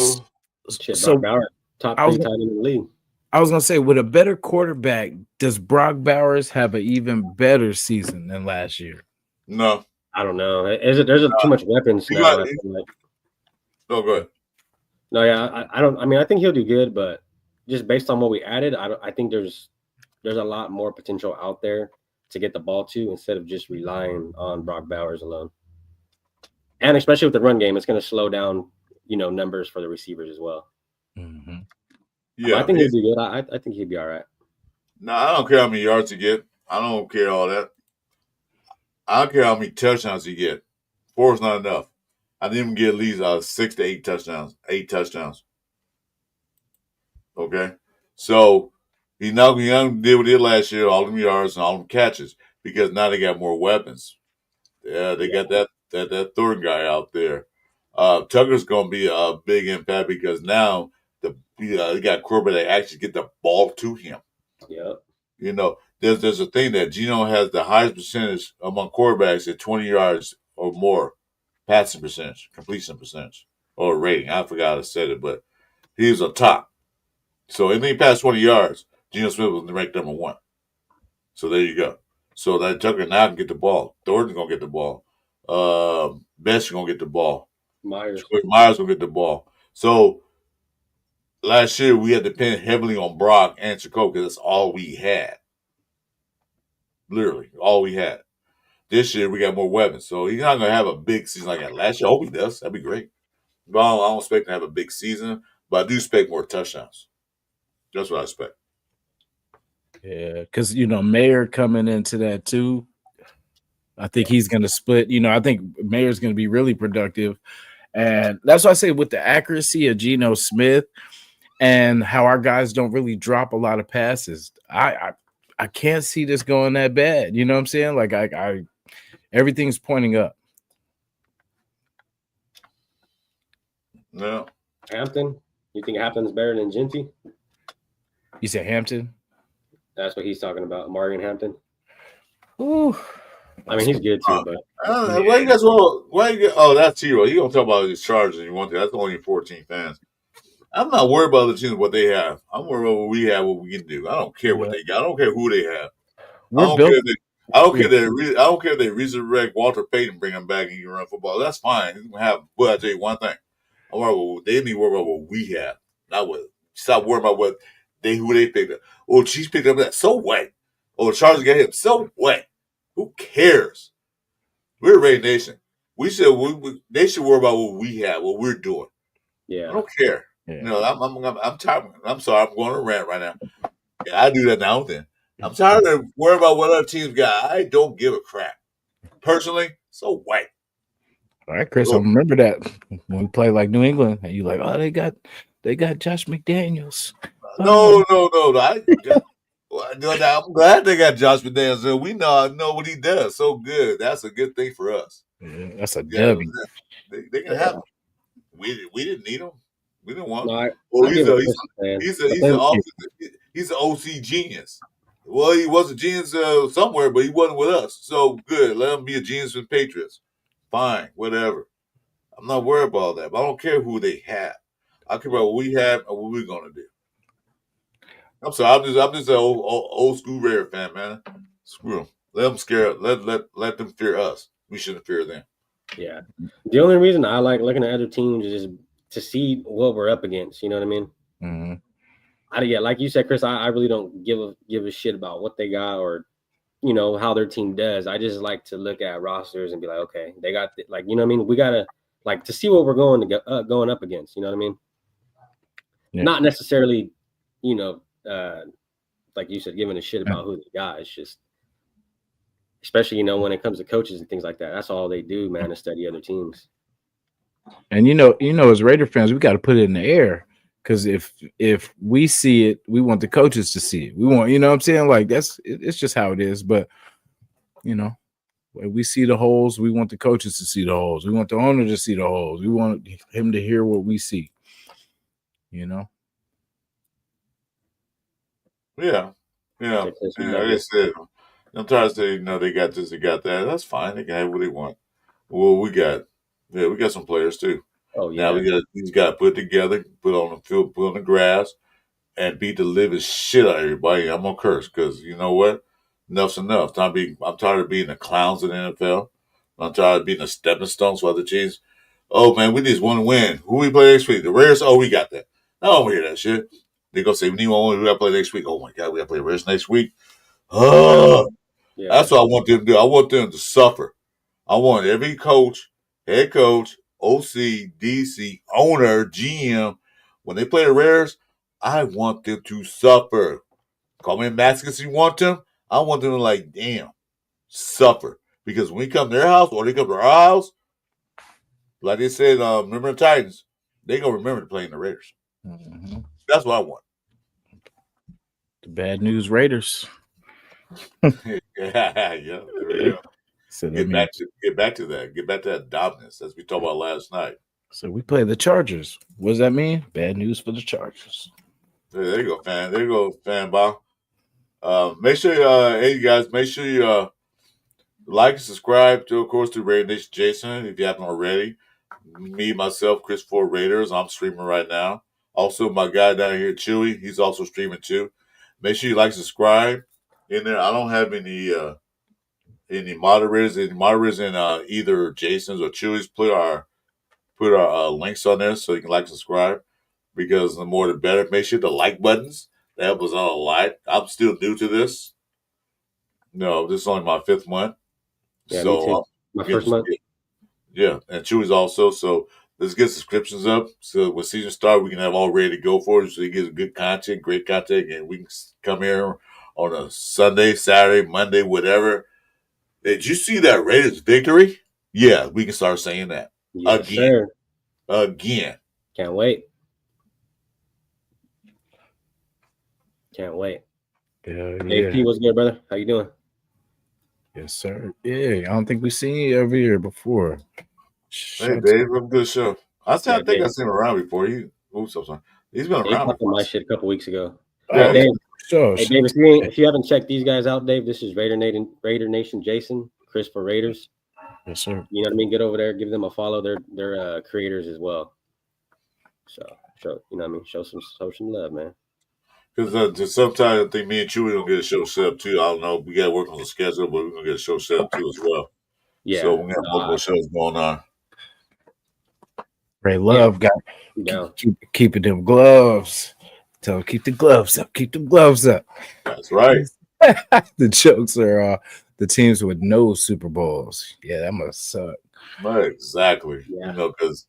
Brock Bowers, top 3 tight end in the league. I was gonna say, with a better quarterback, does Brock Bowers have an even better season than last year? No. I don't know. There's too much weapons now. No, go ahead. No, yeah, I don't. I mean, I think he'll do good, but just based on what we added, I think there's a lot more potential out there to get the ball to instead of just relying on Brock Bowers alone. And especially with the run game, it's going to slow down, numbers for the receivers as well. Mm-hmm. Yeah, I think he'll be good. I think he'll be all right. No, I don't care how many yards you get. I don't care all that. I don't care how many touchdowns you get. 4 is not enough. I need him to get at least 6 to 8 touchdowns. 8 touchdowns. Okay? So, he's not going to do what he did last year, all them yards and all them catches, because now they got more weapons. Yeah, they got that third guy out there. Tucker's going to be a big impact because now you got a quarterback that actually get the ball to him. Yep. You know, there's a thing that Geno has the highest percentage among quarterbacks at 20 yards or more, passing percentage, completion percentage, or rating. I forgot how to say it, but he's on top. So anything past 20 yards, Geno Smith was ranked number 1. So there you go. So that Tucker now can get the ball. Thornton's gonna get the ball. Best gonna get the ball. Myers gonna get the ball. So last year we had to depend heavily on Brock and Jacob because that's all we had. Literally, all we had. This year we got more weapons. So he's not gonna have a big season like that. Last year, I hope he does. That'd be great. But I don't expect to have a big season, but I do expect more touchdowns. That's what I expect. Yeah, because Mayer coming into that too. I think he's going to split. I think Mayer's going to be really productive, and that's why I say with the accuracy of Geno Smith and how our guys don't really drop a lot of passes, I can't see this going that bad. You know what I'm saying? Like I everything's pointing up. No. Hampton. You think Hampton's better than Genty? You said Hampton? That's what he's talking about. Morgan Hampton. Ooh. I mean, he's good too, but Why you guys oh, that's T-Roy. You don't talk about his charges you want to. That's only 14 fans. I'm not worried about the teams, what they have. I'm worried about what we have, what we can do. I don't care what they got. I don't care who they have. I don't care if they resurrect Walter Payton, bring him back and you run football. That's fine. But I tell you one thing. They need to worry about what we have. Not what. Stop worrying about who they picked up. Oh, Chiefs picked up that. So what? Oh, the Chargers got him. So what? Who cares? We're a Raider Nation. They should worry about what we have, what we're doing. yeah, I don't care. Yeah. I'm tired. I'm sorry. I'm going to rant right now. Yeah, I do that now and then. I'm tired of worrying about what other teams got. I don't give a crap. Personally, so what? All right, Chris, I remember that when we played like New England, and you like, oh, they got Josh McDaniels. No. I'm glad they got Josh McDaniels. We know what he does so good. That's a good thing for us. Yeah, that's a W. They can have him. We didn't need him. We didn't want him. No, He's an OC genius. Well, he was a genius somewhere, but he wasn't with us. So good. Let him be a genius with Patriots. Fine, whatever. I'm not worried about that. But I don't care who they have. I care about what we have and what we're gonna do. I'm sorry. I'm just an old school Raider fan, man. Screw them. Let them scare. Let them fear us. We shouldn't fear them. Yeah. The only reason I like looking at other teams is just to see what we're up against. You know what I mean? Mm-hmm. Like you said, Chris, I really don't give a shit about what they got or how their team does. I just like to look at rosters and be like, okay, they got what I mean. We gotta to see what we're going up against. You know what I mean? Yeah. Not necessarily, like you said, giving a shit about who they got. It's just, especially when it comes to coaches and things like that. That's all they do, man, is study other teams. And as Raider fans, we got to put it in the air. Because if we see it, we want the coaches to see it. We want, what I'm saying? Like it's just how it is. But when we see the holes, we want the coaches to see the holes. We want the owner to see the holes. We want him to hear what we see. Yeah. Like I said, I'm trying to say, they got this, they got that. That's fine. They can have what they want. Well, we got some players too. Oh yeah. Now these guys put together, put on the field, put on the grass, and beat the living shit out of everybody. I'm gonna curse because you know what? Enough's enough. I'm tired of being the clowns in the NFL. I'm tired of being the stepping stones for other teams. Oh man, we just want to win. Who we play next week? The Raiders. Oh, we got that. I don't hear that shit. They gonna say we need one. We gotta play next week. Oh my god, we gotta play Raiders next week. That's what I want them to do. I want them to suffer. I want every coach, head coach, OC, DC, owner, GM, when they play the Raiders, I want them to suffer. Call me masochist if you want them. I want them to damn, suffer. Because when we come to their house or they come to our house, like they said, remember the Titans, they gonna remember to play in the Raiders. Mm-hmm. That's what I want. The bad news Raiders. Yeah, there we go. So get back to that. Get back to that dominance as we talked about last night. So we play the Chargers. What does that mean? Bad news for the Chargers. There you go, fan. There you go, fan ball. Make sure, hey, you guys, make sure you like and subscribe to, of course, to Raider Nation Jason if you haven't already. Me, myself, Chris for Raiders. I'm streaming right now. Also, my guy down here, Chewy, he's also streaming too. Make sure you like, subscribe. In there, I don't have any moderators. Any moderators in either Jason's or Chewy's. Put our links on there so you can like, subscribe. Because the more the better. Make sure the like buttons. That helps us out a lot. I'm still new to this. No, this is only my 5th month. Yeah, So me too. My first month. Yeah, and Chewy's also. So let's get subscriptions up. So when season starts, we can have all ready to go for it. So you get good content, great content, and we can come here on a Sunday, Saturday, Monday, whatever. Did you see that Raiders victory? Yeah, we can start saying that Yes, again. sir. Again. Can't wait. Can't wait. Yeah, Dave P, what's good, brother? How you doing? Yes, sir. Yeah, I don't think we've seen you every year before. Hey, Dave, I'm good show. I think Dave. I've seen him around before. Oops, I'm sorry. He's been Dave around talked on before. my shit a couple weeks ago. Yeah, Dave. So, Hey, Dave, if you haven't checked these guys out, Dave, this is Raider Nation Jason, Chris for Raiders. yes, sir. You know what I mean? Get over there, give them a follow. They're creators as well. So show, you know what I mean? Show some love, man. Because sometimes I think me and Chewy gonna get a show set up too. I don't know. We got to work on the schedule, but we're gonna get a show set up too as well. Yeah. So we got multiple shows going on. Ray Love got keeping them gloves. Tell them keep the gloves up. Keep them gloves up. That's right. The jokes are the teams with no Super Bowls. Yeah, that must suck. Right, exactly. Yeah. Because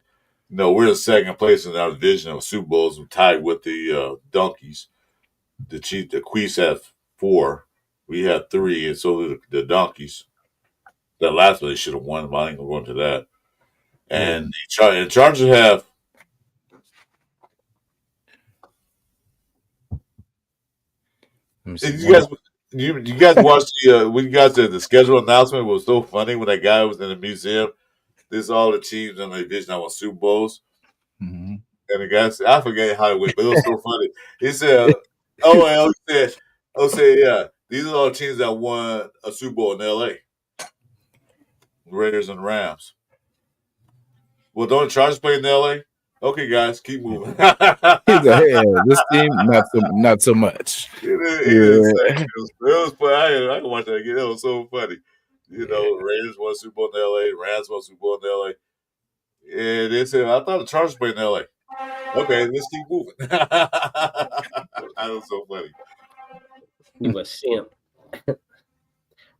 we're in second place in our division of Super Bowls. We're tied with the Donkeys. The Quees have 4. We have 3, and so did the Donkeys. That last one they should have won, but I ain't gonna go into that. And the Chargers have. You guys watched the schedule announcement? It was so funny when that guy was in the museum. This is all the teams in the division that won Super Bowls. Mm-hmm. And the guy said, I forget how it went, but it was so funny. He said, yeah, these are all the teams that won a Super Bowl in LA. Raiders and Rams. Well, don't the Chargers play in LA? Okay, guys, keep moving. He's this team, not so much. It was funny. I can watch that again. It was so funny. Raiders won Super Bowl in LA, Rams won Super Bowl in LA. And they said, I thought the Chargers played in LA. Okay, let's keep moving. That was so funny. You a simp.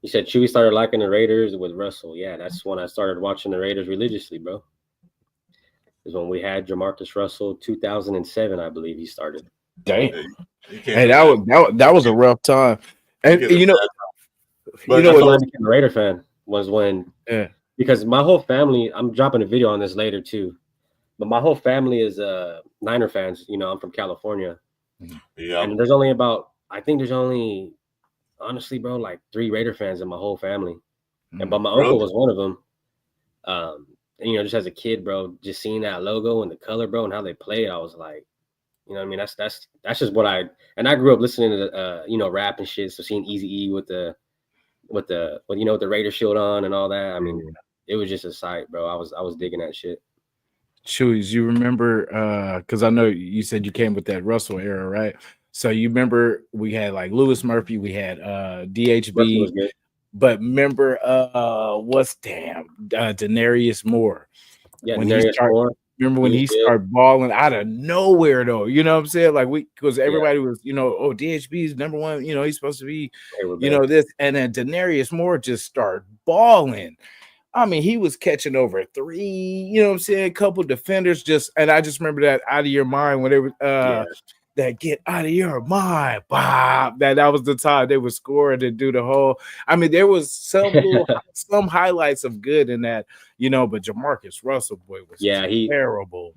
You said Chewy started liking the Raiders with Russell. Yeah, that's when I started watching the Raiders religiously, bro. Is when we had Jamarcus Russell, 2007, I believe he started. Dang. Hey, that was a rough time. And I became a Raider fan was when because my whole family, I'm dropping a video on this later too, but my whole family is Niner fans. I'm from California. Yeah. And there's only honestly, bro, like 3 Raider fans in my whole family. But my uncle was one of them. And, just as a kid, bro, just seeing that logo and the color, bro, and how they play, I was like, what I mean? That's just what I grew up listening to, rap and shit. So seeing Eazy-E with the Raider shield on and all that. I mean, it was just a sight, bro. I was digging that shit. Chewies, you remember, because I know you said you came with that Russell era, right? So you remember we had like Lewis Murphy, we had DHB. But remember, Denarius Moore? Yeah, when he started balling out of nowhere, though. You know what I'm saying? Like because everybody was, DHB is number 1. He's supposed to be, this, and then Denarius Moore just started balling. I mean, he was catching over 3. You know what I'm saying? A couple defenders and I just remember that out of your mind when they were. That get out of your mind, Bob. That was the time they were scoring and do the whole. I mean, there was some highlights of good in that, but Jamarcus Russell, boy, was terrible.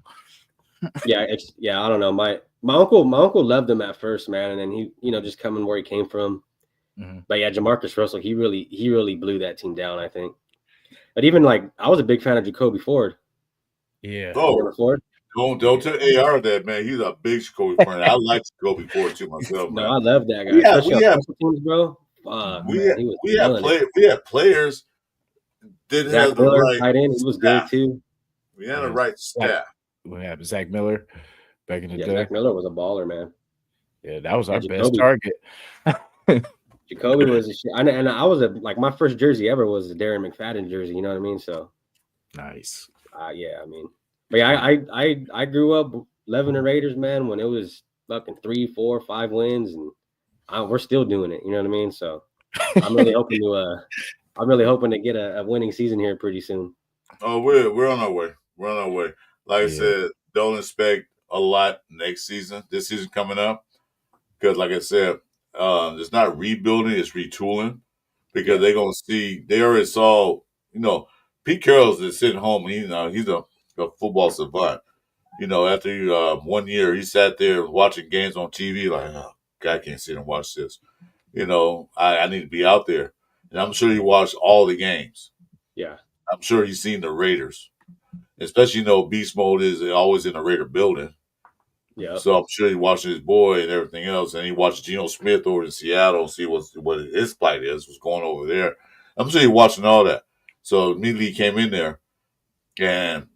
I don't know. My uncle loved him at first, man, and then he, just coming where he came from. Mm-hmm. But yeah, Jamarcus Russell, he really blew that team down, I think. But even like I was a big fan of Jacoby Ford. Yeah. Number Oh, 4. don't tell AR that, man. He's a big Jacoby friend. I like Jacoby Ford too myself, No, man. I love that guy, We have especially we on have special teams, bro. Fuck, Mhm. man, he was we have killing it. players didn't Zach have the Miller, right tight end, he was good staff. too. We had the Yeah. right Zach, staff. we have Zach Miller back in the Yeah, day. Zach Miller was a baller, man. Yeah, that was Yeah, our best Jacoby. target. Jacoby was a shit. And I was my first jersey ever was a Darren McFadden jersey. You know what I mean? So, Nice. yeah, I mean, but yeah, I grew up loving the Raiders, man. When it was fucking 3, 4, 5 wins, and we're still doing it. You know what I mean? So, I'm really hoping to get a winning season here pretty soon. Oh, we're on our way. We're on our way. Like I Yeah. said, don't expect a lot next season. This season coming up, because like I said, it's not rebuilding; it's retooling. Because they're gonna see. They already saw. Pete Carroll's just sitting home. He's a football savant. After 1 year, he sat there watching games on TV. Like, oh, God, I can't sit and watch this. I need to be out there, and I'm sure he watched all the games. Yeah, I'm sure he's seen the Raiders, especially beast mode is always in the Raider building. yeah, So I'm sure he watching his boy and everything else, and he watched Geno Smith over in Seattle and see what his plight is, what's going over there. I'm sure he's watching all that. So immediately he came in there, and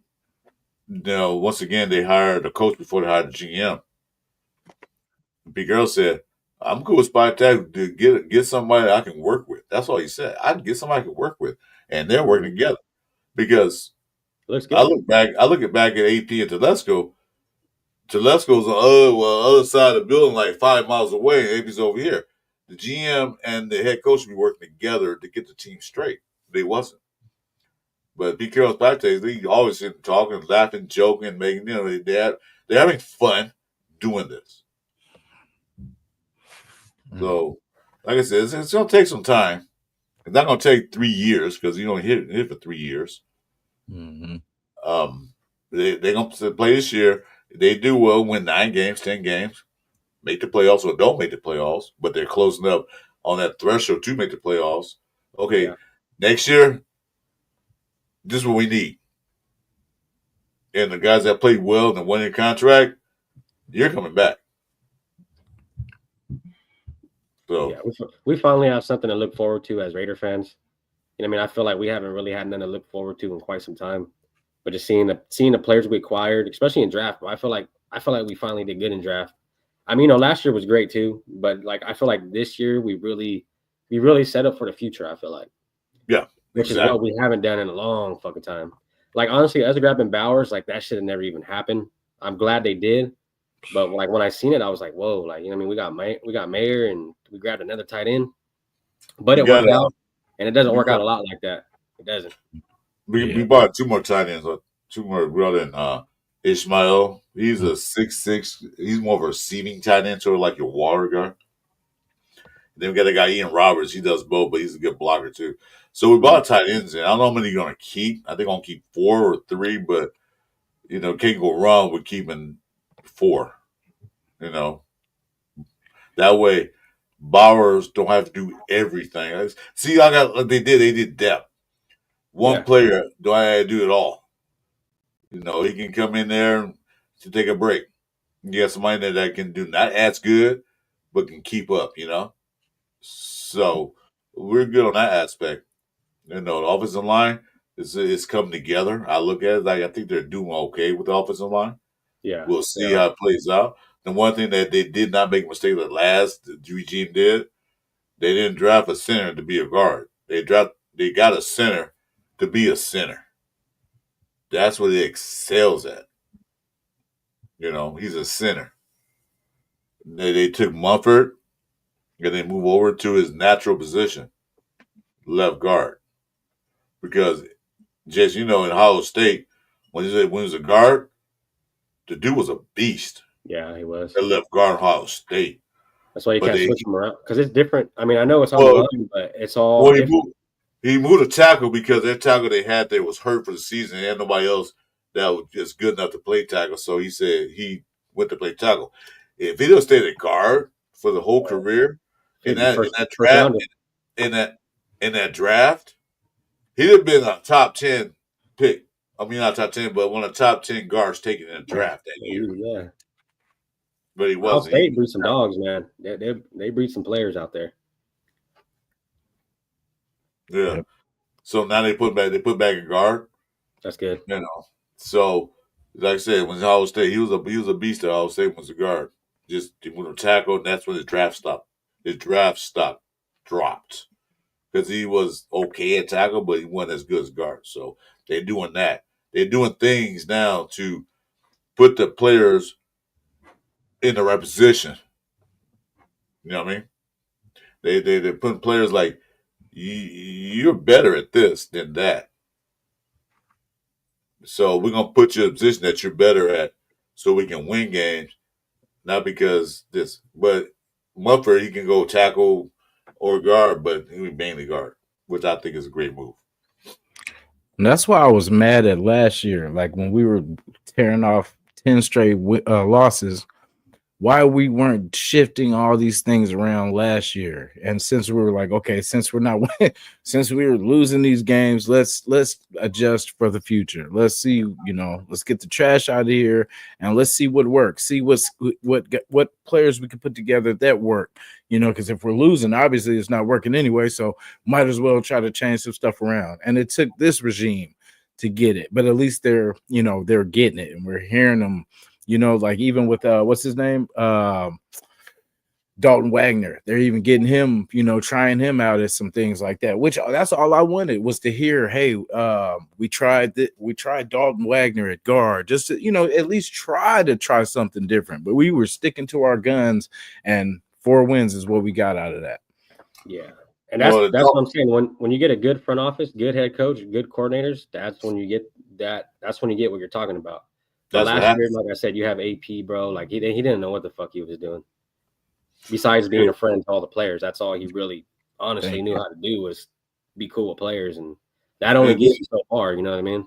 once again they hired the coach before they hired the GM. Big Girl said, "I'm cool with Spy Tag to get somebody I can work with." That's all he said. I can get somebody I can work with, and they're working together because looks I good. look back at AP and Telesco. Telesco's on the other side of the building, like 5 miles away, and AP's over here. The GM and the head coach will be working together to get the team straight. They wasn't. But Pete Carroll's back days, they always sitting talking, laughing, joking, making, they're having fun doing this. So, like I said, it's going to take some time. It's not going to take 3 years because you don't hit for 3 years. Mm-hmm. They're going to play this year. They do well, win 9 games, 10 games, make the playoffs or don't make the playoffs, but they're closing up on that threshold to make the playoffs. Okay, Yeah. Next year, this is what we need. And the guys that played well in the 1 year contract, you're coming back. So Yeah, we finally have something to look forward to as Raider fans. You know what I mean? I feel like we haven't really had nothing to look forward to in quite some time. But just seeing the players we acquired, especially in draft, I feel like we finally did good in draft. I mean, last year was great too, but I feel like this year we really set up for the future. I feel like, yeah, which exactly. is what we haven't done in a long fucking time. Like honestly, Ezra grabbing Bowers, that should have never even happened. I'm glad they did, but when I seen it, I was like, whoa, you know what I mean? We got Mayer and we grabbed another tight end, but it worked out, and it doesn't work out a lot like that. It doesn't. We bought 2 more tight ends, 2 more brother and Ishmael. He's a 6'6". He's more of a receiving tight end, sort of like your water guy. Then we got the guy Ian Roberts. He does both, but he's a good blocker too. So we bought tight ends, and I don't know how many you're gonna keep. I think I'm gonna keep 4 or 3, but can't go wrong with keeping 4. That way Bowers don't have to do everything. See, I got like they did depth. One player don't have to do it all. He can come in there to take a break. You got somebody there that can do not as good, but can keep up, So we're good on that aspect. The offensive line is coming together. I look at it I think they're doing okay with the offensive line. Yeah. We'll see how it plays out. The one thing that they did not make a mistake the last regime did, they didn't draft a center to be a guard. They got a center to be a center. That's what he excels at. He's a center. They took Mumford and they move over to his natural position, left guard. Because, just in Ohio State, when he was a guard, the dude was a beast. Yeah, he was. They left guard Ohio State. That's why you can't switch him around because it's different. I mean, I know it's on the line, but it's all. Well, he moved a tackle because their tackle they had there was hurt for the season. They had nobody else that was just good enough to play tackle. So he said he went to play tackle. If he don't stay at guard for the whole career in that draft, he'd have been a top 10 pick. I mean, not top 10, but one of the top 10 guards taken in the draft that year. Yeah. But he Ohio wasn't. State breed some dogs, man. They breed some players out there. Yeah. Yep. So now they put back a guard. That's good. You know. So like I said, when Ohio State, he was a beast at Ohio State was a guard. Just he went to tackle, and that's when his draft stopped. His draft stock dropped. Because he was okay at tackle, but he wasn't as good as guard. So they're doing that. They're doing things now to put the players in the right position. You know what I mean? They're putting players like you're better at this than that. So we're gonna put you in a position that you're better at, so we can win games. Not because this, but Mumford he can go tackle or guard, but he would mainly guard, which I think is a great move. And that's why I was mad at last year, like when we were tearing off 10 straight losses, why we weren't shifting all these things around last year. And since we were like, okay, since we're not since we were losing these games, let's adjust for the future. Let's see, let's get the trash out of here and let's see what works. See what players we can put together that work. Because if we're losing, obviously it's not working anyway. So might as well try to change some stuff around. And it took this regime to get it, but at least they're getting it, and we're hearing them. Like even with what's his name? Dalton Wagner. They're even getting him, trying him out at some things like that, which that's all I wanted was to hear, hey, we tried Dalton Wagner at guard, just to, at least try something different. But we were sticking to our guns, and 4 wins is what we got out of that. Yeah. And that's what I'm saying. When you get a good front office, good head coach, good coordinators, that's when you get that. That's when you get what you're talking about. Last year, like I said, you have AP, bro. Like he didn't know what the fuck he was doing. Besides being a friend to all the players, that's all he really honestly knew how to do was be cool with players, and that only gets you so far. You know what I mean?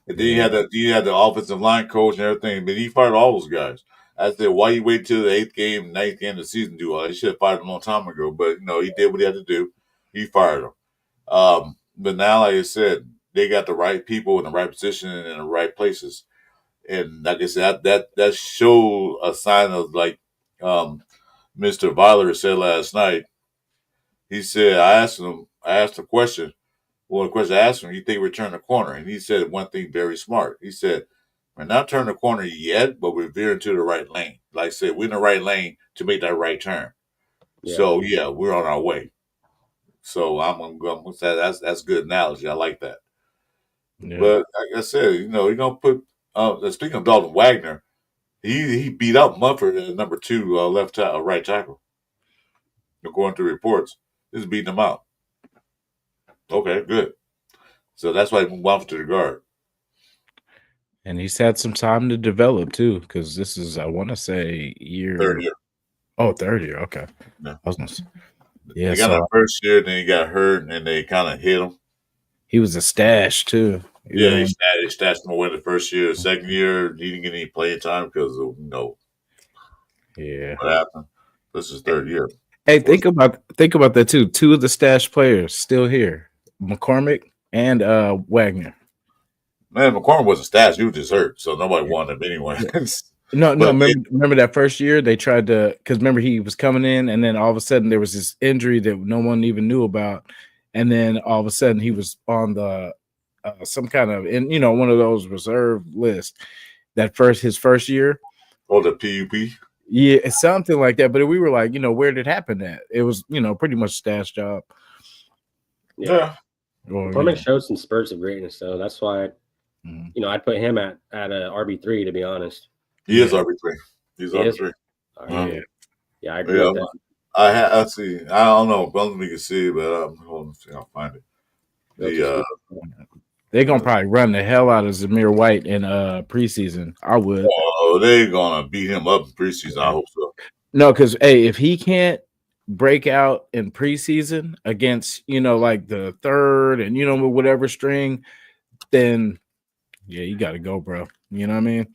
And then you had the offensive line coach and everything, but he fired all those guys. I said, why you wait till the 8th game, 9th game of the season to do all that? He should have fired him a long time ago. But he did what he had to do. He fired him. But now, like I said, they got the right people in the right position and in the right places. And like I said, that showed a sign of like Mr. Viler said last night. He said, I asked a question. Well, the question I asked him, you think we're turning the corner? And he said one thing very smart. He said, we're not turning the corner yet, but we're veering to the right lane. Like I said, we're in the right lane to make that right turn. Yeah. So yeah, we're on our way. So I'm gonna say that's good analogy. I like that. Yeah. But like I said, you're gonna put. Speaking of Dalton Wagner, he beat up Mumford at number 2 right tackle. According to reports, he's beating him out. Okay, good. So that's why he moved off to the guard. And he's had some time to develop too, because this is, I want to say, third year. Oh, third year. Okay. Yeah. I was gonna say, he got that first year, then he got hurt, and they kind of hit him. He was a stash too. Yeah, he stashed him away the first year. The second year, he didn't get any playing time because of Yeah. what happened. This is third year. Hey, think about that too. 2 of the stash players still here, McCormick and Wagner. Man, McCormick wasn't stashed. He was just hurt, so nobody wanted him anyway. No. Remember that first year they tried to, because remember he was coming in, and then all of a sudden there was this injury that no one even knew about, and then all of a sudden he was on the some kind of one of those reserve lists. His first year. Oh, the PUP. Yeah, it's something like that. But we were like, where did it happen at? It was, pretty much stash job. Yeah. McCormick showed some spurts of greatness, so that's why, I'd put him at a RB3, to be honest. He is RB3. He's RB3. Yeah, I agree with that. Let's see. I don't know. Both of me can see, but I'll find it. They're gonna probably run the hell out of Zamir White in preseason. I would. Oh, they're gonna beat him up in preseason. I hope so. No, because if he can't break out in preseason against like the third and whatever string, then yeah, you got to go, bro. You know what I mean?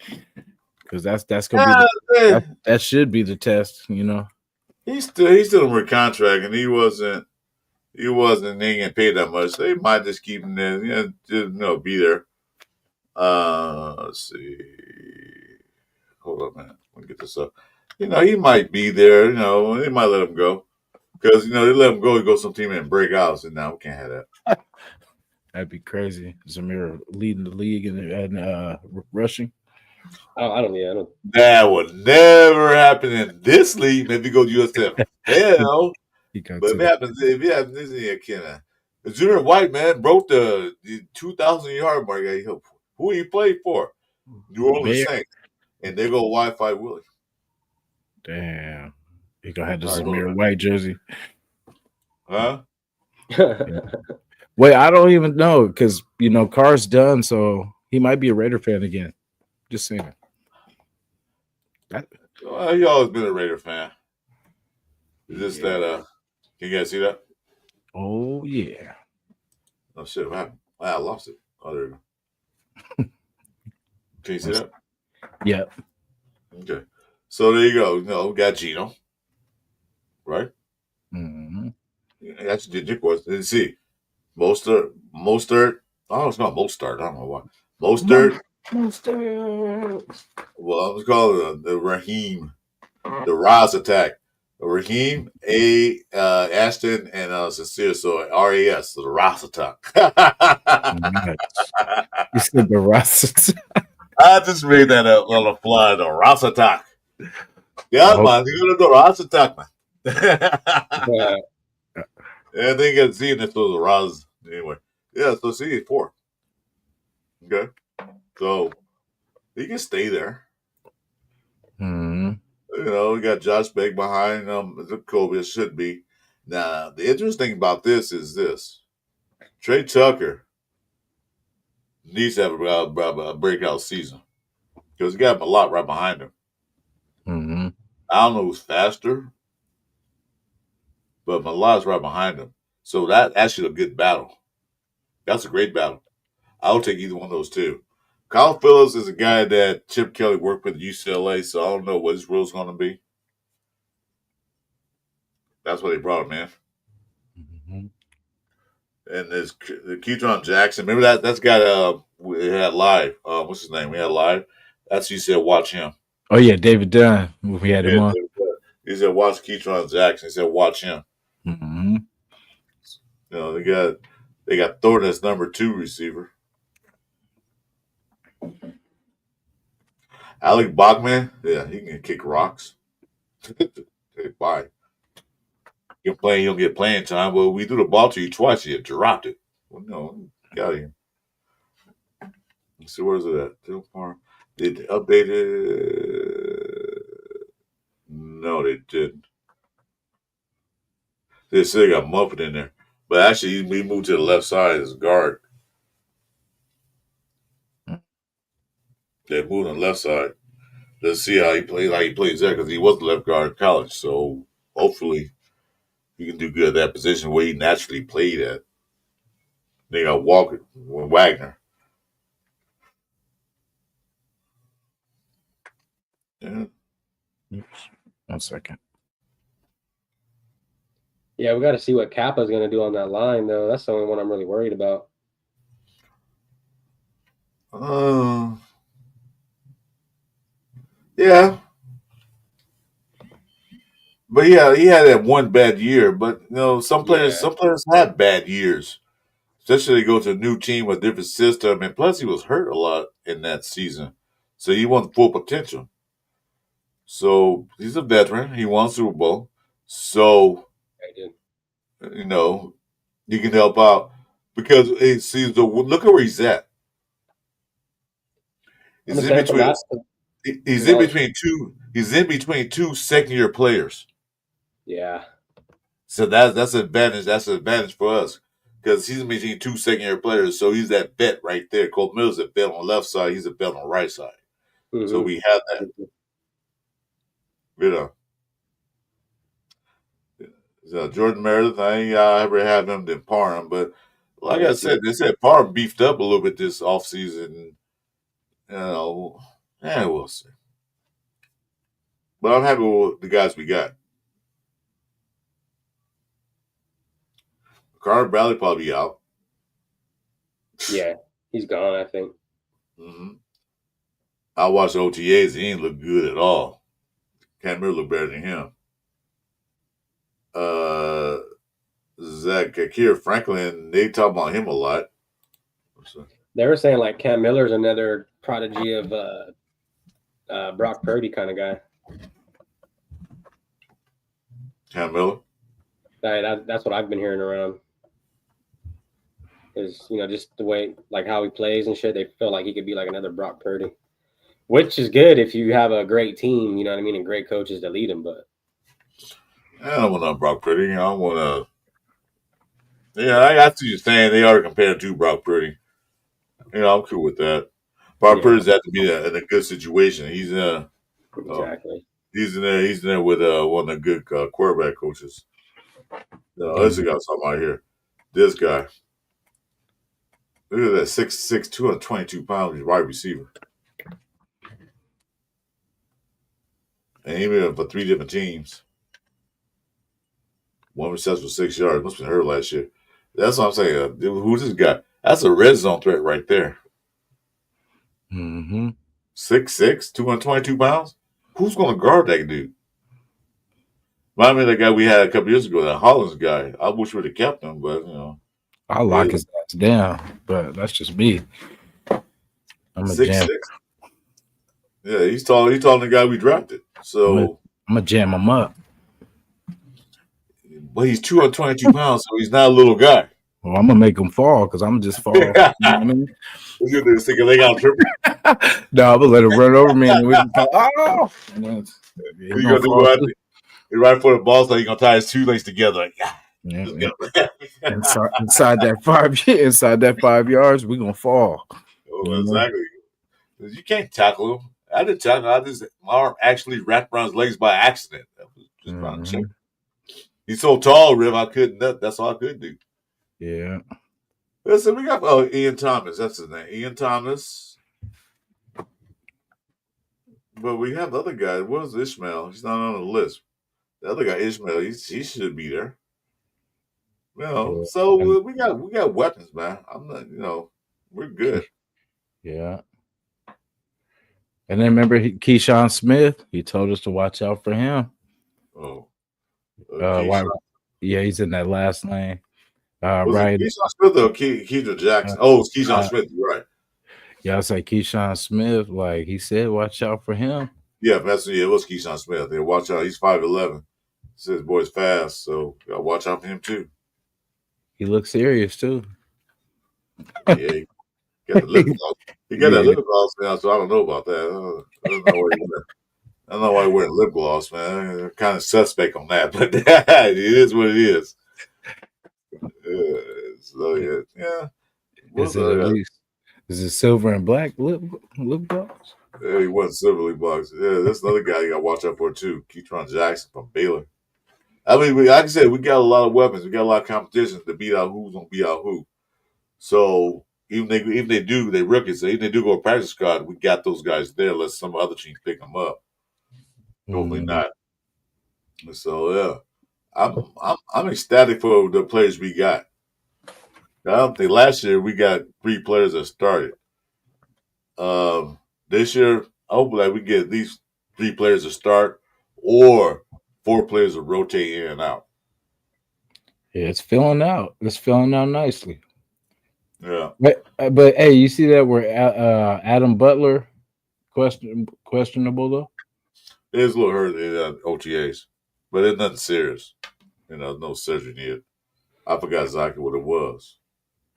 Because that's gonna be that should be the test. He's still under contract, and he wasn't. They ain't getting paid that much. They might just keep him there, just be there. Let's see. Hold up, man. Let me get this up. He might be there. They might let him go because they let him go. He goes some team and break out. And now we can't have that. That'd be crazy. Zamir leading the league and rushing. I don't. That would never happen in this league. Maybe go to USFL. He got But to if it happens this year, Junior White, man, broke the 2,000-yard mark. Who he played for? New Orleans Bear. Saints. And they go Wi-Fi Willie. Damn. He gonna have the All right, Zamir White jersey. Huh? Wait, I don't even know because Carr's done, so he might be a Raider fan again. Just saying. Well, he always been a Raider fan. It's just that can you guys see that? Oh yeah. Oh shit, what happened? I lost it. Oh, there you go. Can you see that? Yep. Okay. So there you go. We got Gino. Right? Mm-hmm. That's the dick was. Didn't see. Mostert. Oh, it's not Mostert. I don't know why. Mostert. Well, let's call it the Raheem. The Raz attack. Raheem, Ashton, and Sincere. So RAS. So the Raz attack. You said the Ross. I just made that up on the fly. The Raz attack. Yeah, man. You're going to do Raz attack, man. Yeah. And then you get Z and it's the Raz. Anyway. Yeah, so C is 4. Okay. So he can stay there. Mm-hmm. We got Josh Beck behind the Kobe. It should be. Now, the interesting thing about this is this. Trey Tucker needs to have a breakout season because he got a lot right behind him. Mm-hmm. I don't know who's faster, but Malot's right behind him. So that's actually a good battle. That's a great battle. I'll take either one of those two. Kyle Phillips is a guy that Chip Kelly worked with at UCLA, so I don't know what his rule's going to be. That's what they brought him in. Mm-hmm. And there's Keydron Jackson. Remember that's the guy we had live. What's his name? We had live. That's who said watch him. Oh yeah, David Dunn. We had him on. He said watch Keydron Jackson. He said watch him. Mm-hmm. They got Thornton as number 2 receiver. Alec Bachman, yeah, he can kick rocks. Bye. He'll get playing time. Well, we threw the ball to you twice. You dropped it. Well, no, get out of here. Let's see, where's it at? Still far. Did they update it? No, they didn't. They still got Muffet in there. But actually, we moved to the left side as guard. They moved on the left side. Let's see how he plays there because he was the left guard in college. So hopefully he can do good at that position where he naturally played at. They got Walker, Wagner. Yeah. Oops. 1 second. Yeah, we got to see what Kappa's going to do on that line, though. That's the only one I'm really worried about. Yeah. But yeah, he had that one bad year. But some players have bad years. Especially they go to a new team with a different system. And plus he was hurt a lot in that season. So he wasn't full potential. So he's a veteran. He won Super Bowl. So he can help out. Because look at where he's at. He's in between two second-year players. Yeah. So that's an advantage. That's an advantage for us because he's in between 2 second-year players. So he's that vet right there. Cole Mills is a vet on the left side. He's a vet on the right side. Mm-hmm. So we have that. Jordan Meredith, I ain't ever have him than Parham, but like I said, they said Parham beefed up a little bit this offseason. We'll see. But I'm happy with the guys we got. Carter Bradley probably out. Yeah, he's gone, I think. Mm-hmm. I watched OTAs. He ain't look good at all. Cam Miller look better than him. Zach Akir Franklin, they talk about him a lot. So, They were saying like Cam Miller's another prodigy of Brock Purdy kind of guy. Cam Miller. That's what I've been hearing around. Is just the way like how he plays and shit. They feel like he could be like another Brock Purdy, which is good if you have a great team. You know what I mean, and great coaches that lead him. But I don't want to Brock Purdy. I want to. Yeah, I see you saying they are compared to Brock Purdy. I'm cool with that. Brock Purdy's have to be in a good situation. He's in. Exactly. He's in there. He's in there with one of the good quarterback coaches. This guy talking about here. This guy. Look at that 6'6", 222 pounds wide receiver. And he been for 3 different teams. 1 reception for 6 yards. Must have been hurt last year. That's what I'm saying. Who's this guy? That's a red zone threat right there. Mm-hmm. 6'6", 222 pounds? Who's going to guard that dude? Remind me of the guy we had a couple years ago, that Hollins guy. I wish we'd have kept him, but, I'll lock his ass down, but that's just me. I'm a 6'6". Yeah, he's tall. He's taller than the guy we drafted. So I'm going to jam him up. But he's 222 pounds, so he's not a little guy. Well, I'm going to make him fall because I'm just fall. You know what I mean? Look at this thing, leg out tripping. No, I'm going to let him run over me and we can go, oh! And then, He's going to do what? He's right for the ball, so he's going to tie his 2 legs together. Like, yeah. inside that 5 yards, we're going to fall. Oh, exactly. You can't tackle him. I didn't tackle him. My arm actually wrapped around his legs by accident. I was just trying to check. He's so tall, Riv, I couldn't. That's all I could do. Yeah. Listen, we got Ian Thomas. That's his name. Ian Thomas. But we have the other guy. Where's Ishmael? He's not on the list. The other guy, Ishmael, he should be there. So we got weapons, man. I'm not, we're good. Yeah. And then remember Keyshawn Smith? He told us to watch out for him. Oh. Yeah, he's in that last lane. Right. Keyshawn Smith or Keydra Jackson? It's Keyshawn Smith. You're right. Yeah, I was like Keyshawn Smith. Like he said, watch out for him. Yeah, it was Keyshawn Smith. Yeah, watch out. He's 5'11". Says boy's fast, so gotta watch out for him too. He looks serious too. Yeah, he got the lip gloss. He got that lip gloss now, so I don't know about that. I don't know why he wearing lip gloss, man. I'm kind of suspect on that, but it is what it is. So yeah. Is it silver and black lip gloss? Yeah, he wasn't silver lip gloss. Yeah, that's another guy you got to watch out for too. Keatron Jackson from Baylor. I mean, like I said, we got a lot of weapons. We got a lot of competition to beat out who's gonna beat out who. So even they do, they rookies. So even they do go to practice squad, we got those guys there. Let some other teams pick them up. Hopefully not. So yeah, I'm ecstatic for the players we got. I don't think last year we got 3 players that started. This year, hopefully we get at least 3 players to start, or 4 players to rotate in and out. Yeah, it's filling out. It's filling out nicely. Yeah. But hey, you see that where Adam Butler questionable though? It is a little hurt in OTAs, but it's nothing serious. No surgery needed. I forgot exactly what it was.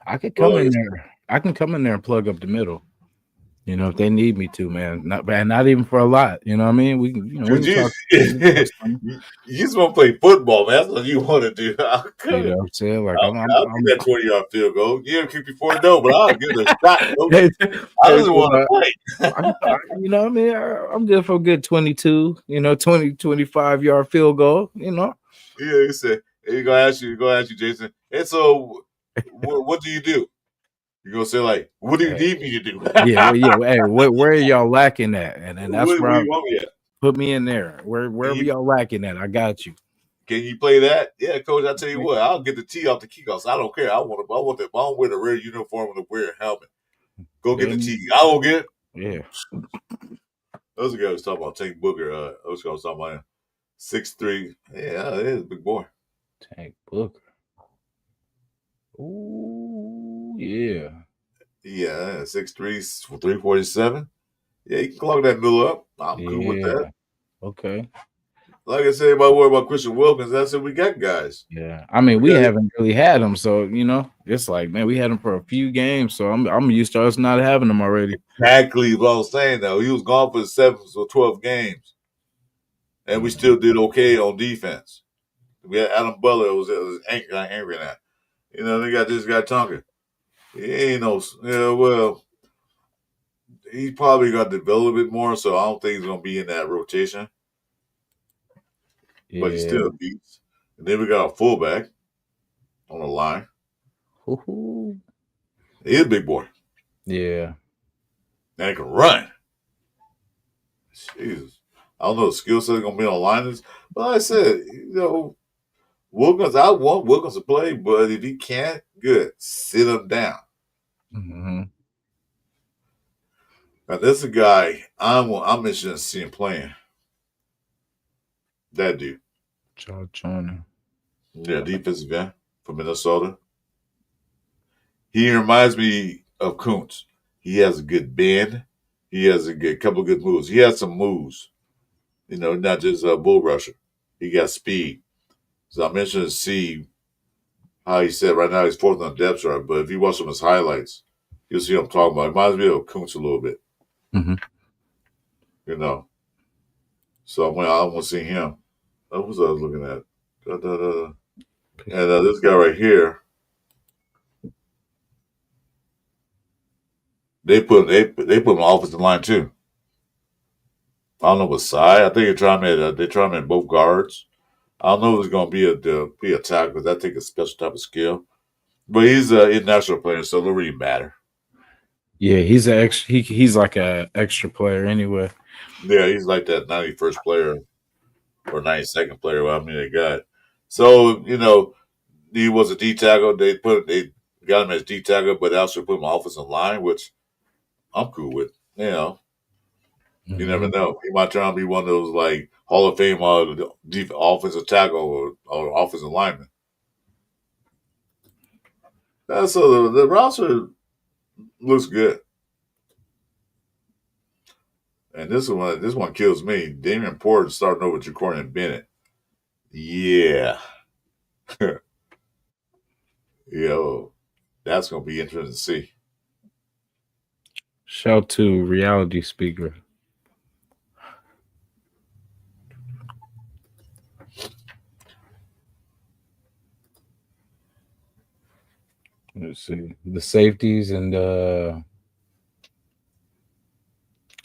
I could come in there. I can come in there and plug up the middle. If they need me to, man. Not even for a lot. You know what I mean? We can. You just want to play football, man. That's what you want to do. I'll what I'm saying? Like I'll get that 20-yard field goal. You haven't kicked before, no, but I'll give it a shot. I just want to play. You know what I mean? I'm just for a good 22. 25-yard field goal. Yeah, he said. He's gonna ask you, Jason. And so, what do you do? You're gonna say like, "What do you need me to do?" Yeah. Hey, where are y'all lacking at? And that's where put me in there. Wherever y'all lacking at, I got you. Can you play that? Yeah, coach. I tell you what, I'll get the tee off the kickoffs. I don't care. I want to wear the red uniform and wear a helmet. Go get the Yeah. tea. I will get it. Yeah. Those guy was talking about Tank Booker. Those guys was talking about him. 6'3". Yeah, it is a big boy. Tank Booker. Ooh, yeah. Yeah, 6'3", 347. Yeah, you can clog that middle up. I'm cool with that. Yeah. Okay. Like I said, about worry about Christian Wilkins, I said we got guys. Yeah. I mean, we Yeah. haven't really had him, so it's like, man, we had him for a few games, so I'm used to us not having him already. Exactly what I was saying, though. He was gone for 7 or 12 games, and we still did okay on defense. We had Adam Butler was angry at that. They got this guy talking. He ain't no, well, he's probably got to develop a bit more, so I don't think he's going to be in that rotation. Yeah. But he's still a beast. And then we got a fullback on the line. Ooh. He's a big boy. Yeah. And he can run. Jesus. I don't know the skill set going to be on line. But like I said, Wilkins, I want Wilkins to play, but if he can't, good. Sit him down. Mm-hmm. Now, this is a guy I'm interested in seeing playing. That dude. Charles Joyner. Yeah, defensive end from Minnesota. He reminds me of Kuntz. He has a good bend. He has a couple of good moves. He has some moves. Not just a bull rusher. He got speed. So I'm interested to see how he said right now he's fourth on the depth chart. But if you watch some of his highlights, you'll see what I'm talking about. It reminds me of Kuntz a little bit. Mm-hmm. So I want to see him. What was I looking at? And this guy right here, they put him on offensive line too. I don't know what side. I think they try him at both guards. I don't know if it's going to be a tackle because that takes a special type of skill. But he's an international player, so it don't really matter. Yeah, he's he's like a extra player anyway. Yeah, he's like that 91st player or 92nd player. Well, I mean, they got. So he was a D tackle. They got him as D tackle, but they also put him on offensive line, which I'm cool with. Mm-hmm. You never know. He might turn out to be one of those like Hall of Fame offensive tackle or offensive lineman. So the roster looks good. And this one kills me. Damian Porter starting over Jacorian Bennett. Yeah. That's going to be interesting to see. Shout to Reality Speaker. Let's see the safeties and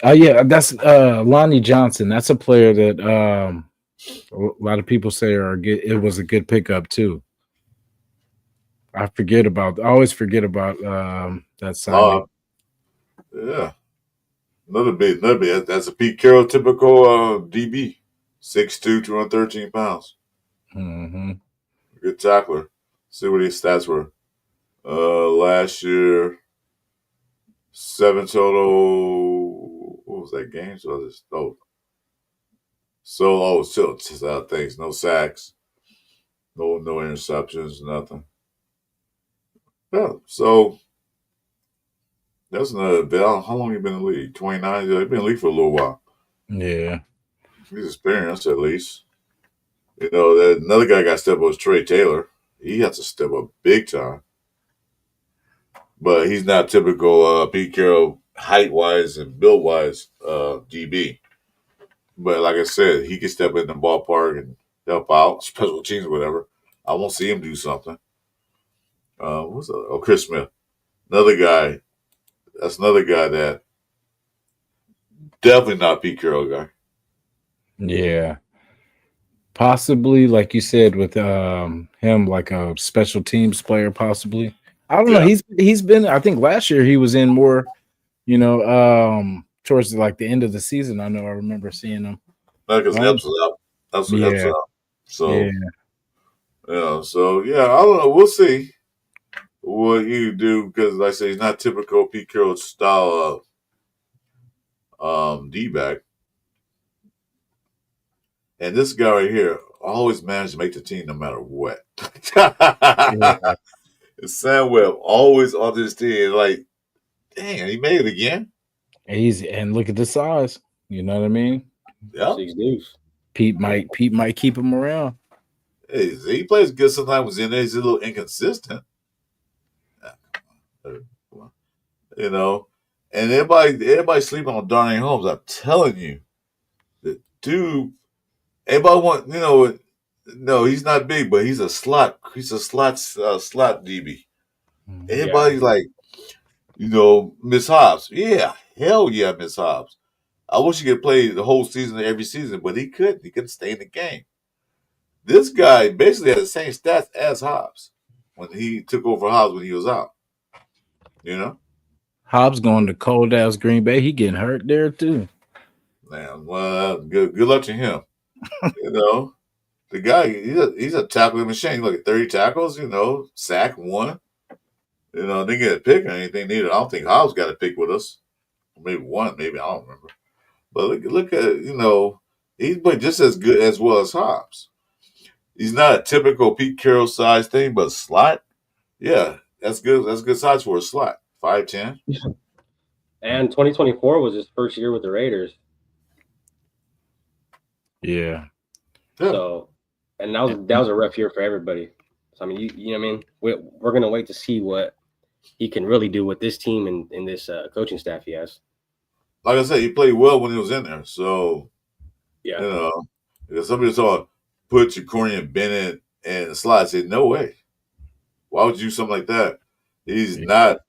yeah, that's Lonnie Johnson. That's a player that a lot of people say it was a good pickup too. I always forget about that signing. Yeah. Another big. That's a Pete Carroll typical DB. 6'2", 213 pounds. Mm-hmm. Good tackler. See what his stats were. Last year, 7 total. What was that game? Still things. No sacks. No interceptions. Nothing. Yeah. So that's another bit. How long you been in the league? 29. Yeah, he's been in the league for a little while. Yeah. He's experienced at least. Another guy got step up was Trey Taylor. He has to step up big time. But he's not typical Pete Carroll height-wise and build-wise DB. But like I said, he can step in the ballpark and help out, special teams, whatever. I won't see him do something. What's that? Oh, Chris Smith. Another guy. That's another guy that definitely not Pete Carroll guy. Yeah. Possibly, like you said, with him like a special teams player, possibly. I don't know. He's been. I think last year he was in more, towards like the end of the season. I remember seeing him. Because Epps was out. Epps was out. So yeah. yeah. So yeah, I don't know. We'll see. what you do, because like I say, he's not typical Pete Carroll style D-back. And this guy right here always managed to make the team no matter what. Yeah. Sam Webb always on this team. Like, dang, he made it again. And look at the size. You know what I mean? Yep. 6 deuce. Pete might keep him around. Hey, he plays good sometimes in there. He's a little inconsistent. You know. And everybody sleeping on Darnay Holmes. I'm telling you. The dude, everybody want, no, he's not big, but he's a slot slot DB. Everybody's like, Miss Hobbs. Yeah, hell yeah, Miss Hobbs. I wish he could play the whole season every season, but he couldn't. He couldn't stay in the game. This guy basically had the same stats as Hobbs when he took over Hobbs when he was out. You know? Hobbs going to cold ass Green Bay. He getting hurt there too. Man, well, good luck to him. The guy, he's a tackling machine. Look at 30 tackles, sack 1. Didn't get a pick or anything neither. I don't think Hobbs got a pick with us. Maybe 1, maybe, I don't remember. But look at, he's played just as good as well as Hobbs. He's not a typical Pete Carroll size thing, but slot, yeah, that's good. That's good size for a slot. 5'10". And 2024 was his first year with the Raiders. Yeah. So, and that was a rough year for everybody. So I mean, you know what I mean? We're gonna wait to see what he can really do with this team and in this coaching staff he has. Like I said, he played well when he was in there. So, yeah, if somebody saw put Jacorian Bennett and slot, said no way. Why would you do something like that? He's not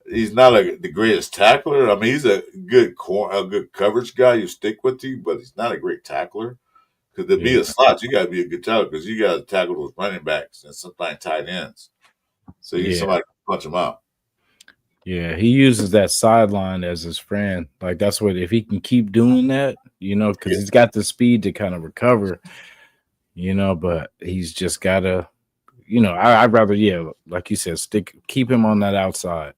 the greatest tackler. I mean, he's a good coverage guy. You stick with you, but he's not a great tackler. Because to be a slot, you got to be a good tackler because you got to tackle those running backs and sometimes tight ends. So you need somebody to punch them out. Yeah, he uses that sideline as his friend. Like that's what if he can keep doing that, because he's got the speed to kind of recover, but he's just gotta, I'd rather, like you said, keep him on that outside.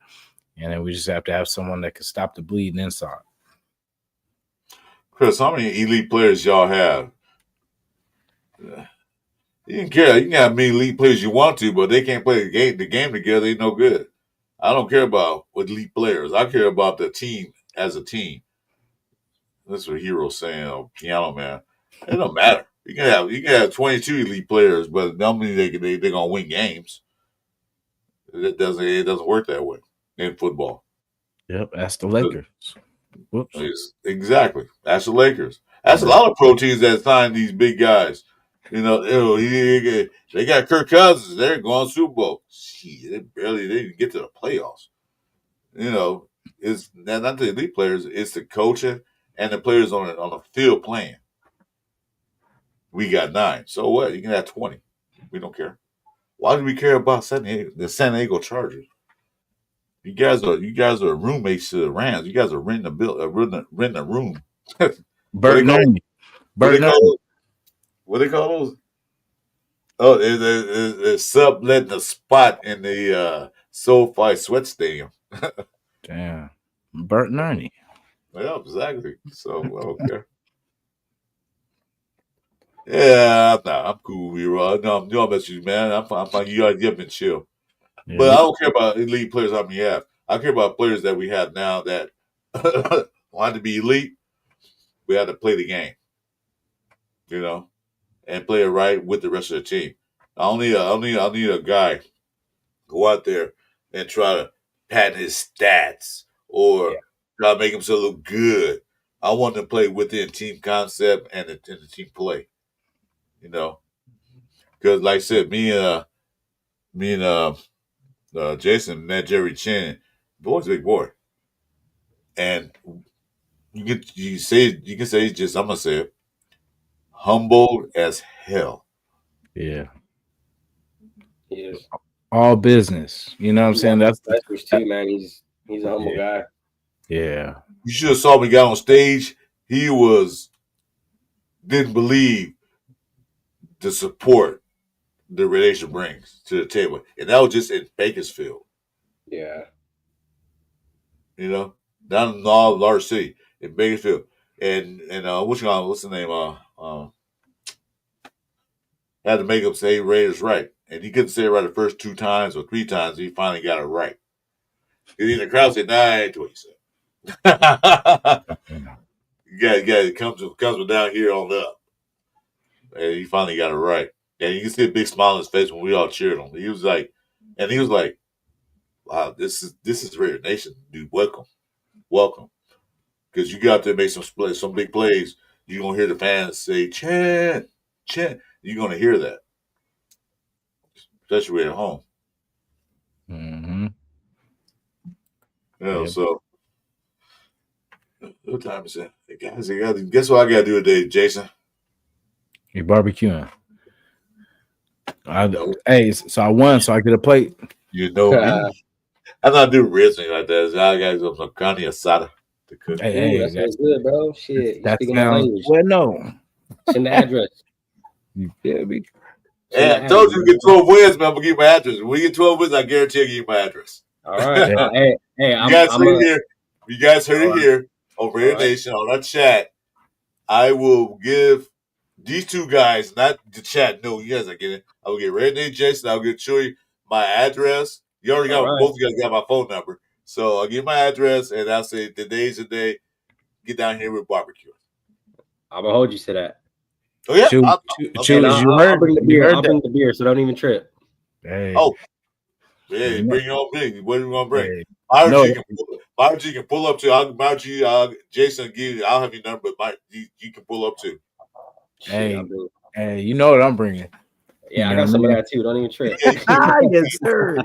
And then we just have to have someone that can stop the bleeding inside. Chris, how many elite players y'all have? You can care. You can have many elite players you want to, but they can't play the game together. They no good. I don't care about elite players. I care about the team as a team. That's what Hero's saying. Oh, Piano Man. It don't matter. You can have 22 elite players, but it don't mean they're gonna win games. It doesn't work that way in football. Yep, that's the Lakers. Whoops. Exactly. That's the Lakers. That's a lot of pro teams that sign these big guys. They got Kirk Cousins. They're going Super Bowl. Shit, they didn't get to the playoffs. It's not the elite players. It's the coaching and the players on the field playing. We got 9. So what? You can have 20. We don't care. Why do we care about the San Diego Chargers? You guys are roommates to the Rams. You guys are renting a room. Bert Nerney. What they call those? Oh, it's subletting a spot in the SoFi Sweat Stadium. Damn. Bert Nerney. Yeah, exactly. So, I don't care. Yeah, I'm cool, Hero. No, I'm mess with you, man. I'm fine. You've been chill. Yeah. But I don't care about elite players how many you have. I care about players that we have now that want to be elite. We have to play the game, and play it right with the rest of the team. I need a guy go out there and try to pad his stats or try to make himself look good. I want to play within team concept and the team play. Because like I said, me and Jason met Jerry Chin. Boy's a big boy, and you can say he's just, I'm gonna say it, humble as hell. Yeah, he is all business. You know what I'm saying? That's too, man. He's a humble guy. Yeah, you should have saw me get on stage. He didn't believe the support the relation brings to the table, and that was just in Bakersfield. Yeah. You know, down in all large city in Bakersfield, and what's the name? Had to make him say Raiders right, and he couldn't say it right the first 2 times or 3 times. He finally got it right. And then the crowd said, "Nah, I ain't what he said." It comes down here on up, and he finally got it right. And you can see a big smile on his face when we all cheered him. He was like, "Wow, this is Raider Nation, dude. Welcome." Because you got to make some big plays. You're gonna hear the fans say, "Chant, chant." You're gonna hear that, especially at home. Mm-hmm. You know, Yep. so what time is it? Hey, guys, guess what I gotta do today, Jason? You're barbecuing. Hey, so I won, so I get a plate. You know me. I'm not doing ribs or anything like that. I gotta do some carne asada to cook. Hey, Ooh, that sounds good, bro. Shit, you that speaking my sounds language. well. No, Send the address. you feel me? Hey, I told you to get 12 wins, man. I'm gonna give you my address. When we get 12 wins, I guarantee I'll give you my address. All right. Yeah. Hey, You guys heard it here. You guys heard it here on Raider Nation on our chat. I will give these 2 guys, not the chat. No, you guys are getting it. I will get Red Nate Jason. I'll get Chewy my address. You already got both of you guys got my phone number. So I'll give my address and I'll say today's the day. Get down here with barbecue. I'm gonna hold you to that. Oh yeah, I'll bring the beer. I'll bring the beer, so don't even trip. Hey. Oh, yeah, bring your own beer. What are you gonna bring? Margie can pull up to. Jason, I'll have your number, but you can pull up to. Hey, you know what I'm bringing? Yeah, I got some of that too. Don't even trip. Yes, sir.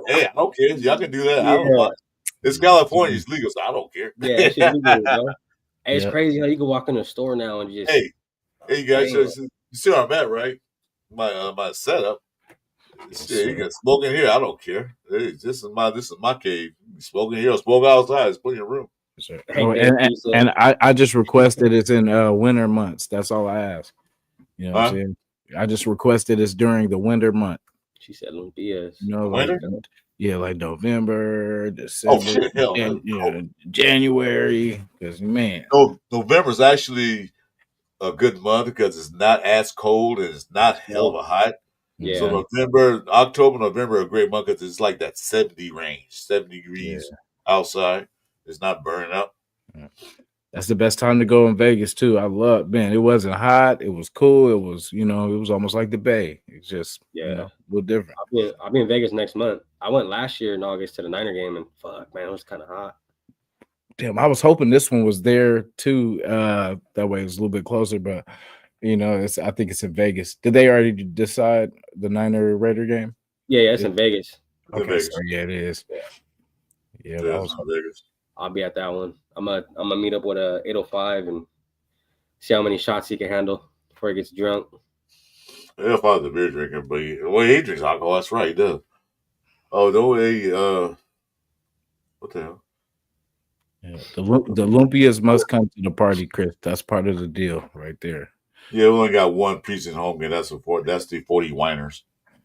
Hey, I don't care. Y'all can do that. I don't mind. It's California. It's legal, so I don't care. Yeah, it's legal, bro. Hey, it's crazy how you can walk in a store now and just. Hey, you guys, you see where I'm at, right? My setup. Shit, you can smoke in here. I don't care. Hey, this is my cave. Smoke in here or smoke outside. It's plenty of room. And I just requested it's in winter months. That's all I ask. You know what I'm saying? I just requested it's during the winter month. She said Lumpias. You know, like November, December, January. Because man, November is actually a good month because it's not as cold and it's not hell of a hot. Yeah. So October, November are a great month because it's like that 70 range, 70 degrees outside. It's not burning up. That's the best time to go in Vegas too. I love, man. It wasn't hot. It was cool. It was, it was almost like the Bay. It's just, a little different. I'll be in Vegas next month. I went last year in August to the Niner game, and fuck, man, it was kind of hot. Damn, I was hoping this one was there too. That way it was a little bit closer, but I think it's in Vegas. Did they already decide the Niner Raider game? Yeah, it's in Vegas. Okay, so yeah, it is. Yeah, that was in Vegas. I'll be at that one. I'm gonna meet up with a 805 and see how many shots he can handle before he gets drunk. 805 is a beer drinker, but he drinks alcohol. That's right, he does. Oh no way. What the hell? Yeah, the Lumpias must come to the party, Chris. That's part of the deal, right there. Yeah, we only got one preseason home game. That's the 40 Winers.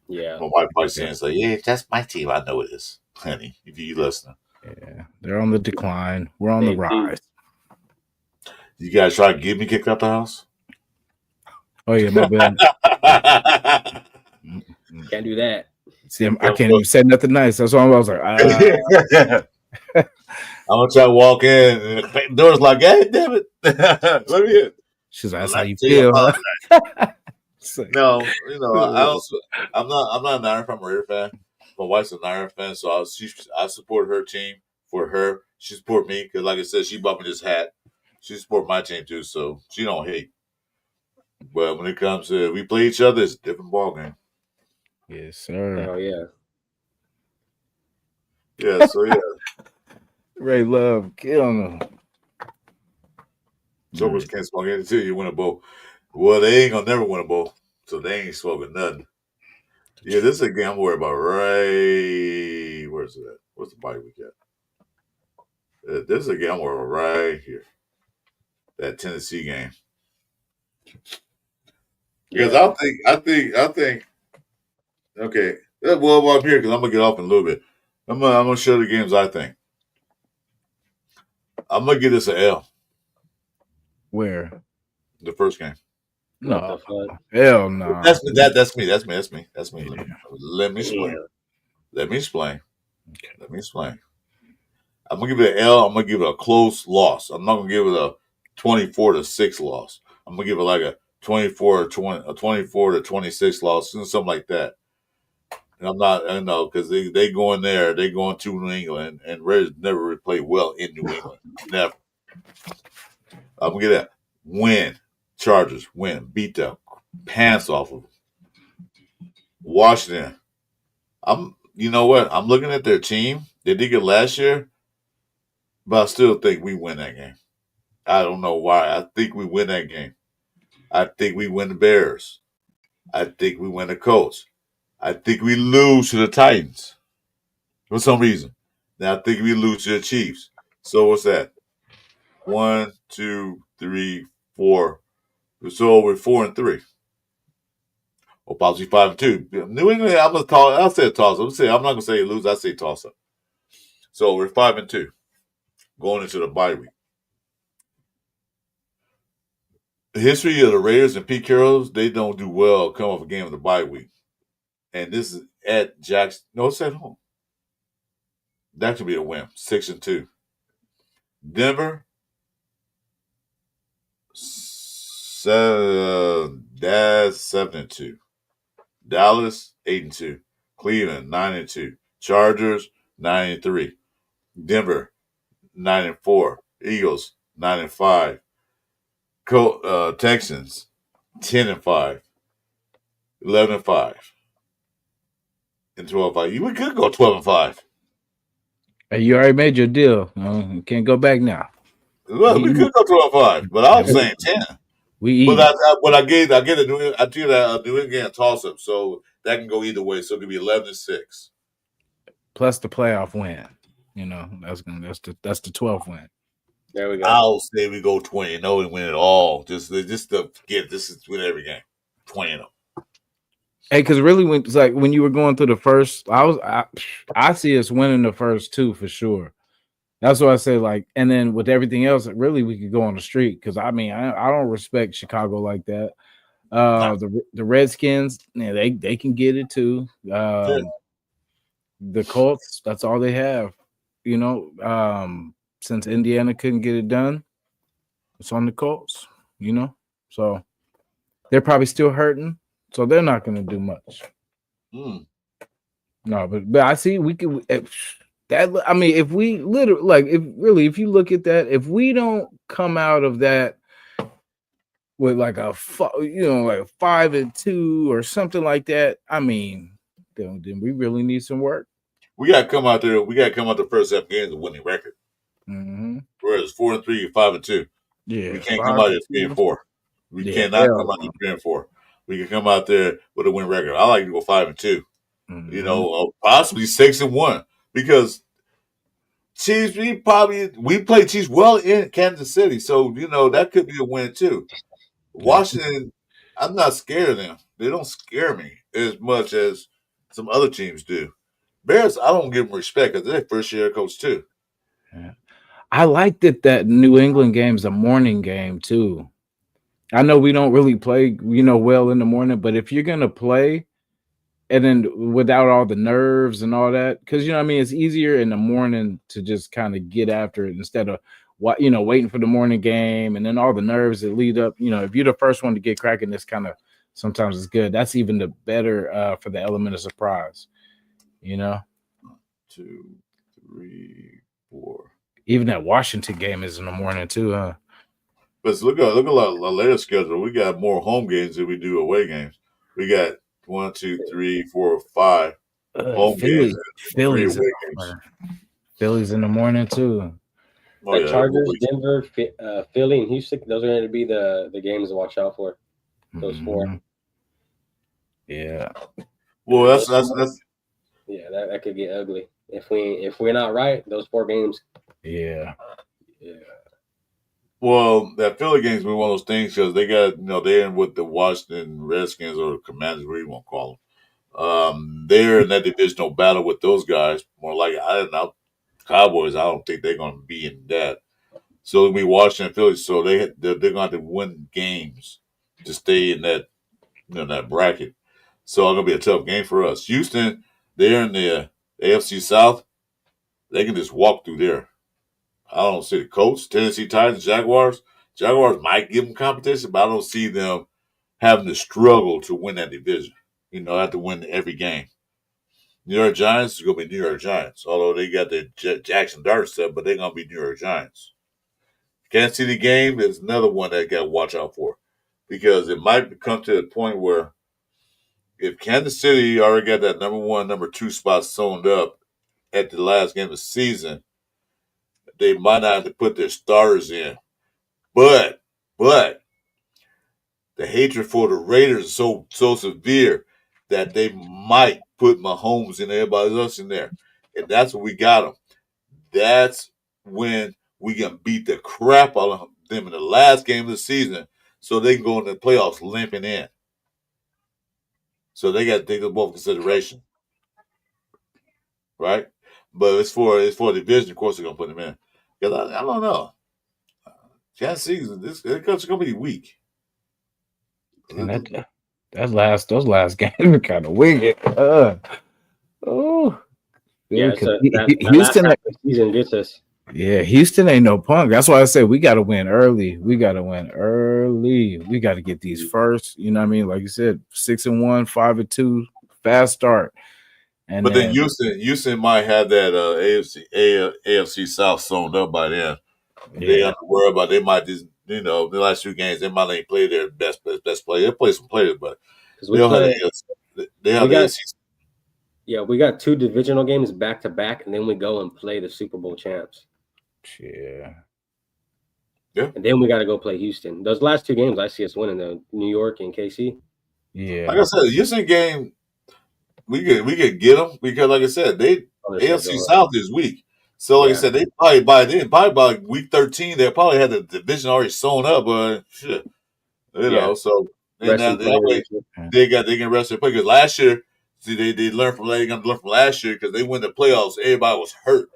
Yeah, my wife probably saying it's like, yeah, that's my team. I know it is, honey. If you listen. Yeah, they're on the decline. We're on the rise. You guys try to get me kicked out the house? Oh yeah, my bad. Can't do that. See, I can't even say nothing nice. That's why I was like, I'm gonna try to walk in, and the door's like, "Hey, damn it, let me in." She's like, "That's how you feel." No, I'm not a Niner fan. I'm a Raider fan. My wife's a Niner fan, so I support her team for her. She support me because, like I said, she bought me this hat. She support my team too, so she don't hate. But when it comes to we play each other, it's a different ballgame. Yes, sir. Oh yeah. Yeah. So yeah. Ray Love, kill him. Jokers can't smoke until you win a bowl. Well, they ain't gonna never win a bowl, so they ain't smoking nothing. Yeah, this is a game I'm worried about. Right, where's it at? What's the bye week at? This is a game I'm worried about right here. That Tennessee game. Because I think Okay. Well, I'm here because I'm gonna get off in a little bit. I'm gonna show the games I think. I'm gonna give this an L. Where? The first game. What No, the fuck? hell no. That's me. That's me. That's me. That's me. That's me. Let me explain. Yeah. Let me explain. Let me explain. I'm gonna give it an L. I'm gonna give it a close loss. I'm not gonna give it a 24-6 loss. I'm gonna give it like a 24-26 loss, something like that. And I'm not, I know, because they go in there, they going to New England, and Reds never really played well in New England. Never. I'm gonna get that win. Chargers win. Beat the pants off of them. Washington. You know what? I'm looking at their team. They did good last year, but I still think we win that game. I don't know why. I think we win that game. I think we win the Bears. I think we win the Colts. I think we lose to the Titans for some reason. Now I think we lose to the Chiefs. So what's that? 1, 2, 3, 4. So we're 4-3. Or possibly 5-2. New England, I'll say a toss up. I'm not gonna say lose, I say toss up. So we're 5-2 going into the bye week. The history of the Raiders and Pete Carroll's, they don't do well come off a game of the bye week. And this is at Jackson. No, it's at home. That could be a win. 6-2. Denver, that's 7-2. Dallas, 8-2. Cleveland, 9-2. Chargers, 9-3. Denver, 9-4. Eagles, 9-5. Texans, 10-5. 11-5. And 12-5. We could go 12-5. Hey, you already made your deal. You can't go back now. Well, we could go 12-5, but I was saying 10. We eat. But I gave a New England toss up, so that can go either way. So it could be 11-6. Plus the playoff win. You know, that's the 12th win. There we go. I'll say we go 20-0 and win it all. Just to get this is win every game. 20-0. Hey, because really, when you were going through the first, I see us winning the first two for sure. That's what I say. Like, and then with everything else, really, we could go on the street. Because I mean, I don't respect Chicago like that. The Redskins, yeah, they can get it too. The Colts, that's all they have. You know, since Indiana couldn't get it done, it's on the Colts. You know, so they're probably still hurting. So they're not going to do much. No, but I see we could that. I mean, if we literally if you look at that, if we don't come out of that with like like 5-2 or something like that, I mean, then we really need some work. We got to come out there. We got to come out the first 7 games with a winning record. Mm-hmm. Whereas 4-3, 5-2. Yeah, we can't come out there 3-4. We cannot come out there 3-4. We can come out there with a win record. I like to go 5-2. Mm-hmm. You know, possibly 6-1 because Chiefs. We play Chiefs well in Kansas City, so you know that could be a win too. Washington, I'm not scared of them. They don't scare me as much as some other teams do. Bears, I don't give them respect because they're first year coach too. Yeah. I like that New England game is a morning game too. I know we don't really play, well in the morning, but if you're gonna play, and then without all the nerves and all that, because it's easier in the morning to just kind of get after it instead of waiting for the morning game and then all the nerves that lead up. If you're the first one to get cracking, this kind of sometimes it's good. That's even the better for the element of surprise. 2, 3, 4. Even that Washington game is in the morning too, huh? But look at our later schedule. We got more home games than we do away games. We got 1, 2, 3, 4, 5 home games. Philly's in the morning too. The Chargers, Denver, Philly, and Houston. Those are going to be the games to watch out for. Those 4. Yeah. Well, that's yeah. That could get ugly if we're not right. Those 4 games. Yeah. Well, that Philly game's been one of those things because they got, they're in with the Washington Redskins or Commanders, whatever you want to call They're in that divisional battle with those guys. More like I don't know, Cowboys. I don't think they're going to be in that. So it'll be Washington, Philly. So they're going to have to win games to stay in that that bracket. So it's going to be a tough game for us. Houston, they're in the AFC South. They can just walk through there. I don't see the Colts, Tennessee Titans, Jaguars. Jaguars might give them competition, but I don't see them having to struggle to win that division. Have to win every game. New York Giants is going to be New York Giants, although they got the Jackson Dart stuff, but they're going to be New York Giants. Kansas City game is another one that got to watch out for because it might come to the point where if Kansas City already got that number 1, number 2 spot sewn up at the last game of the season, they might not have to put their starters in. But the hatred for the Raiders is so severe that they might put Mahomes and everybody else in there. And that's when we got them. That's when we can beat the crap out of them in the last game of the season so they can go in the playoffs limping in. So they got to take them both into consideration. Right? But it's for the division, of course they're going to put them in. Because I don't know. Kansas City, this coach's going to be weak. And those last games are kind of wicked. Yeah, because so that Houston, last half of the season gets us. yeah, Houston ain't no punk. That's why I said we got to win early. We got to win early. We got to get these first. You know what I mean? Like you said, 6-1, 5-2, fast start. But then Houston might have that AFC South sewn up by then. They have to worry about. They might just the last 2 games they might not play their best player. They play some players, but they'll have the AFC. Yeah, we got 2 divisional games back to back, and then we go and play the Super Bowl champs. Yeah. And then we got to go play Houston. Those last 2 games, I see us winning though. New York and KC. Yeah. Like I said, Houston game, we could get them because, like I said, AFC South is weak. So, like I said, they probably by week 13, they probably had the division already sewn up. But shit, So and that way they can rest their play because last year, see, they learned from last year because they win the playoffs. Everybody was hurt.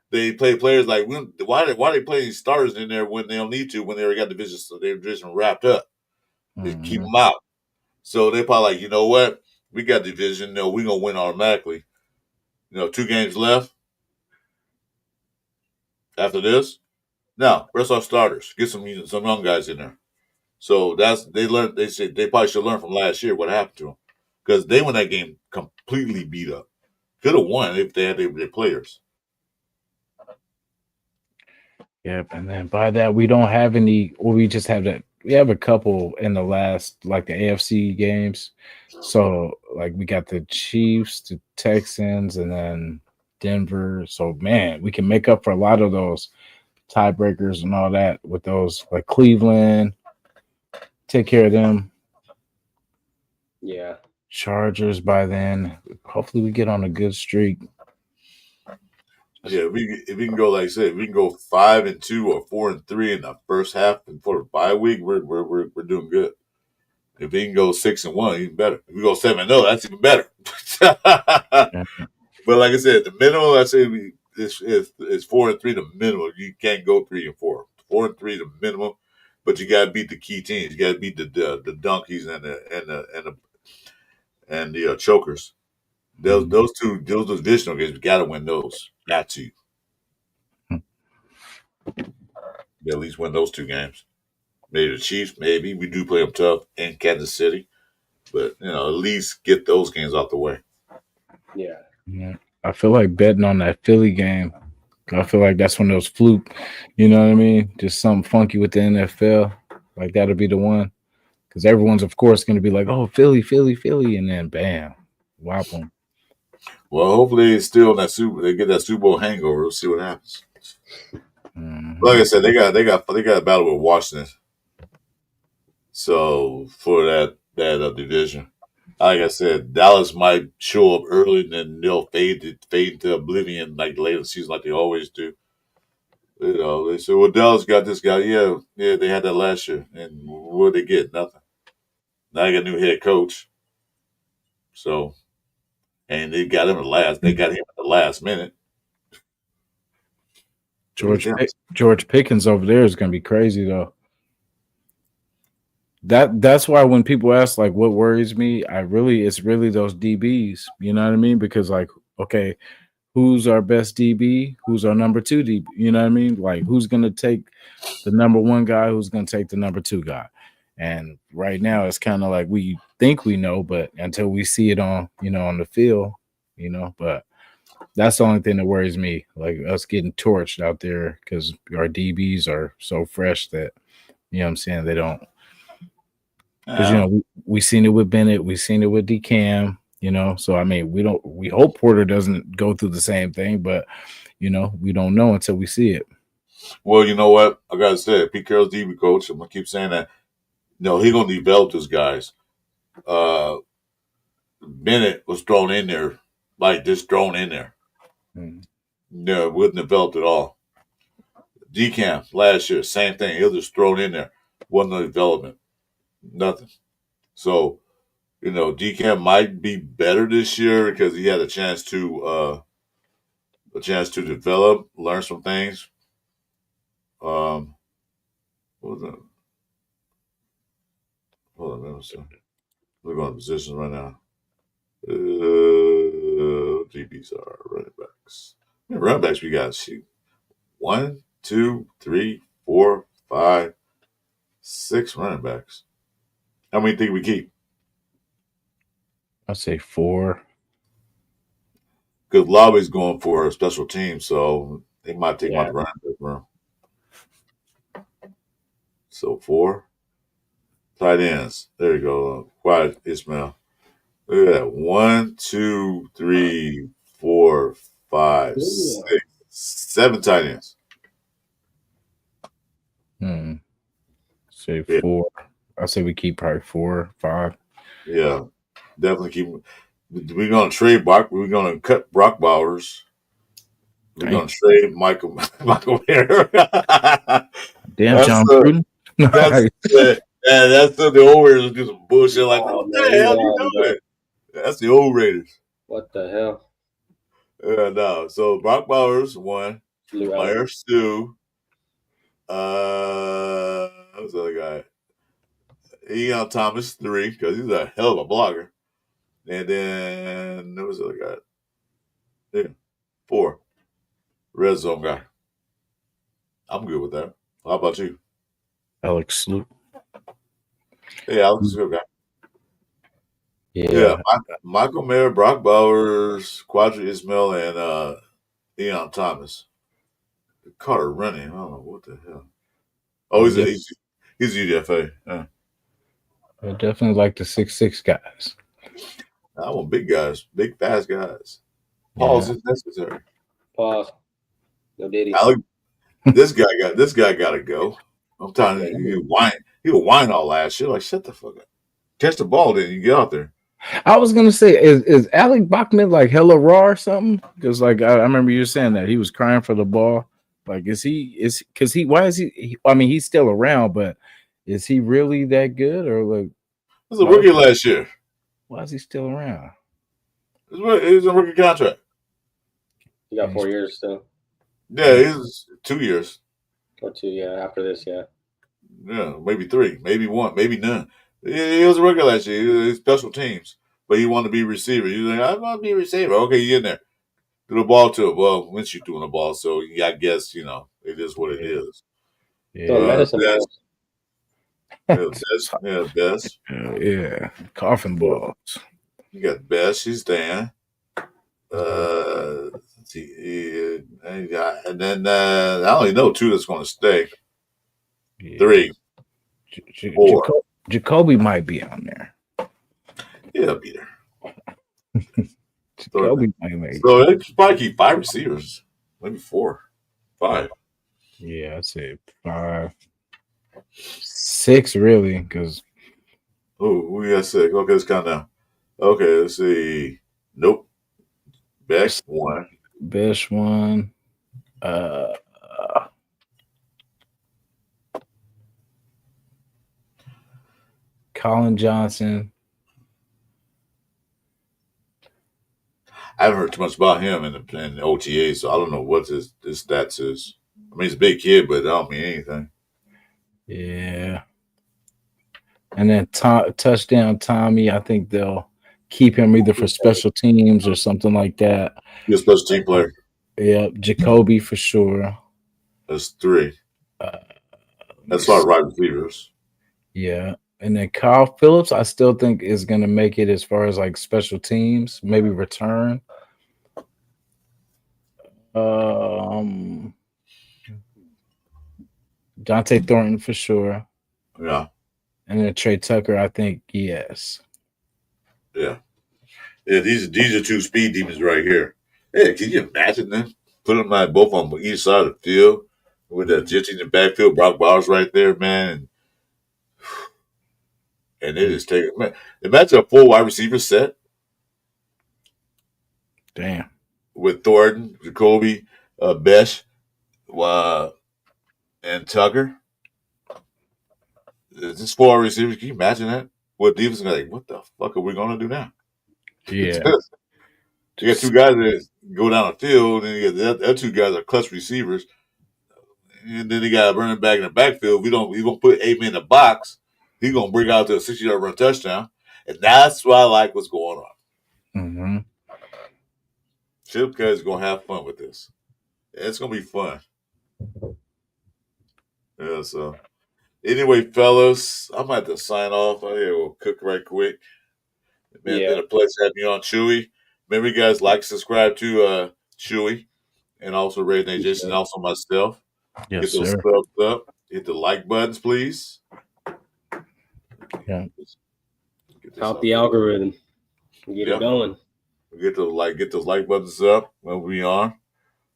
They play players like why they play these starters in there when they don't need to when they already got their division wrapped up. They keep them out. So they probably like, you know what? We got division. We're gonna win automatically. 2 games left after this. Now, rest our starters. Get some young guys in there. So they learned. They said they probably should learn from last year what happened to them because they won that game completely beat up. Could have won if they had their players. Yep, and then by that we don't have any. Well, we just have that. We have a couple in the last, like the AFC games. So, like we got the Chiefs, the Texans, and then Denver. So, man, we can make up for a lot of those tiebreakers and all that with those, like Cleveland. Take care of them. Yeah. Chargers by then. Hopefully, we get on a good streak. Yeah, if we can go, like I said, if we can go 5-2 or 4-3 in the first half and for the bye week, we're doing good. If we can go 6-1, even better. If we go 7-0, that's even better. But like I said, the minimum I say is 4-3 the minimum. You can't go 3-4. 4-3 the minimum, but you got to beat the key teams. You got to beat the donkeys and the chokers. Those divisional games, we got to win those. Got to. At least win those 2 games. Maybe the Chiefs, maybe. We do play them tough in Kansas City. But, at least get those games out the way. Yeah. I feel like betting on that Philly game. I feel like that's one of those fluke, you know what I mean? Just something funky with the NFL. Like that'll be the one. Because everyone's, of course, going to be like, oh, Philly, Philly, Philly. And then, bam, whop them. Well, hopefully it's still they get that Super Bowl hangover. We'll see what happens. Like I said, they got a battle with Washington. So for that division, like I said, Dallas might show up early and then they'll fade into oblivion like later in the season, like they always do. They say, well, Dallas got this guy. Yeah, they had that last year, and what did they get? Nothing. Now they got a new head coach. So, and they got him at last. They got him at the last minute. George Pickens over there is going to be crazy though. That's why when people ask like what worries me, it's really those DBs. You know what I mean? Because like, okay, who's our best DB? Who's our number 2 DB? You know what I mean? Like who's gonna take the number 1 guy? Who's gonna take the number 2 guy? And right now it's kind of like we think we know, but until we see it on the field, but that's the only thing that worries me, like us getting torched out there because our DBs are so fresh that what I'm saying, they don't. Because we seen it with Bennett, we seen it with DCam, So I mean, we hope Porter doesn't go through the same thing, but we don't know until we see it. Well, you know what? I gotta say, Pete Carroll's DB coach. I'm gonna keep saying that. No, he's gonna develop those guys. Bennett was thrown in there, like just thrown in there. No, it wasn't developed at all. DCam last year, same thing. He was just thrown in there. Wasn't no development. Nothing. So, DCam might be better this year because he had a chance to develop, learn some things. What was that? Hold on a minute. We're going to positions right now. DBs are running backs. Running backs, we got 1, 2, 3, 4, 5, 6 running backs. How many think we keep? I'd say 4. Because Lobby's going for a special team, so they might take my running back room. So 4 tight ends. There you go. Quiet Ismail. Look at that. 1, 2, 3, 4, 5, 6, 7 tight ends. Say 4. I say we keep probably 4, 5. Yeah, definitely keep. We're gonna trade Brock. We're gonna cut Brock Bowers. We're gonna trade Michael Hare. Damn, John Gruden. That's the old Raiders do some bullshit like that. What the hell you doing? That's the old Raiders. What the hell? No. So Brock Bowers 1. Myers 2. Who's the other guy? Ian Thomas 3 because he's a hell of a blogger. And then there was the other guy. Yeah. 4. Red zone guy. I'm good with that. How about you? Alex Sloop. Yeah, Alex is a good guy. Yeah. Michael Mayer, Brock Bowers, Quadri Ismail, and Ian Thomas. Carter running. I don't know what the hell. Oh, he's UDFA. Yeah. I definitely like the 6'6" guys. I want big guys, big fast guys. Pause is necessary. Pause. No diddy. This guy got to go. I'm telling you, he was whine all last year. Like, shut the fuck up. Catch the ball, then you get out there. I was gonna say, is Alec Bachman like hella raw or something? Because like I remember you saying that he was crying for the ball. Like, why is he? I mean, he's still around, but is he really that good or like? He was a rookie last year. Why is he still around? He was a rookie contract. He got 4 years still. Yeah, he's 2 years. Or 2, yeah. After this, yeah. Yeah, maybe 3, maybe 1, maybe none. He was a rookie last year. He was special teams, but he wanted to be a receiver. He was like, I want to be a receiver. Okay, you in there. Do the ball to him. Well, once you're doing the ball, so I guess, it is what it is. Yeah. Best. Yeah, coffin balls. You got Best. She's Dan. Let's see. And then I only know 2 that's going to stay. 3. 4. Jacoby might be on there. Yeah, he'll be there. Jacoby might make. So they could probably keep 5 receivers, maybe 4, 5. Yeah, I'd say 5, 6 really, because. Oh, we got 6. Okay, let's count down. Okay, let's see. Nope. Best 1. Best 1. Colin Johnson. I haven't heard too much about him in the OTA, so I don't know what his stats is. I mean, he's a big kid, but that don't mean anything. Yeah. And then touchdown Tommy, I think they'll keep him either for special teams or something like that. He's a special team player. Yeah, Jacoby for sure. That's 3. That's our right receivers. Yeah. And then Kyle Phillips, I still think is going to make it as far as like special teams, maybe return. Dante Thornton for sure. Yeah. And then Trey Tucker, I think, yes. Yeah. Yeah, these are 2 speed demons right here. Yeah, can you imagine them? Put them like both on each side of the field with that Jitty in the backfield, Brock Bowers right there, man. And they just take it. Man, imagine a 4 wide receiver set. Damn. With Thornton, Jacoby, Besh, and Tucker. Just 4 wide receivers. Can you imagine that? What defense is like, what the fuck are we going to do now? Yeah. You got 2 guys that go down the field, and you got the other 2 guys are clutch receivers. And then you got a running back in the backfield. We gonna put 8 men in the box. He's gonna bring out to a 60-yard run touchdown. And that's why I like what's going on. Mm-hmm. Chip Cut is gonna have fun with this. It's gonna be fun. Yeah, so anyway, fellas, I'm about to sign off. I here we'll cook right quick. Man, it's been a pleasure having you on, Chewy. Remember, you guys like, subscribe to Chewy, and also Ray and Jason, and also myself. Yes, Get those subs up. Hit the like buttons, please. Yeah. Help the algorithm. Get it going. Get those like buttons up when we on.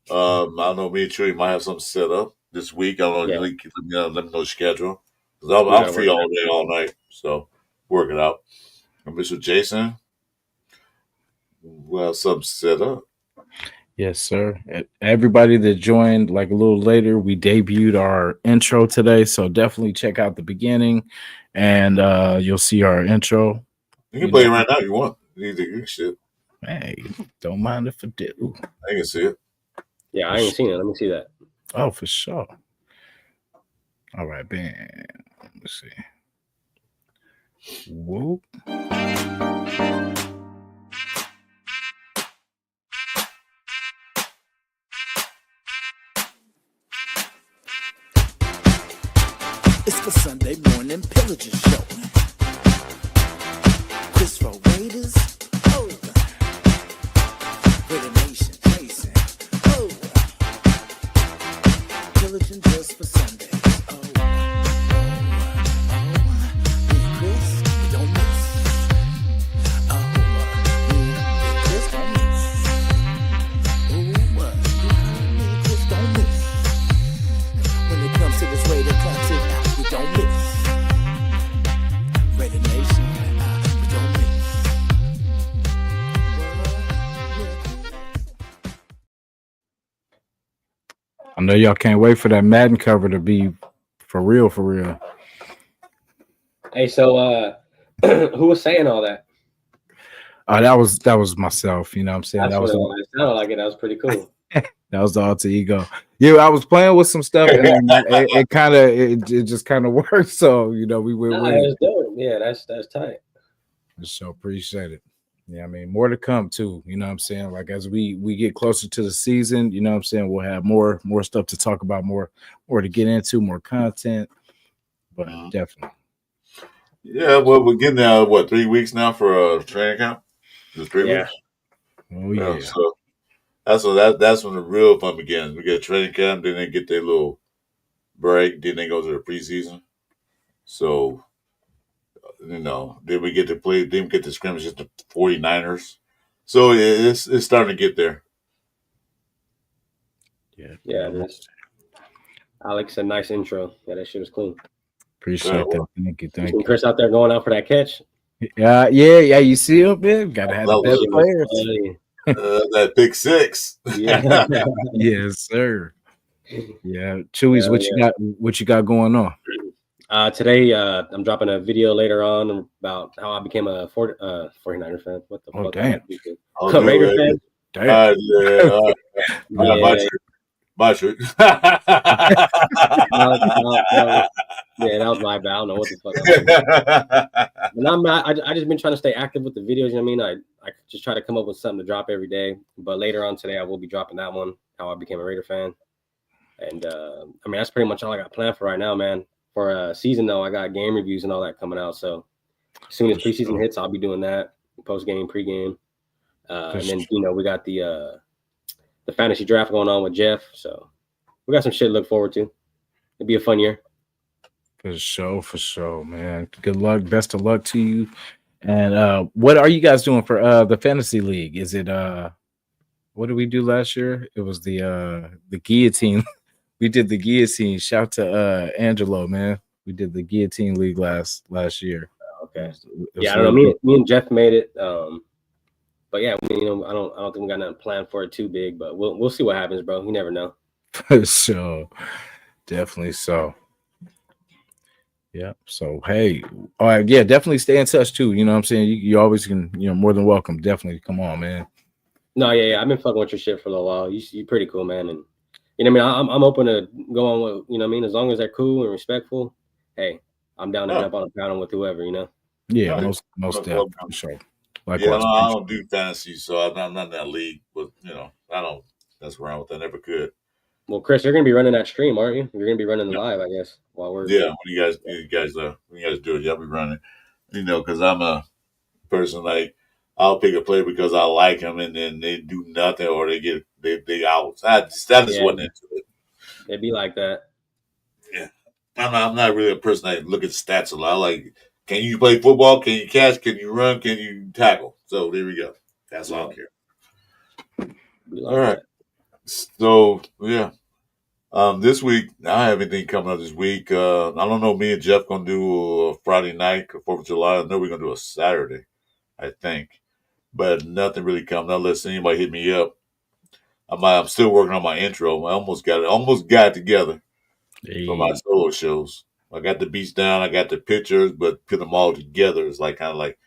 I don't know, me and Chewy might have something set up this week. I don't know. Let me know the schedule. Because I'm free all day, all night. So work it out. And Mr. Jason, we'll have something set up. Yes, sir. Everybody that joined like a little later, we debuted our intro today. So definitely check out the beginning and you'll see our intro. You can play it right now if you want. You shit. Hey, don't mind if I do. I can see it. Yeah, I ain't seen it. Let me see that. Oh, for sure. All right, bam. Let's see. Whoa. It's the Sunday morning Pillaging show. Chris for Raiders. Oh. With a nation Jason. Oh. Pillaging just for Sunday. Oh. Me and Chris, we don't miss. Oh. Me and Chris don't miss. Oh. Me and Chris don't miss. When it comes to this Raider content, we don't miss. Raider Nation, we don't miss. I know y'all can't wait for that Madden cover to be for real, for real. Hey, so who was saying all that? That was myself, you know what I'm saying? That's that was what it sounded like. That was pretty cool. That was the alter ego. Yeah, I was playing with some stuff, and it just kind of worked. So you know, we went with it. Dope. Yeah, that's tight. So appreciate it. Yeah, I mean, more to come too. You know what I'm saying? Like as we get closer to the season, you know what I'm saying, we'll have more stuff to talk about, more to get into, more content. But definitely. Yeah, well, we're getting 3 weeks now for a training camp? Just 3 weeks? Oh yeah. So that's when the real fun begins. We get a training camp, then they get their little break, then they go to the preseason. So, you know, then we get to play, then we get to scrimmage against the 49ers. So it's starting to get there. Yeah, it is. Alex, a nice intro. Yeah, that shit was clean. Appreciate that. Thank you. Chris out there going out for that catch. Yeah. You see him, man. Gotta have the best players. That pick 6. Yeah. Yes, sir. Yeah, Chewy's, what you got going on? Today, I'm dropping a video later on about how I became a 49er fan. What the fuck? Damn. Raider fan. Damn. Yeah. All right. Yeah, my Yeah, trick. My trick. yeah, that was my bad. I don't know what the fuck I was doing. And I'm not. I just been trying to stay active with the videos. You know what I mean? I just try to come up with something to drop every day. But later on today, I will be dropping that one. How I became a Raider fan. And I mean, that's pretty much all I got planned for right now, man. For season though, I got game reviews and all that coming out. So as soon as preseason hits, I'll be doing that. Post game, pre-game, and then we got the fantasy draft going on with Jeff. So we got some shit to look forward to. It'll be a fun year. For sure, man. Good luck. Best of luck to you. And what are you guys doing for the fantasy league? Is it what did we do last year? It was the guillotine. We did the guillotine. Shout to Angelo, man. We did the guillotine league last year. Okay. It was I don't know. Me and Jeff made it. But yeah, I don't think we got nothing planned for it too big. But we'll see what happens, bro. You never know. For sure, definitely so. Yeah. So hey, all right, yeah, definitely stay in touch too. You know what I'm saying? You always can, more than welcome. Definitely come on, man. No, yeah. I've been fucking with your shit for a little while. You're pretty cool, man. And you know what I mean? I'm open to go on with, you know what I mean? As long as they're cool and respectful, hey, I'm down to jump on a panel with whoever, you know? Yeah, most definitely. For sure. Likewise, I don't do fantasy, so I'm not in that league. But I don't mess around with that. I never could. Well, Chris, you're gonna be running that stream, aren't you? You're gonna be running live, I guess. While we're when you guys do it, y'all be running. Because I'm a person like I'll pick a player because I like him, and then they do nothing or they out. I just wasn't into it. It'd be like that. Yeah, I'm not really a person that look at stats a lot. I like, can you play football? Can you catch? Can you run? Can you tackle? So there we go. That's all I care. All right. So yeah. This week I don't have anything coming up this week. I don't know. Me and Jeff gonna do a Friday night, 4th of July. I know we're gonna do a Saturday, I think, but nothing really coming unless anybody hit me up. I'm still working on my intro. I almost got it together for my solo shows. I got the beats down. I got the pictures, but put them all together is like kind of like,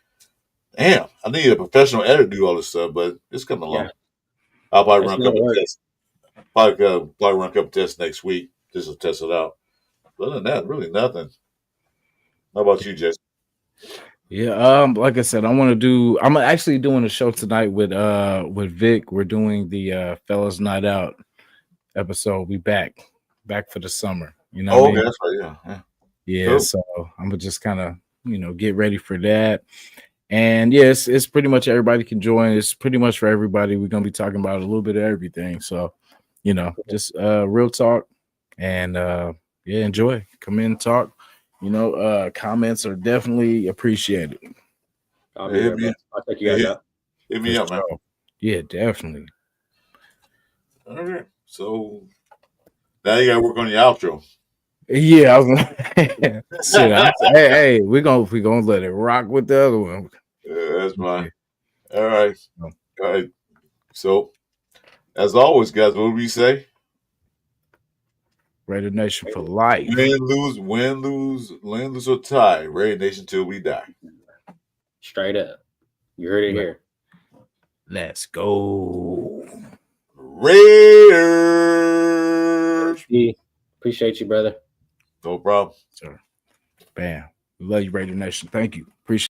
damn. I need a professional editor to do all this stuff, but it's coming along. Yeah. I'll probably run a couple of tests. Probably run a couple tests next week just to test it out. Other than that, really nothing. How about you, Jason? Yeah, like I said, I'm actually doing a show tonight with Vic. We're doing the Fellas Night Out episode. We back for the summer. You know what I mean? That's right, yeah. Cool. So I'm gonna just kind of get ready for that. And yes, it's pretty much everybody can join. It's pretty much for everybody. We're gonna be talking about a little bit of everything. So just real talk and enjoy. Come in, talk. Comments are definitely appreciated. I'll check you guys out. Hit me up, man. Yeah, definitely. All right. So now you gotta work on your outro. Yeah, I was hey, we're gonna let it rock with the other one. Yeah, that's fine. All right. So as always, guys, what do we say? Raider Nation for life. Win, lose, or tie. Raider Nation till we die. Straight up. You heard it here. Let's go. Raiders. Appreciate you, brother. No problem. Sir. Bam. We love you, Raider Nation. Thank you. Appreciate it.